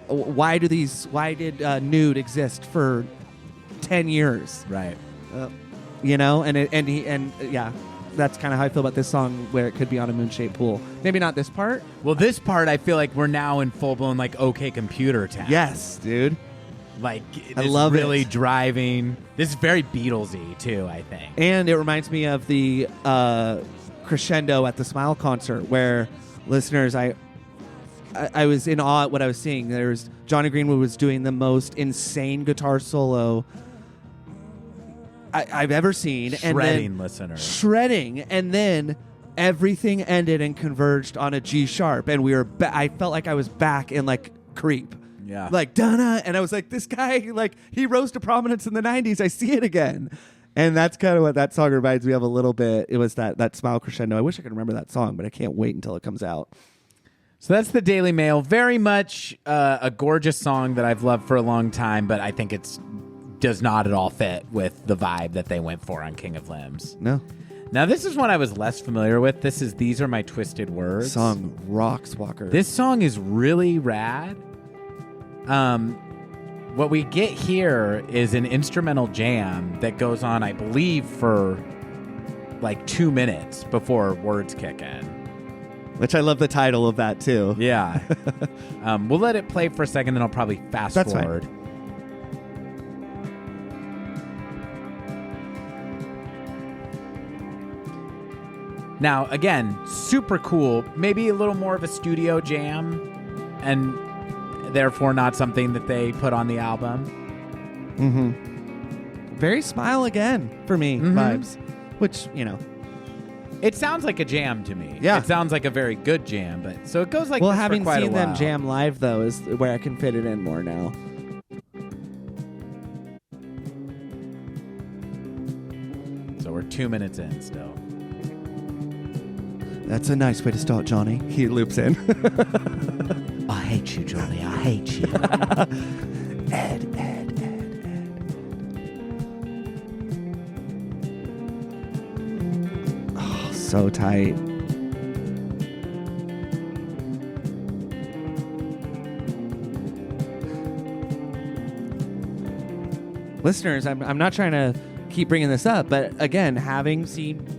why did Nude exist for 10 years? Right. That's kind of how I feel about this song, where it could be on a Moonshaped Pool. Maybe not this part. Well, this part, I feel like we're now in full blown like OK Computer town. Yes, dude. Like, I love really it. driving. This is very Beatlesy too, I think. And it reminds me of the crescendo at the Smile concert, where listeners, I was in awe at what I was seeing. There's Johnny Greenwood was doing the most insane guitar solo I've ever seen. Shredding, and then everything ended and converged on a G sharp, and I felt like I was back in like Creep. Yeah. Like, Donna. And I was like, this guy, like, he rose to prominence in the 90s. I see it again. And that's kind of what that song reminds me of a little bit. It was that smile crescendo. I wish I could remember that song, but I can't wait until it comes out. So that's the Daily Mail. Very much a gorgeous song that I've loved for a long time, but I think it's does not at all fit with the vibe that they went for on King of Limbs. No. Now, this is one I was less familiar with. This is These Are My Twisted Words. Song rocks, Walker. This song is really rad. What we get here is an instrumental jam that goes on, I believe, for like 2 minutes before words kick in. Which I love the title of that, too. Yeah. We'll let it play for a second, then I'll probably fast forward. Fine. Now, again, super cool. Maybe a little more of a studio jam, and therefore not something that they put on the album. Mm-hmm. Very Smile Again for me vibes, which, you know. It sounds like a jam to me. Yeah. It sounds like a very good jam, but so it goes like well, this having for quite seen a while. them jam live, though, is where I can fit it in more now. So we're 2 minutes in still. That's a nice way to start, Johnny. He loops in. I hate you, Johnny. I hate you. Ed. Oh, so tight. Listeners, I'm not trying to keep bringing this up, but again, having seen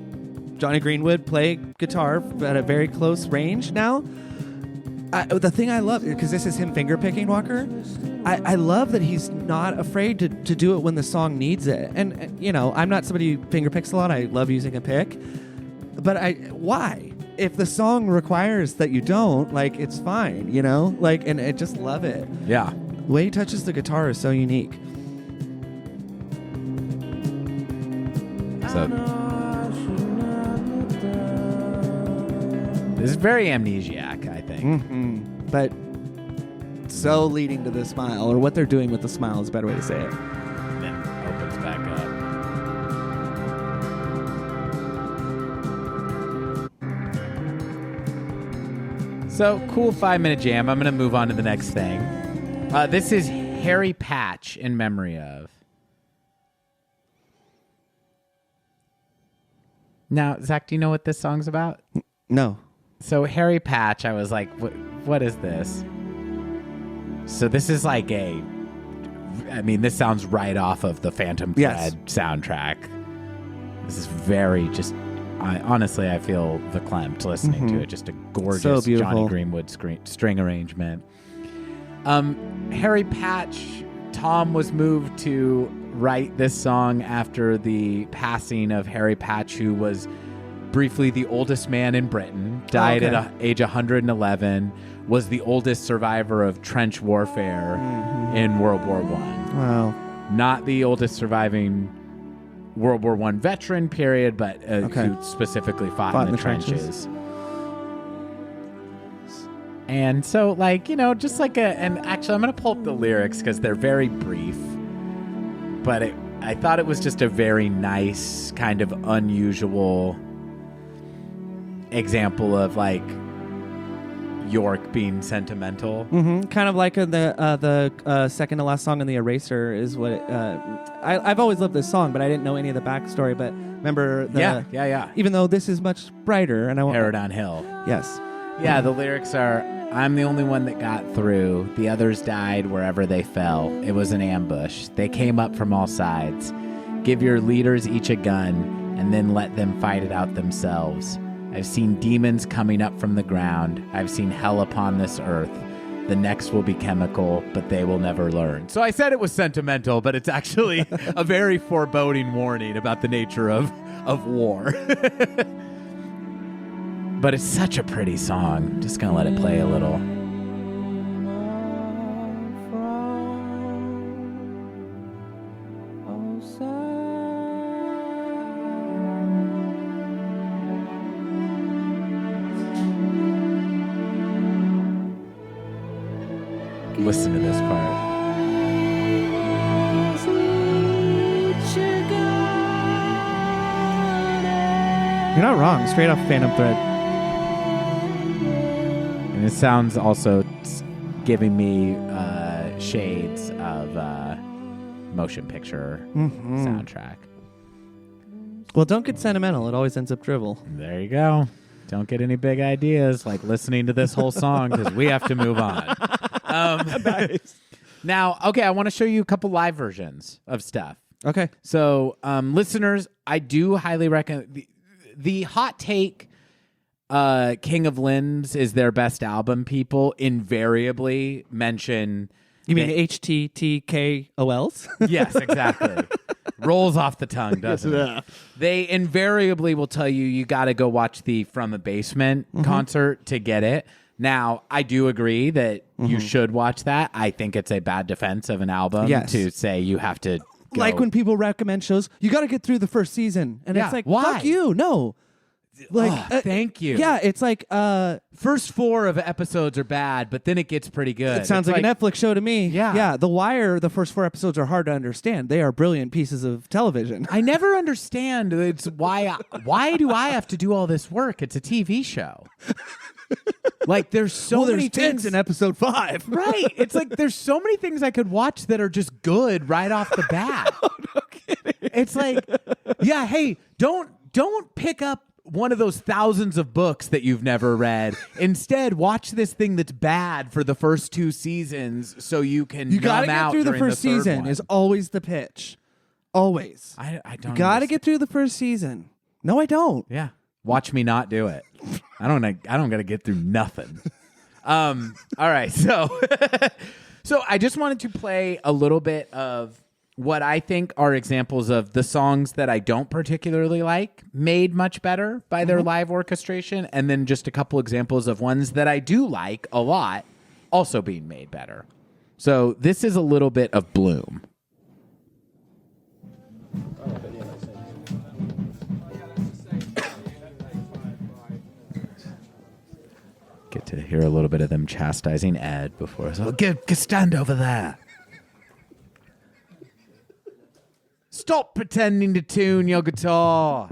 Johnny Greenwood play guitar at a very close range now, the thing I love, because this is him finger picking, Walker, I love that he's not afraid to do it when the song needs it. And, you know, I'm not somebody who finger picks a lot. I love using a pick. But why? If the song requires that you don't, like, it's fine, you know? Like, and I just love it. Yeah. The way he touches the guitar is so unique. So this is very amnesiac, I think. Mm-hmm. But so leading to the smile, or what they're doing with the smile is a better way to say it. Then opens back up. So, cool 5-minute jam. I'm going to move on to the next thing. This is Harry Patch in memory of. Now, Zach, do you know what this song's about? No. So Harry Patch, I was like, what is this? So this is like this sounds right off of the Phantom Thread soundtrack. This is very honestly, I feel verklempt listening to it. Just a gorgeous Johnny Greenwood string arrangement. Harry Patch, Tom was moved to write this song after the passing of Harry Patch, who was briefly the oldest man in Britain, died at age 111, was the oldest survivor of trench warfare in World War I. Wow. Not the oldest surviving World War I veteran, period, but who specifically fought in the trenches. And so, like, you know, just like and actually I'm going to pull up the lyrics because they're very brief, but I thought it was just a very nice, kind of unusual example of, like, York being sentimental. Mm-hmm. Kind of like the second to last song in The Eraser is what I've always loved this song, but I didn't know any of the backstory. But remember yeah. Even though this is much brighter, and I won't. Paradon Hill. Yes. Yeah, the lyrics are, I'm the only one that got through. The others died wherever they fell. It was an ambush. They came up from all sides. Give your leaders each a gun, and then let them fight it out themselves. I've seen demons coming up from the ground. I've seen hell upon this earth. The next will be chemical, but they will never learn. So I said it was sentimental, but it's actually a very foreboding warning about the nature of war. But it's such a pretty song. I'm just going to let it play a little. Listen to this part. You're not wrong. Straight off Phantom Thread. And it sounds also giving me shades of motion picture soundtrack. Well, don't get sentimental. It always ends up drivel. There you go. Don't get any big ideas like listening to this whole song because we have to move on. Nice. Now, okay, I want to show you a couple live versions of stuff. Okay. So, listeners, I do highly recommend the hot take. King of Limbs is their best album. People invariably mention. You mean HTTKOLs? Yes, exactly. Rolls off the tongue, doesn't it? They invariably will tell you got to go watch the From a Basement concert to get it. Now, I do agree that you should watch that. I think it's a bad defense of an album to say you have to go. Like when people recommend shows, you got to get through the first season. And it's like, why? fuck you. No. Like, thank you. Yeah, it's like first 4 of episodes are bad, but then it gets pretty good. It sounds like a Netflix show to me. Yeah. The Wire, the first 4 episodes are hard to understand. They are brilliant pieces of television. I never understand. It's why do I have to do all this work? It's a TV show. Like there's so many things in episode 5. Right. It's like there's so many things I could watch that are just good right off the bat. No kidding. It's like, yeah, hey, don't pick up one of those thousands of books that you've never read. Instead, watch this thing that's bad for the first 2 seasons so you can gotta numb out get through the during first season one. is always the pitch. Always. I don't You gotta understand. get through the first season. No, I don't. Yeah. Watch me not do it. I don't got to get through nothing. All right. So I just wanted to play a little bit of what I think are examples of the songs that I don't particularly like made much better by their live orchestration, and then just a couple examples of ones that I do like a lot also being made better. So this is a little bit of Bloom. Get to hear a little bit of them chastising Ed before. So get stand over there. Stop pretending to tune your guitar.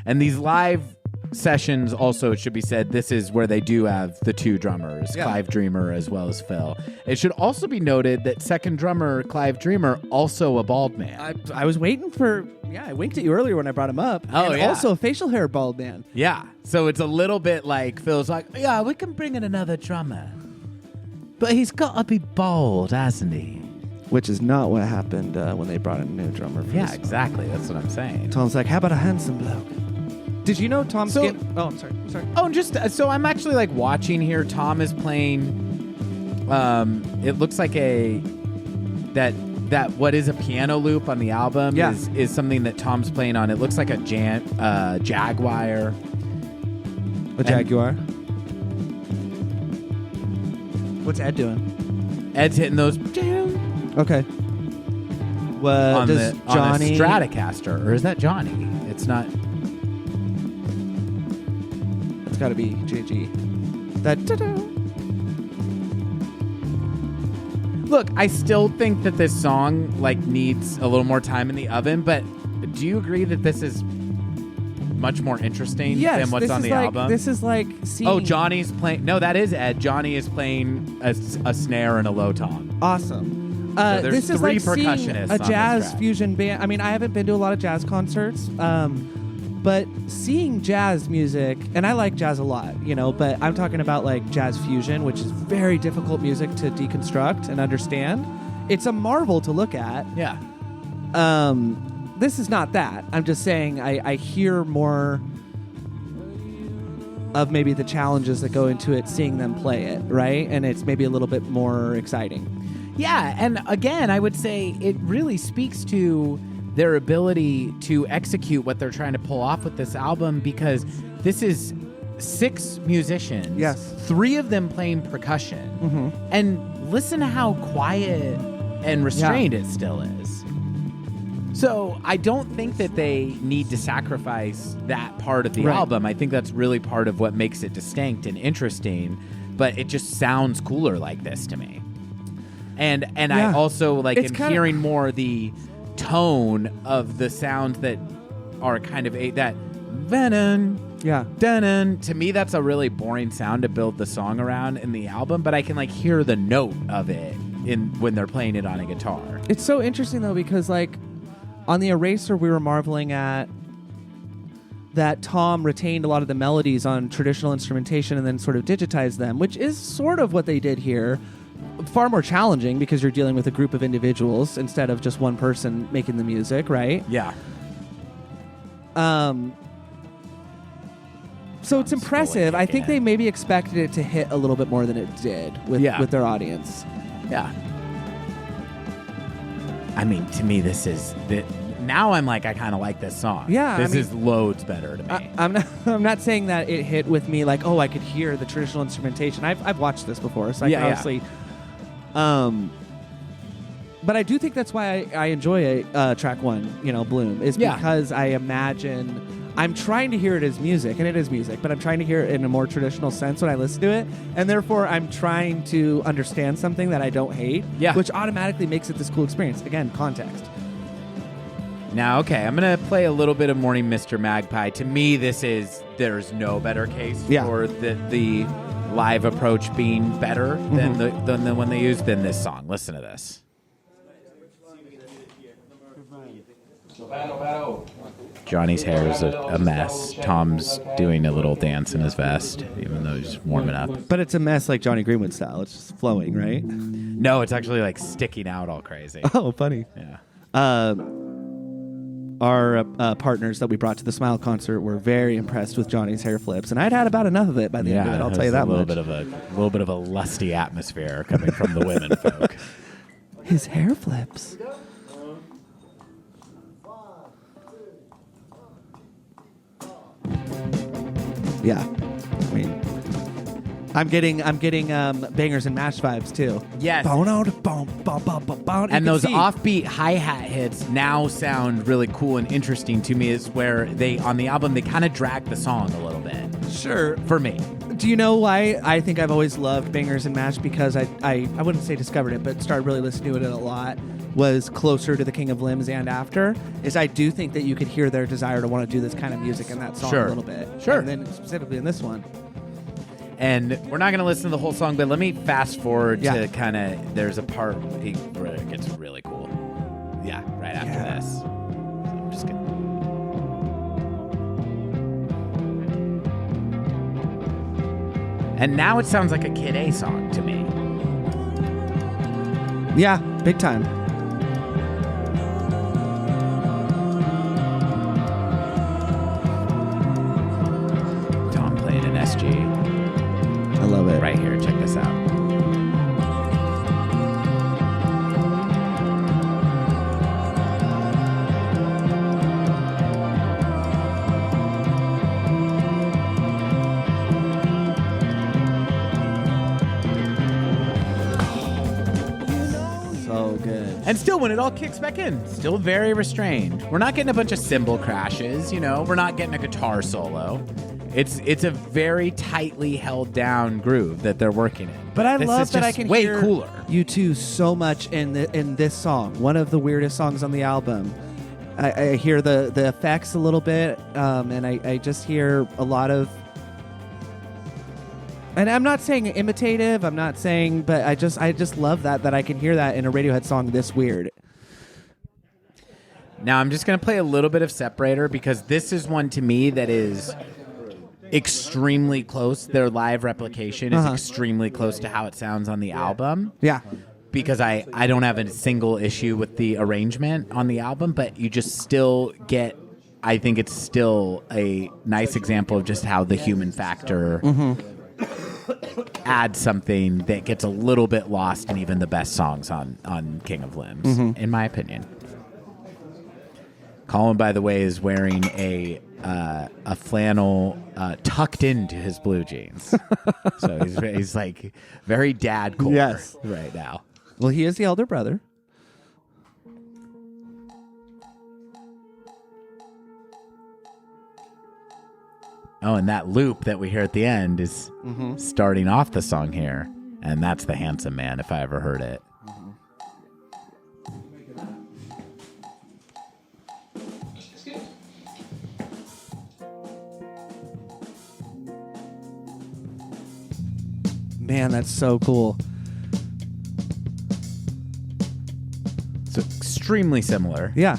And these live sessions also, it should be said, this is where they do have the 2 drummers, Clive Dreamer as well as Phil. It should also be noted that second drummer, Clive Dreamer, also a bald man. I was waiting for... Yeah, I winked at you earlier when I brought him up. Oh, and yeah. also a facial hair bald man. Yeah. So it's a little bit like Phil's like, yeah, we can bring in another drummer. But he's got to be bald, hasn't he? Which is not what happened when they brought in a new drummer. For Yeah, this exactly. That's what I'm saying. Tom's like, how about a handsome bloke? Did you know Tom Skin... Oh, I'm sorry. Oh, just so I'm actually like watching here. Tom is playing. It looks like that what is a piano loop on the album is something that Tom's playing on. It looks like a Jaguar. A Jaguar. What's Ed doing? Ed's hitting those Okay. What on does the Johnny Stratocaster, or is that Johnny? It's not. It's got to be JG. That. Look, I still think that this song needs a little more time in the oven, but do you agree that this is much more interesting than what's on the album? This is like seeing... Oh, Johnny's playing... No, that is Ed. Johnny is playing a snare and a low tom. Awesome. So there's this is 3 like seeing percussionists a on jazz this track. fusion band. I mean, I haven't been to a lot of jazz concerts, but seeing jazz music, and I like jazz a lot, but I'm talking about like jazz fusion, which is very difficult music to deconstruct and understand. It's a marvel to look at. Yeah. This is not that. I'm just saying I hear more of maybe the challenges that go into it, seeing them play it, right? And it's maybe a little bit more exciting. Yeah, and again, I would say it really speaks to their ability to execute what they're trying to pull off with this album, because this is 6 musicians. Yes. 3 of them playing percussion. And listen to how quiet and restrained it still is. So I don't think that they need to sacrifice that part of the Right. album. I think that's really part of what makes it distinct and interesting, but it just sounds cooler like this to me. And I Yeah. also like It's am kinda- hearing more the tone of the sounds that are kind of that venom. Yeah. Dun-dun. To me, that's a really boring sound to build the song around in the album, but I can like hear the note of it when they're playing it on a guitar. It's so interesting though because like on the Eraser we were marveling at that Tom retained a lot of the melodies on traditional instrumentation and then sort of digitized them, which is sort of what they did here. Far more challenging because you're dealing with a group of individuals instead of just one person making the music, right? Yeah. So it's impressive. fully I think kicking they in. maybe expected it to hit a little bit more than it did with their audience. Yeah. I mean, to me, this is now I'm like, I kind of like this song. Yeah, This I mean- is loads better to me. I'm not saying that it hit with me like, oh, I could hear the traditional instrumentation. I've watched this before, so I can obviously. But I do think that's why I enjoy track one, Bloom, is because I imagine I'm trying to hear it as music, and it is music, but I'm trying to hear it in a more traditional sense when I listen to it, and therefore I'm trying to understand something that I don't hate, which automatically makes it this cool experience. Again, context. Now, okay, I'm going to play a little bit of Morning Mr. Magpie. To me, there's no better case for the live approach being better than the one they used than this song. Listen to this. Johnny's hair is a mess. Tom's doing a little dance in his vest, even though he's warming up. But it's a mess like Johnny Greenwood style. It's just flowing, right? No, it's actually like sticking out all crazy. Oh, funny. Yeah. Our partners that we brought to the Smile concert were very impressed with Johnny's hair flips, and I'd had about enough of it by the end of it. I'll tell you that much. A little bit of a lusty atmosphere coming from the women folk. His hair flips. Yeah, I mean, I'm getting bangers and mash vibes too. Yes. And those offbeat hi-hat hits now sound really cool and interesting to me, is where on the album, they kind of drag the song a little bit. Sure. For me. Do you know why I think I've always loved bangers and mash? Because I wouldn't say discovered it, but started really listening to it a lot. Was closer to the King of Limbs and after, is I do think that you could hear their desire to want to do this kind of music in that song a little bit. Sure. And then specifically in this one. And we're not going to listen to the whole song, but let me fast forward to kind of, there's a part where it gets really cool. Yeah, right after this. So I'm just going to... And now it sounds like a Kid A song to me. Yeah, big time. Tom playing an SG. I love it. Right here, check this out. So good. And still, when it all kicks back in, still very restrained. We're not getting a bunch of cymbal crashes, we're not getting a guitar solo. It's a very tightly held down groove that they're working in. But I This love is that I just can way hear cooler. U2 so much in this song, one of the weirdest songs on the album. I hear the effects a little bit, and I just hear a lot of. And I'm not saying imitative. I'm not saying, but I just love that I can hear that in a Radiohead song this weird. Now I'm just going to play a little bit of Separator, because this is one to me that is extremely close. Their live replication is extremely close to how it sounds on the album. Yeah. Because I don't have a single issue with the arrangement on the album, but you just still get, I think it's still a nice example of just how the human factor adds something that gets a little bit lost in even the best songs on King of Limbs, in my opinion. Colin, by the way, is wearing a flannel tucked into his blue jeans. So he's like very dad core right now. Well, he is the elder brother. Oh, and that loop that we hear at the end is starting off the song here. And that's The Handsome Man, if I ever heard it. Man, that's so cool. So extremely similar. Yeah.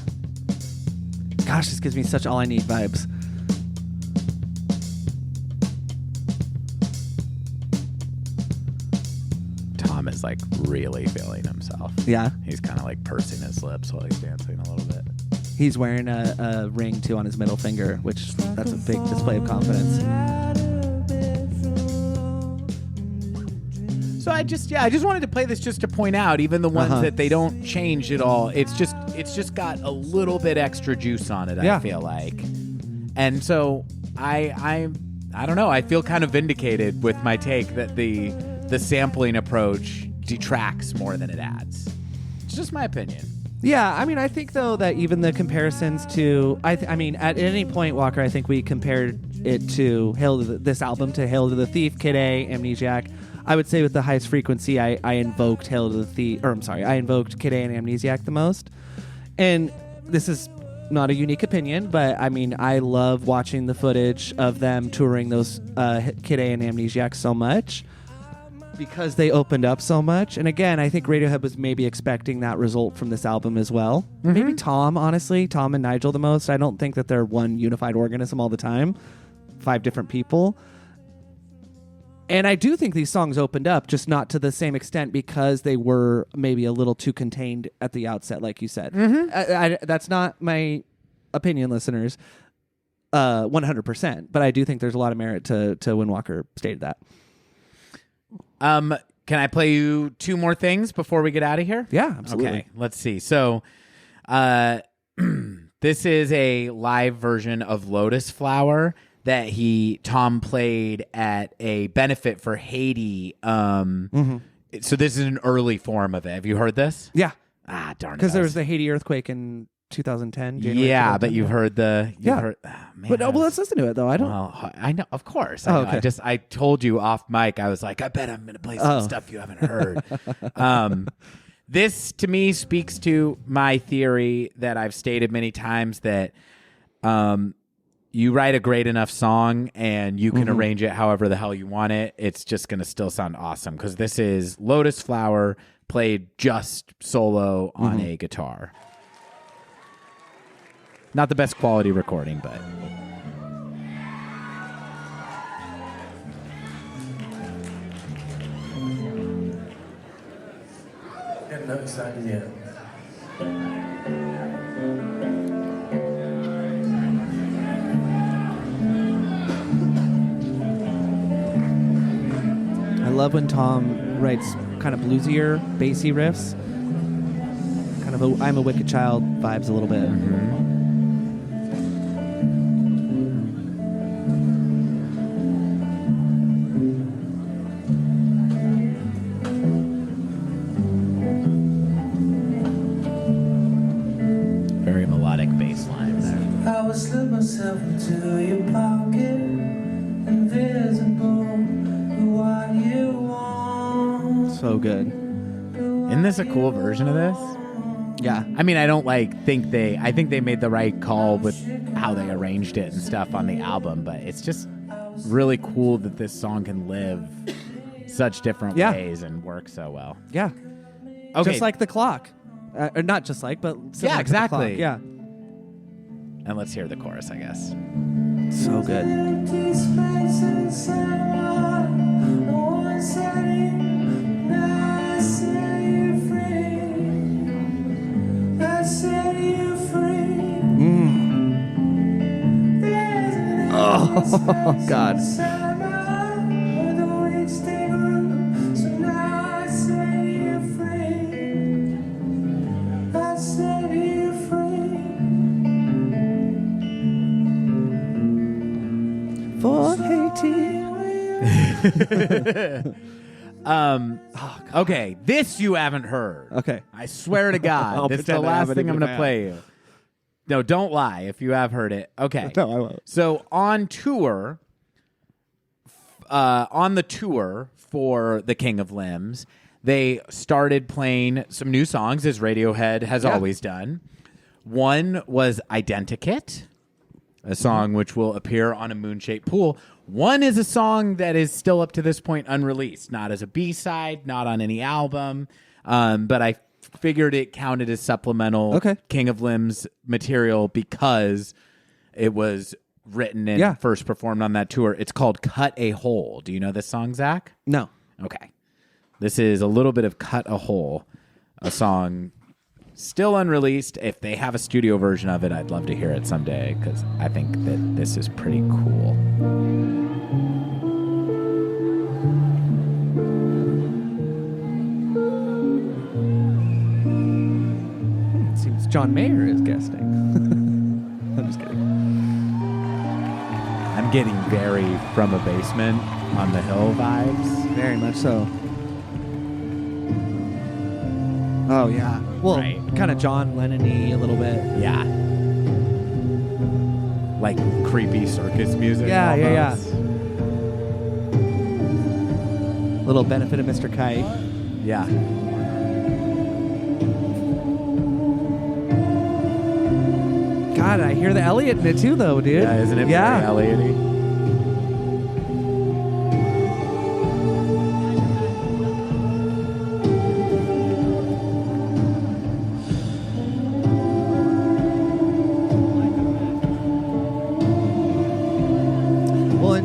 Gosh, this gives me such All I Need vibes. Tom is like really feeling himself. Yeah. He's kind of like pursing his lips while he's dancing a little bit. He's wearing a ring too on his middle finger, which that's a big display of confidence. So I just wanted to play this just to point out, even the ones that they don't change at all. It's just got a little bit extra juice on it. I feel like, and so I don't know. I feel kind of vindicated with my take that the sampling approach detracts more than it adds. It's just my opinion. Yeah, I mean, I think though that even the comparisons to, I mean, at any point, Walker, I think we compared it to this album to Hail to the Thief, Kid A, Amnesiac. I would say with the highest frequency, I invoked Hail to the Thief, I invoked Kid A and Amnesiac the most. And this is not a unique opinion, but I mean, I love watching the footage of them touring those Kid A and Amnesiac so much because they opened up so much. And again, I think Radiohead was maybe expecting that result from this album as well. Mm-hmm. Maybe Tom and Nigel the most. I don't think that they're one unified organism all the time. 5 different people. And I do think these songs opened up, just not to the same extent because they were maybe a little too contained at the outset, like you said. Mm-hmm. That's not my opinion, listeners, 100%. But I do think there's a lot of merit to when Walker stated that. Can I play you 2 more things before we get out of here? Yeah, absolutely. Okay, let's see. So this is a live version of Lotus Flower that Tom played at a benefit for Haiti. So this is an early form of it. Have you heard this? Yeah. Ah, darn it. Because there was the Haiti earthquake in 2010. January yeah, 2010. but you've heard the... man, but let's listen to it, though. I don't... Well, I know, of course. I know. Okay. I told you off mic, I was like, I bet I'm going to play some stuff you haven't heard. This, to me, speaks to my theory that I've stated many times that... you write a great enough song and you can arrange it however the hell you want it. It's just going to still sound awesome because this is Lotus Flower played just solo on a guitar. Not the best quality recording, but... No, it's not yet. I love when Tom writes kind of bluesier, bassy riffs. Kind of I'm a Wicked Child vibes a little bit. Very melodic bass line there. I would slip myself into your pocket, invisible. What you want. So good. Isn't this a cool version of this? Yeah. I mean, I don't I think they made the right call with how they arranged it and stuff on the album, but it's just really cool that this song can live such different ways and work so well. Yeah. Okay. Just like the clock. Or not just like, but similar Yeah, exactly. To the clock. Yeah. And let's hear the chorus, I guess. So good. Empty space inside my one setting. Now I set you free. I set you free. Oh, God. For Haiti. Okay, this you haven't heard. Okay. I swear to God, I'll this is the pretend I last haven't thing I'm even going to have. play you. No, don't lie if you have heard it. Okay. No, I won't. So on tour, on the tour for The King of Limbs, they started playing some new songs, as Radiohead has always done. One was Identikit, a song which will appear on a Moon-Shaped Pool. One is a song that is still up to this point unreleased, not as a B-side, not on any album, but I figured it counted as supplemental King of Limbs material because it was written and first performed on that tour. It's called Cut a Hole. Do you know this song, Zach? No. Okay. This is a little bit of Cut a Hole, a song still unreleased. If they have a studio version of it, I'd love to hear it someday because I think that this is pretty cool. It seems John Mayer is guesting. I'm just kidding. I'm getting very From a Basement on the Hill vibes. Very much so. Oh, yeah. Well, kind of John Lennon-y a little bit. Yeah. Like creepy circus music. Yeah, almost. Little Benefit of Mr. Kite. Yeah. God, I hear the Elliot in it too, though, dude. Yeah, isn't it very Elliot-y?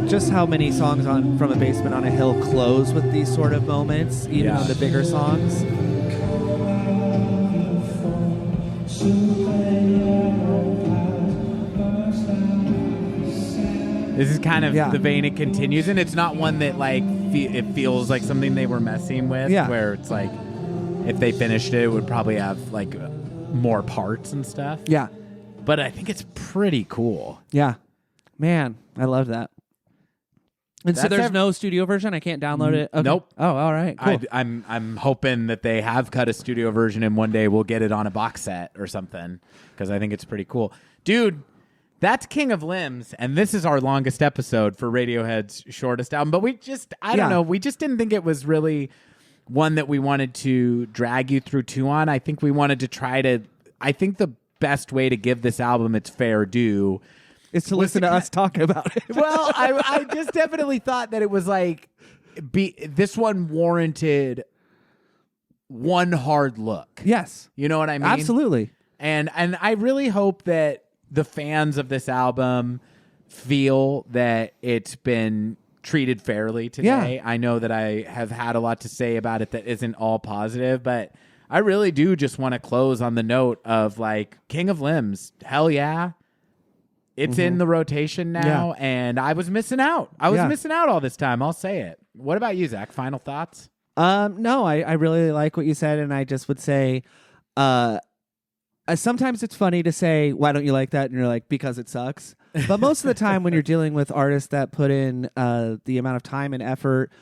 Just how many songs on From a Basement on a Hill close with these sort of moments, even on the bigger songs. This is kind of the vein it continues in. It's not one that like it feels like something they were messing with. Where it's like if they finished it, it would probably have like more parts and stuff. Yeah, but I think it's pretty cool. Yeah, man, I love that. And so there's no studio version? I can't download it? Okay. Nope. Oh, all right. Cool. I'm hoping that they have cut a studio version and one day we'll get it on a box set or something because I think it's pretty cool. Dude, that's King of Limbs, and this is our longest episode for Radiohead's shortest album. But we just, I don't know, we just didn't think it was really one that we wanted to drag you through too on. I think we wanted to I think the best way to give this album its fair due is to listen to us talking about it. Well, I just definitely thought that it was like this one warranted one hard look. Yes. You know what I mean? Absolutely. And I really hope that the fans of this album feel that it's been treated fairly today. Yeah. I know that I have had a lot to say about it that isn't all positive, but I really do just want to close on the note of like King of Limbs. Hell yeah. It's in the rotation now, and I was missing out. I was missing out all this time. I'll say it. What about you, Zach? Final thoughts? No, I really like what you said, and I just would say, sometimes it's funny to say, why don't you like that? And you're like, because it sucks. But most of the time when you're dealing with artists that put in the amount of time and effort,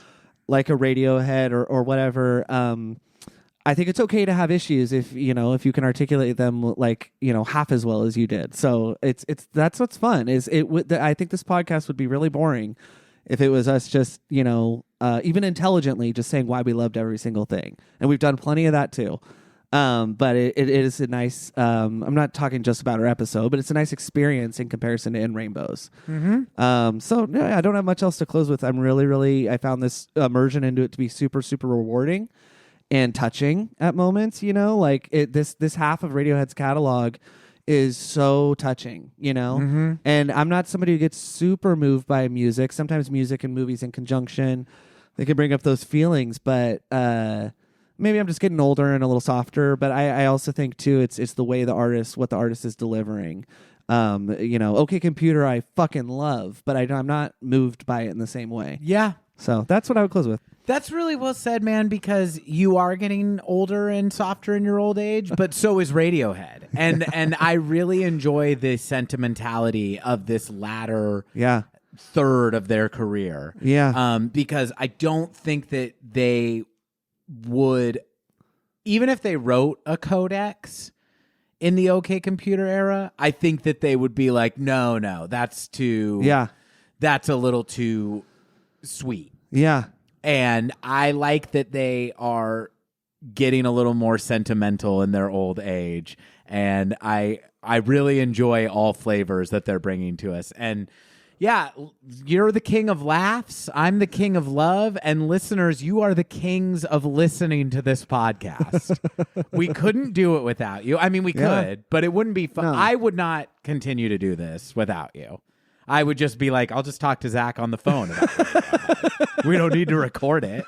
like a Radiohead or whatever, I think it's okay to have issues if you can articulate them like, half as well as you did. So that's what's fun I think this podcast would be really boring if it was us just, even intelligently just saying why we loved every single thing. And we've done plenty of that too. But it is a nice, I'm not talking just about our episode, but it's a nice experience in comparison to In Rainbows. So I don't have much else to close with. I'm really, I found this immersion into it to be super, super rewarding and touching at moments, this half of Radiohead's catalog is so touching, and I'm not somebody who gets super moved by music. Sometimes music and movies in conjunction, they can bring up those feelings, but maybe I'm just getting older and a little softer, but I also think too, it's the way what the artist is delivering. OK Computer, I fucking love, but I'm not moved by it in the same way. Yeah. So that's what I would close with. That's really well said, man, because you are getting older and softer in your old age, but so is Radiohead. And I really enjoy the sentimentality of this latter third of their career. Yeah. Because I don't think that they would, even if they wrote a codex in the OK Computer era, I think that they would be like, no, that's too, that's a little too sweet. Yeah. And I like that they are getting a little more sentimental in their old age. And I really enjoy all flavors that they're bringing to us. And yeah, you're the king of laughs. I'm the king of love. And listeners, you are the kings of listening to this podcast. We couldn't do it without you. I mean, we could, but it wouldn't be fun. No. I would not continue to do this without you. I would just be like, I'll just talk to Zach on the phone about it. We don't need to record it.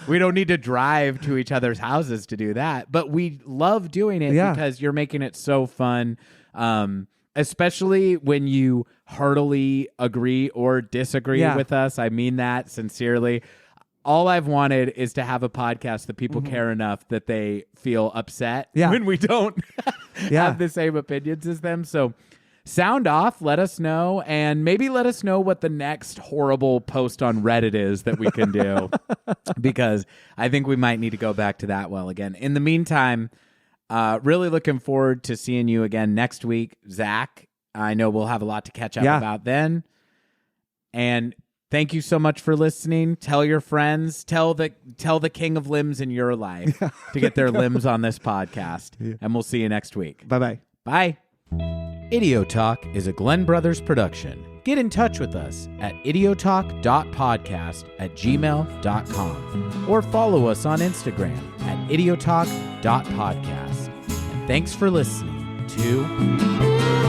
We don't need to drive to each other's houses to do that. But we love doing it because you're making it so fun. Especially when you heartily agree or disagree with us. I mean that sincerely. All I've wanted is to have a podcast that people care enough that they feel upset when we don't have the same opinions as them. So sound off, let us know, and maybe let us know what the next horrible post on Reddit is that we can do, because I think we might need to go back to that well again. In the meantime, really looking forward to seeing you again next week, Zach. I know we'll have a lot to catch up about then. And thank you so much for listening. Tell your friends, tell the king of limbs in your life to get their limbs on this podcast. And we'll see you next week. Bye-bye. Bye. Idiotalk is a Glenn Brothers production. Get in touch with us at idiotalk.podcast@gmail.com or follow us on Instagram at idiotalk.podcast. And thanks for listening to